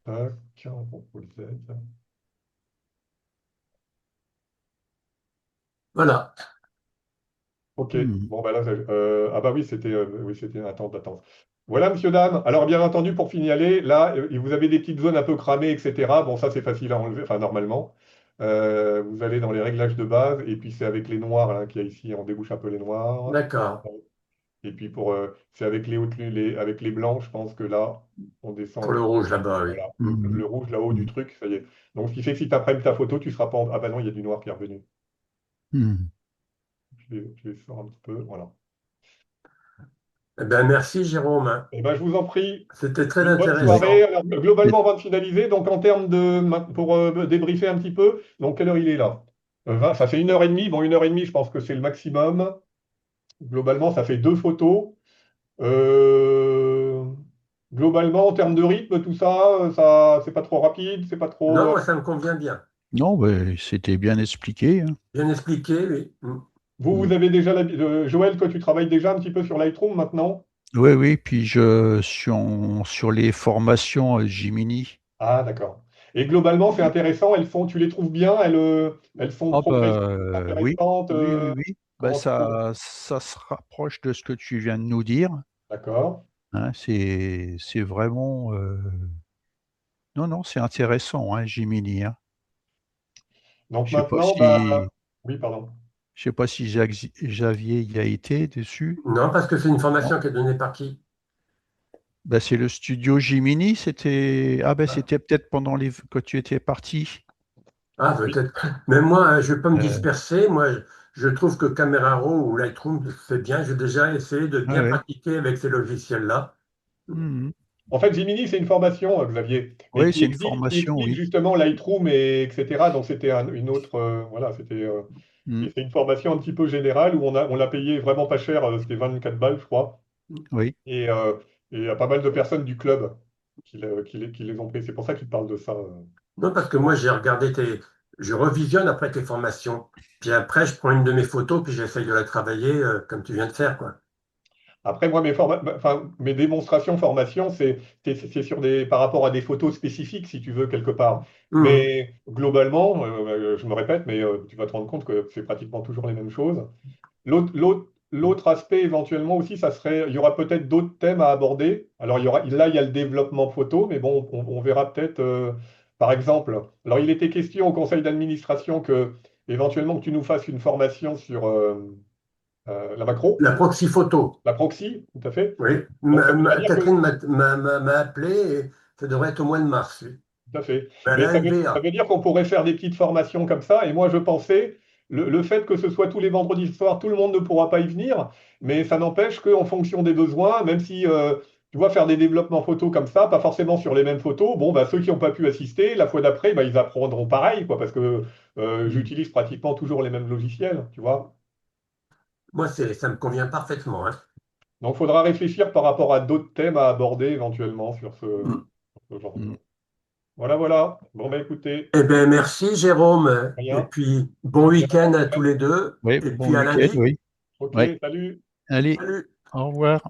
C: Tac, on contrôle Z.
E: Voilà.
C: Ok,
B: Mhm.
C: bon, bah là, ah bah oui, c'était, attends. Voilà, monsieur, dame. Alors, bien entendu, pour signaler, là, vous avez des petites zones un peu cramées, etc. Bon, ça, c'est facile à enlever, enfin, normalement. Vous allez dans les réglages de base, et puis c'est avec les noirs, là, qu'il y a ici, on débouche un peu les noirs.
E: D'accord.
C: Et puis, c'est avec avec les blancs, je pense que là, on descend
E: Pour
C: un
E: le
C: petit
E: rouge là-bas, oui.
C: voilà, le
B: Mhm.
C: rouge là-haut du
B: Mhm.
C: truc, ça y est. Donc, ce qui fait que si tu imprimes ta photo, tu seras pas Ah bah non, il y a du noir qui est revenu.
B: Mhm.
C: Je les sors un petit peu, voilà.
E: Eh ben, merci, Jérôme.
C: Eh ben, je vous en prie.
E: C'était très
C: Une bonne
B: Oui.
C: soirée.
E: intéressant.
C: Alors, globalement, on va finaliser. Donc, en termes pour débriefer un petit peu, donc, quelle heure il est là? Ça fait 1 heure et demie. Bon, 1 heure et demie, je pense que c'est le maximum. Globalement, ça fait 2 photos. Euh, Globalement, en termes de rythme, tout ça, c'est pas trop rapide, c'est pas
E: Non,
C: trop.
E: moi, ça me convient bien.
B: Non, ben, c'était bien expliqué, hein.
E: Bien expliqué, oui. Mm.
C: Vous
B: Mhm.
C: avez déjà Joël, toi, tu travailles déjà un petit peu sur Lightroom maintenant?
B: Oui, oui, puis sur les formations Jiminy.
C: Ah, d'accord. Et globalement, c'est intéressant. Tu les trouves bien? Elles font
B: Ah
C: progresser,
B: oui,
C: intéressantes.
B: oui, oui, oui. Ben,
C: Comment tu trouves?
B: ça se rapproche de ce que tu viens de nous dire.
C: D'accord.
F: hein. C'est vraiment... Non, non, c'est intéressant, hein, Gemini, hein.
C: Donc
F: Je sais pas
C: maintenant,
F: si,
C: oui, pardon.
F: je sais pas si Javier y a été dessus.
E: Non, parce que c'est une
F: Non?
E: formation qui est donnée par qui?
F: Ben, c'est le studio Gemini, c'était... Ah ben
E: Ah,
F: c'était peut-être pendant les... quand tu étais parti.
E: ah,
C: Oui.
E: peut-être. Mais moi, je ne vais pas me
F: Euh,
E: disperser. Moi, je trouve que Camera Raw ou Lightroom, c'est bien. J'ai déjà essayé de
F: ah
E: bien
F: ouais.
E: pratiquer avec ces logiciels-là.
F: Mhm.
C: En fait, Gemini, c'est une formation, Xavier, mais
F: Oui, c'est une
C: qui
F: formation,
C: explique
F: oui.
C: justement Lightroom et etc. Donc c'était une autre, voilà,
F: Mhm.
C: c'est une formation un petit peu générale où on l'a payé vraiment pas cher, c'était 24 balles, je crois.
F: Oui.
C: Et et il y a pas mal de personnes du club qui les ont pris. C'est pour ça qu'ils parlent de ça.
E: Non, parce que moi, j'ai regardé je revisionne après tes formations. Puis après, je prends une de mes photos, puis j'essaye de la travailler comme tu viens de faire, quoi.
C: Après, moi, enfin, mes démonstrations, formations, c'est sur par rapport à des photos spécifiques, si tu veux, quelque part.
E: Mhm.
C: Mais globalement, je me répète, mais tu vas te rendre compte que c'est pratiquement toujours les mêmes choses. L'autre aspect, éventuellement aussi, ça serait, il y aura peut-être d'autres thèmes à aborder. Alors, là, il y a le développement photo, mais bon, on verra peut-être, par exemple. Alors, il était question au conseil d'administration éventuellement, que tu nous fasses une formation sur la macro,
E: La proxy photo,
C: la proxy, tout à fait.
E: oui.
C: Donc, ça voudrait dire que,
E: Catherine m'a appelé et ça devrait être au mois de mars, oui.
C: tout à fait.
E: À
C: Mais
E: la
C: ça
E: LBA.
C: veut dire qu'on pourrait faire des petites formations comme ça. Et moi, je pensais, le fait que ce soit tous les vendredis soirs, tout le monde ne pourra pas y venir. Mais ça n'empêche qu'en fonction des besoins, même si tu vois faire des développements photos comme ça, pas forcément sur les mêmes photos, bon, bah, ceux qui n'ont pas pu assister, la fois d'après, bah, ils apprendront pareil, quoi, parce que
F: Mhm.
C: j'utilise pratiquement toujours les mêmes logiciels, tu vois.
E: Moi, ça me convient parfaitement, hein.
C: Donc, il faudra réfléchir par rapport à d'autres thèmes à aborder éventuellement
E: Mm.
C: sur ce genre de.
F: Mhm.
C: Voilà, voilà. Bon, bah écoutez,
E: Eh bien, merci, Jérôme. Et
C: rien.
E: puis, bon
C: Et puis, à la
E: week-end à tous
C: prochaine.
E: les deux.
F: Oui,
E: Et
F: bon
E: puis, à
F: week-end,
E: lundi.
F: oui.
C: Ok,
F: Oui.
C: salut.
F: Allez,
E: Salut.
F: au revoir.